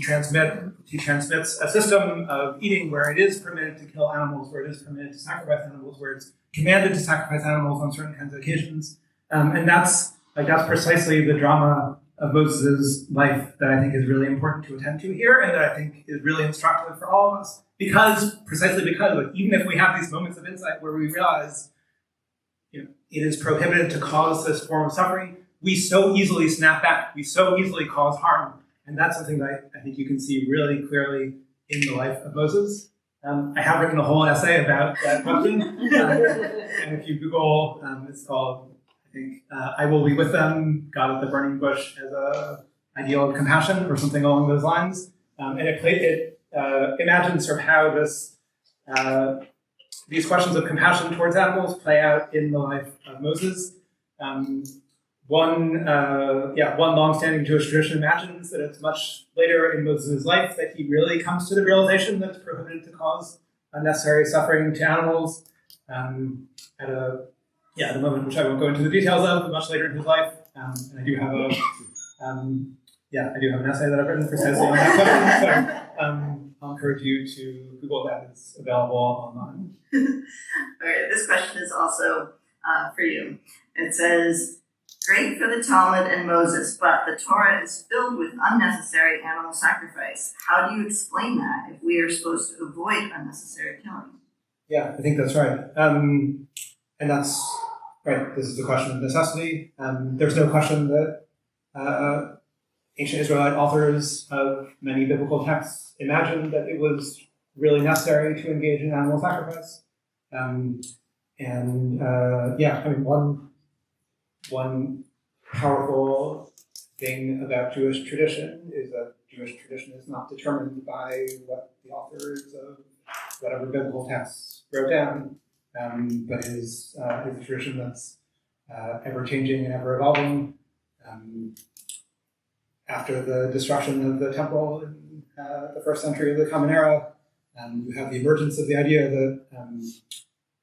transmits a system of eating where it is permitted to kill animals, where it is permitted to sacrifice animals, where it's commanded to sacrifice animals on certain kinds of occasions. And that's precisely the drama of Moses' life that I think is really important to attend to here, and that I think is really instructive for all of us. Precisely because like, even if we have these moments of insight where we realize it is prohibited to cause this form of suffering, we so easily snap back, we so easily cause harm. And that's something that I think you can see really clearly in the life of Moses. I have written a whole essay about that question. And if you Google, it's called, I think, I Will Be With Them, God at the Burning Bush as a ideal of compassion, or something along those lines. And it imagines sort of how these questions of compassion towards animals play out in the life of Moses. One long-standing Jewish tradition imagines that it's much later in Moses' life that he really comes to the realization that it's prohibited to cause unnecessary suffering to animals. At a moment which I won't go into the details of, but much later in his life. And I do have an essay that I've written precisely on that question. So I'll encourage you to Google that. It's available online. Okay, this question is also for you. It says, great for the Talmud and Moses, but the Torah is filled with unnecessary animal sacrifice. How do you explain that if we are supposed to avoid unnecessary killing? Yeah, I think that's right. And that's right. This is the question of necessity. There's no question that ancient Israelite authors of many biblical texts imagined that it was really necessary to engage in animal sacrifice. One powerful thing about Jewish tradition is that Jewish tradition is not determined by what the authors of whatever biblical texts wrote down, but is a tradition that's ever-changing and ever-evolving. After the destruction of the temple in the first century of the Common Era, you have the emergence of the idea that,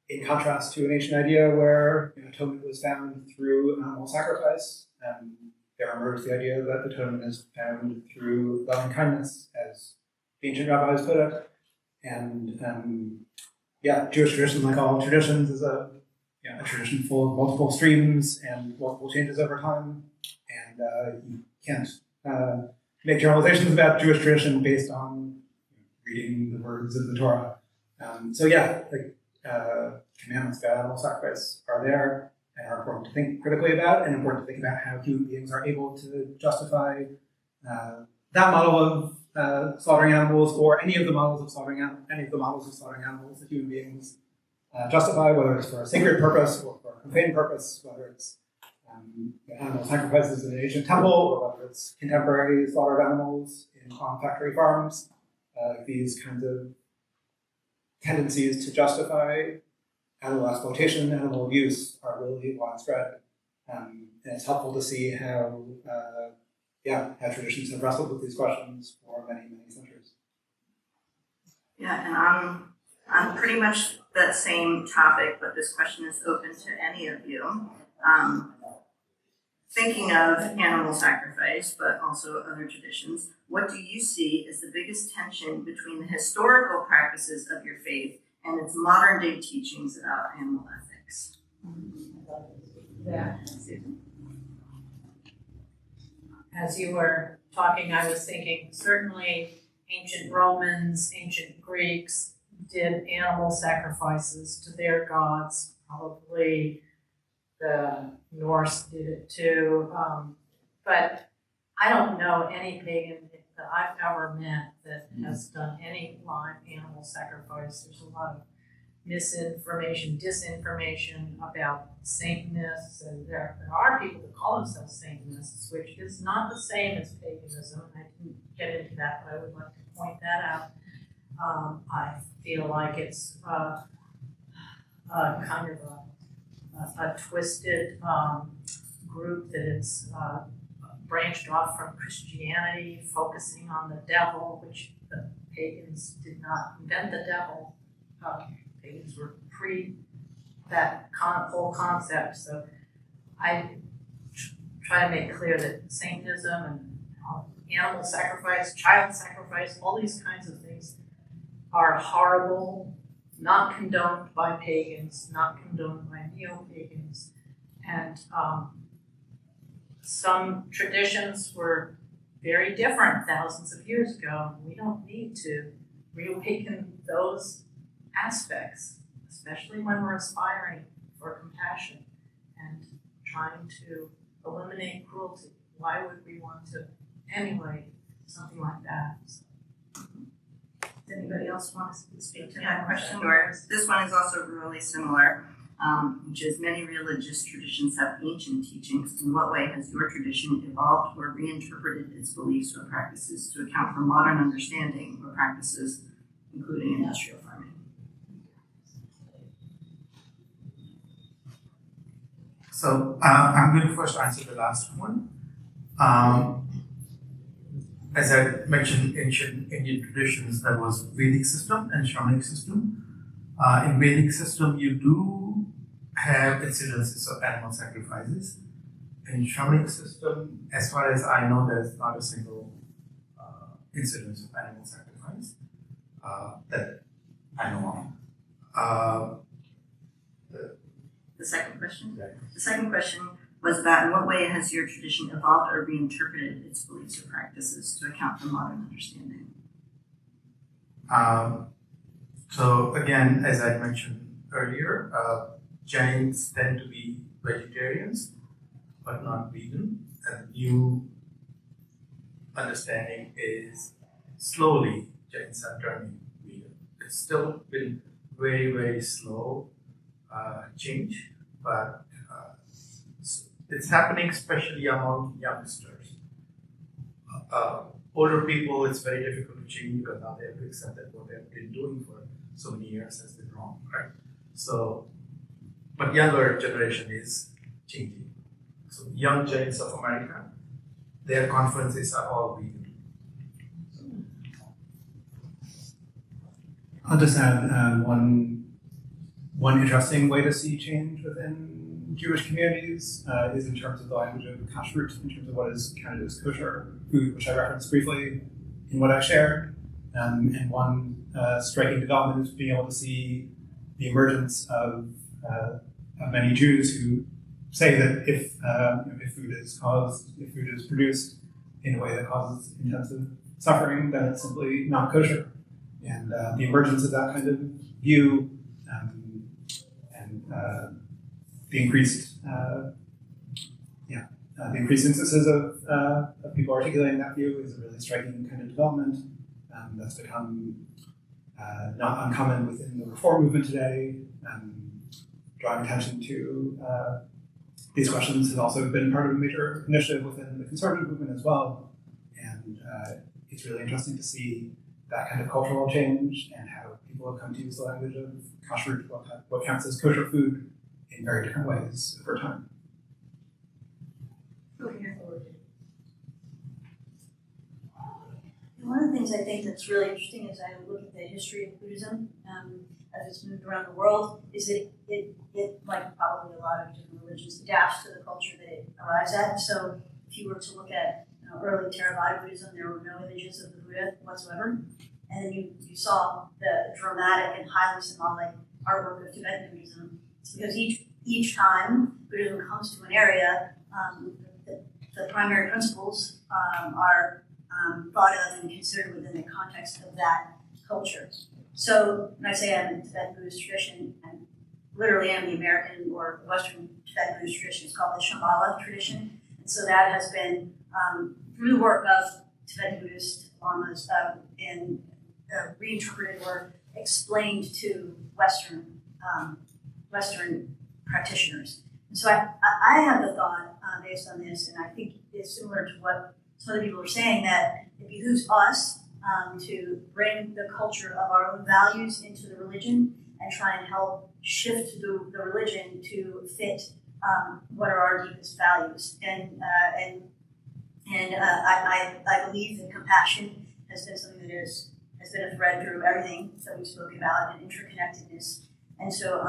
in contrast to an ancient idea where atonement was found through animal sacrifice, there emerged the idea that atonement is found through loving kindness, as the ancient rabbis put it. And Jewish tradition, like all traditions, is a tradition full of multiple streams and multiple changes over time. And you can't make generalizations about Jewish tradition based on reading the words of the Torah. Commandments about animal sacrifice are there and are important to think critically about, and important to think about how human beings are able to justify that model of slaughtering animals, or any of the models of slaughtering animals that human beings justify, whether it's for a sacred purpose or for a profane purpose, whether it's animal sacrifices in an ancient temple, or whether it's contemporary slaughter of animals on factory farms. These kinds of tendencies to justify animal exploitation and animal abuse are really widespread. And it's helpful to see how traditions have wrestled with these questions for many, many centuries. Yeah, and I'm pretty much that same topic, but this question is open to any of you. Thinking of animal sacrifice, but also other traditions, what do you see as the biggest tension between the historical practices of your faith and its modern day teachings about animal ethics? Yeah. As you were talking, I was thinking certainly ancient Romans, ancient Greeks did animal sacrifices to their gods. Probably the Norse did it too. But I don't know any pagan that I've ever met that has done any live animal sacrifice. There's a lot of misinformation, disinformation about Satanists, and there are people that call themselves Satanists, which is not the same as paganism. I didn't get into that, but I would like to point that out. I feel like it's kind of a twisted group that is branched off from Christianity, focusing on the devil, which the pagans did not invent the devil. Pagans were pre that whole concept. So I try to make clear that Satanism and animal sacrifice, child sacrifice, all these kinds of things are horrible, not condoned by pagans, not condoned by neo-pagans. And some traditions were very different thousands of years ago. We don't need to reawaken those aspects, especially when we're aspiring for compassion and trying to eliminate cruelty. Why would we want to emulate something like that? Does anybody else want to speak to that question? Or this one is also really similar, which is many religious traditions have ancient teachings. In what way has your tradition evolved or reinterpreted its beliefs or practices to account for modern understanding or practices, including industrial farming? So I'm going to first answer the last one. As I mentioned, ancient Indian traditions, there was Vedic system and Shamanic system. In Vedic system, you do have incidences of animal sacrifices. In Shamanic system, as far as I know, there's not a single incidence of animal sacrifice that I know of. The second question? Right. The second question was about in what way has your tradition evolved or reinterpreted its beliefs or practices to account for modern understanding? So again, as I mentioned earlier, Jains tend to be vegetarians, but not vegan. And new understanding is slowly Jains are turning vegan. It's still been very, very slow change, but it's happening especially among youngsters. Older people, it's very difficult to change because now they have to accept that what they've been doing for so many years has been wrong, right? So, but younger generation is changing. So young Jains of America, their conferences are all vegan. I'll just add one interesting way to see change within Jewish communities is in terms of the language of kashrut, in terms of what is counted as kosher food, which I referenced briefly in what I shared. And one striking development is being able to see the emergence of many Jews who say that if food is produced in a way that causes intensive suffering, then it's simply not kosher. And the emergence of that kind of view and the increased instances of people articulating that view is a really striking kind of development that's become not uncommon within the reform movement today. Drawing attention to these questions has also been part of a major initiative within the conservative movement as well. And it's really interesting to see that kind of cultural change and how people have come to use the language of kosher, what counts as kosher food in very different ways over time. One of the things I think that's really interesting as I look at the history of Buddhism, as it's moved around the world, is that it like probably a lot of different religions, adapts to the culture that it arrives at. So if you were to look at early Theravada Buddhism, there were no images of the Buddha whatsoever. And then you saw the dramatic and highly symbolic artwork of Tibetan Buddhism. It's because each time Buddhism comes to an area, the primary principles are thought of and considered within the context of that culture. So when I say I'm in the Tibetan Buddhist tradition, I literally am the American or Western Tibetan Buddhist tradition. It's called the Shambhala tradition. And so that has been through the work of Tibetan Buddhist lamas and reinterpreted or explained to Western practitioners. And so I have the thought based on this, and I think it's similar to what some other people are saying, that it behooves us to bring the culture of our own values into the religion and try and help shift the religion to fit what are our deepest values. And I believe that compassion has been something that has been a thread through everything that we spoke about, and interconnectedness. And so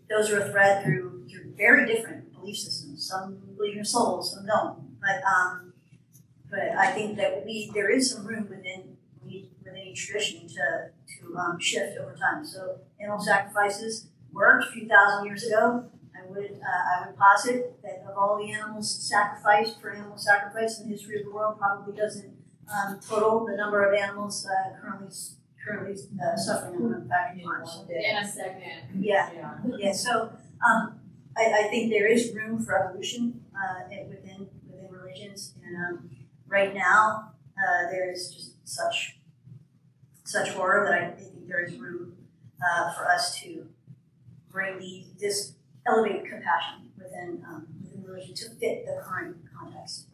those are a thread through very different belief systems. Some believe in souls, some don't. But I think that there is some room within each tradition to shift over time. So animal sacrifices worked a few thousand years ago. I would posit that of all the animals sacrificed for animal sacrifice in the history of the world, probably doesn't total the number of animals currently suffering from factory farms. In a second. Yeah. So I think there is room for evolution within religions, and right now there is just such horror that I think there is room for us to bring this elevated compassion within religion to fit the current context.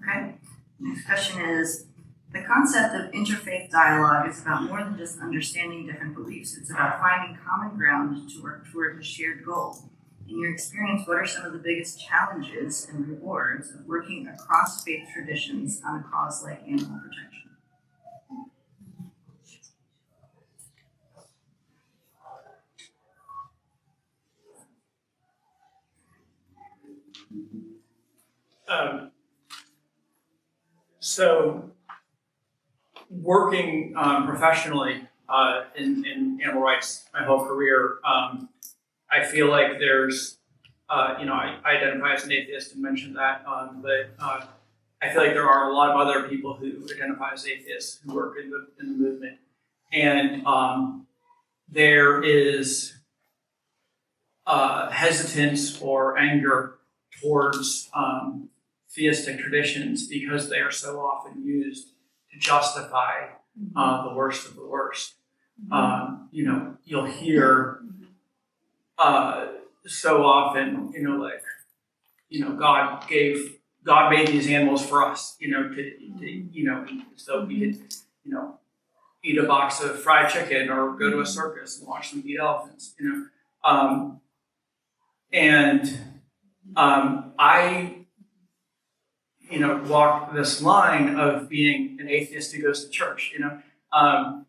Okay. Next question is, the concept of interfaith dialogue is about more than just understanding different beliefs. It's about finding common ground to work toward a shared goal. In your experience, what are some of the biggest challenges and rewards of working across faith traditions on a cause like animal protection? So, working professionally in animal rights my whole career, I feel like there's, I identify as an atheist and mentioned that, but I feel like there are a lot of other people who identify as atheists who work in the movement, and there is hesitance or anger towards theistic traditions because they are so often used to justify the worst of the worst. You'll hear so often, God made these animals for us, so we could, eat a box of fried chicken or go to a circus and watch them eat elephants, I walk this line of being an atheist who goes to church, I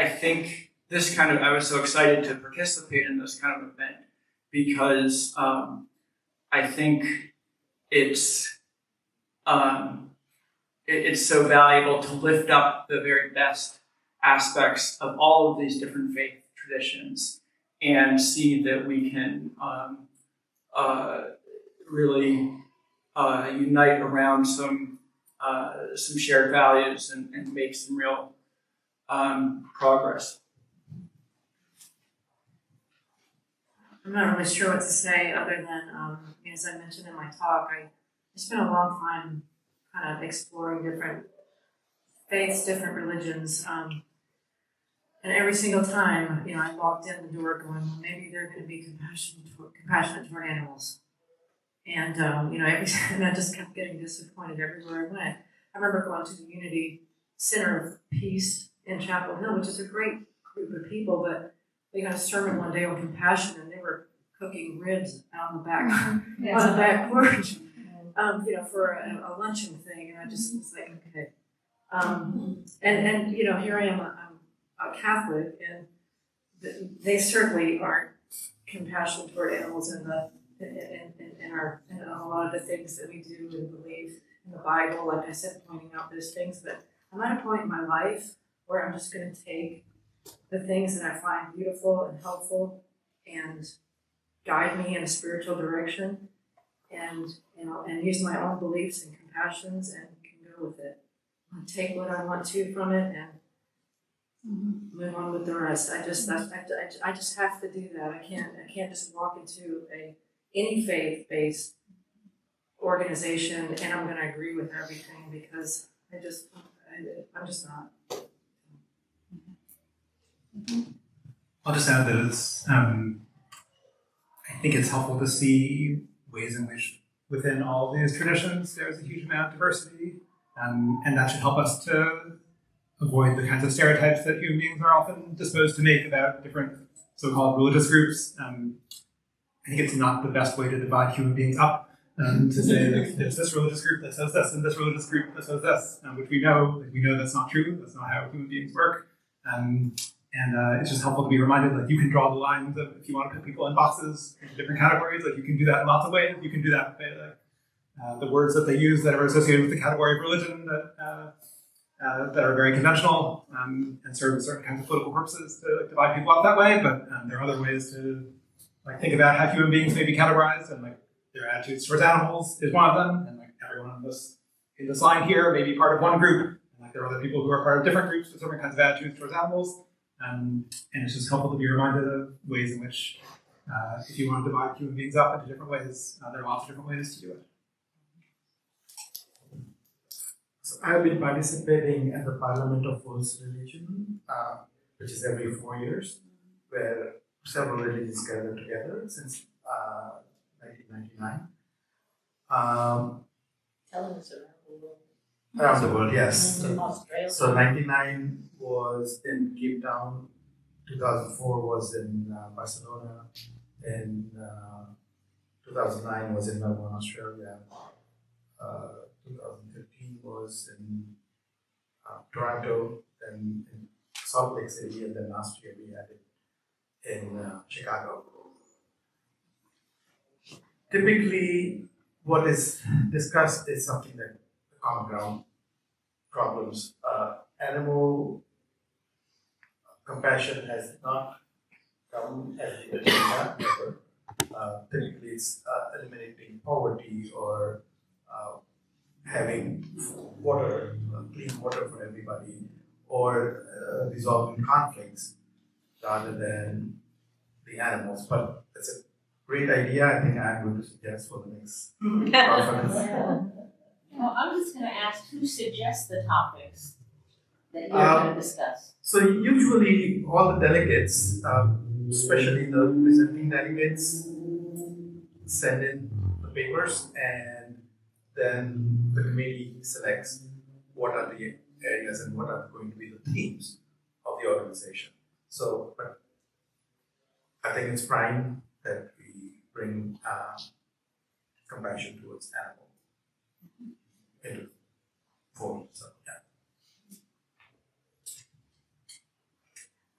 think I was so excited to participate in this kind of event because I think it's so valuable to lift up the very best aspects of all of these different faith traditions and see that we can really unite around some shared values and make some real progress. I'm not really sure what to say other than, as I mentioned in my talk, I spent a long time kind of exploring different faiths, different religions, and every single time, I walked in the door going, well, maybe they're going to be compassionate toward animals. And, and I just kept getting disappointed everywhere I went. I remember going to the Unity Center of Peace in Chapel Hill, which is a great group of people, but they had a sermon one day on compassion, and they were cooking ribs out on the back on the back porch, for a luncheon thing, and I just was like, okay. And here I am, I'm a Catholic, and they certainly aren't compassionate toward animals in a lot of the things that we do and believe in the Bible, like I said, pointing out those things. But I'm at a point in my life where I'm just going to take the things that I find beautiful and helpful and guide me in a spiritual direction, and use my own beliefs and compassions and can go with it. I'll take what I want to from it and move on with the rest. I just have to do that. I can't just walk into any faith-based organization and I'm going to agree with everything, because I'm just not. I'll just add that I think it's helpful to see ways in which within all of these traditions there's a huge amount of diversity, and that should help us to avoid the kinds of stereotypes that human beings are often disposed to make about different so-called religious groups. I think it's not the best way to divide human beings up, to say like, there's this religious group that says this and this religious group that says this, which we know that's not true. That's not how human beings work. It's just helpful to be reminded that you can draw the lines of, if you want to put people in boxes into different categories, like you can do that in lots of ways. You can do that with the words that they use that are associated with the category of religion that are very conventional and serve certain kinds of political purposes to divide people up that way. But there are other ways to think about how human beings may be categorized, and their attitudes towards animals is one of them. And everyone in this line here may be part of one group, and there are other people who are part of different groups with different kinds of attitudes towards animals. And it's just helpful to be reminded of ways in which, if you want to divide human beings up into different ways, there are lots of different ways to do it. So I've been participating at the Parliament of World's Religion, which is every 4 years, where several religions gather together since 1999. Telling us around the world. Around the world, yes. In Australia. So 99 was in Cape Town, 2004 was in Barcelona, and 2009 was in Melbourne, Australia. 2015 was in Toronto, then in Salt Lake City, and then last year we had it in Chicago. Typically, what is discussed is something like the common ground problems. Animal compassion has not come as an agenda ever. Typically, it's eliminating poverty or having water, clean water for everybody, or resolving conflicts rather than the animals. But it's a great idea. I think I'm going to suggest for the next conference. Well, I'm just going to ask who suggests the topics that you're going to discuss. So usually all the delegates, especially the presenting delegates, send in the papers, and then the committee selects what are the areas and what are going to be the themes of the organization. So, but I think it's prime that we bring compassion towards animals into form. So, yeah.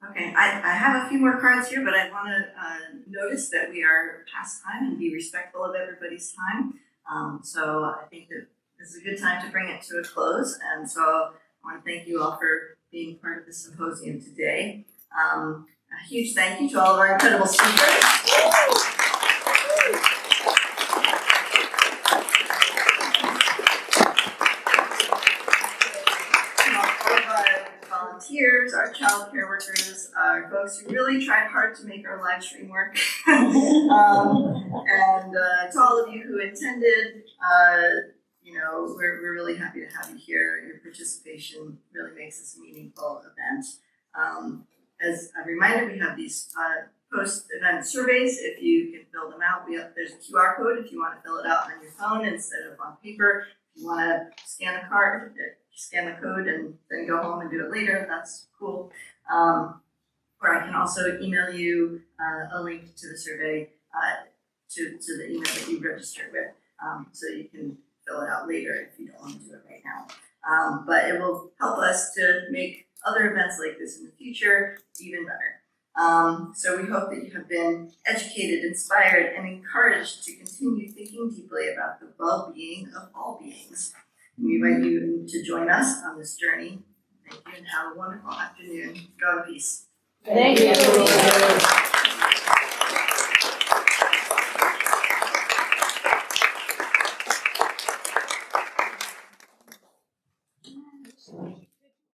Okay, I have a few more cards here, but I want to notice that we are past time and be respectful of everybody's time. So I think that this is a good time to bring it to a close. And so I want to thank you all for being part of the symposium today. A huge thank you to all of our incredible speakers. Volunteers, our child care workers, our folks who really tried hard to make our live stream work, and to all of you who attended, we're really happy to have you here. Your participation really makes this a meaningful event. As a reminder, we have these post-event surveys. If you can fill them out, there's a QR code if you want to fill it out on your phone instead of on paper. If you want to scan the code and then go home and do it later, that's cool. Or I can also email you a link to the survey to the email that you registered with, so you can fill it out later if you don't want to do it right now. But it will help us to make other events like this in the future even better. So we hope that you have been educated, inspired, and encouraged to continue thinking deeply about the well-being of all beings. We invite you to join us on this journey. Thank you and have a wonderful afternoon. Go in peace. Thank you.